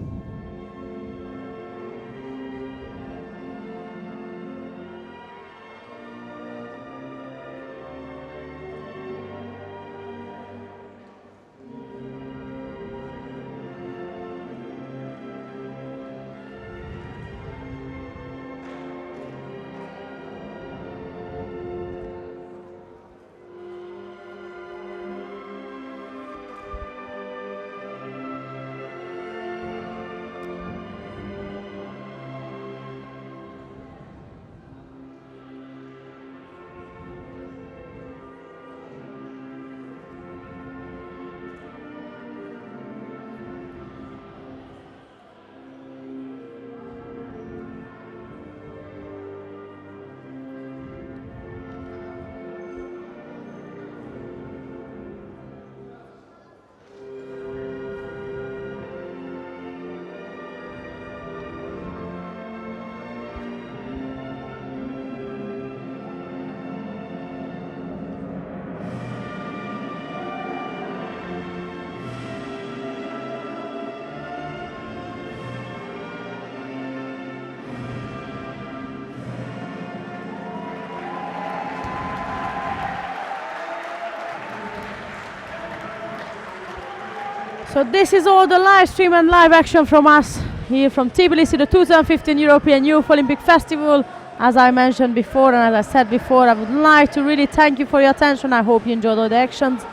Speaker 1: So this is all the live stream and live action from us here from Tbilisi, the 2015 European Youth Olympic Festival. As I mentioned before and as I said before, I would like to really thank you for your attention. I hope you enjoyed all the actions.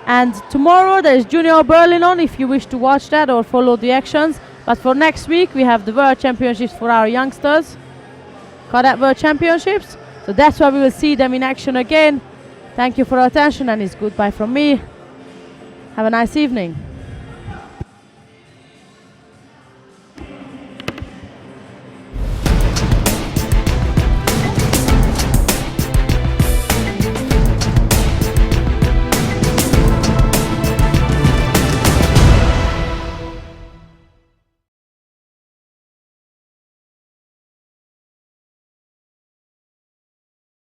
Speaker 1: And tomorrow there is Junior Berlin on if you wish to watch that or follow the actions. But for next week we have the World Championships for our youngsters, Cadet World Championships. So that's where we will see them in action again. Thank you for your attention and it's goodbye from me. Have a nice evening.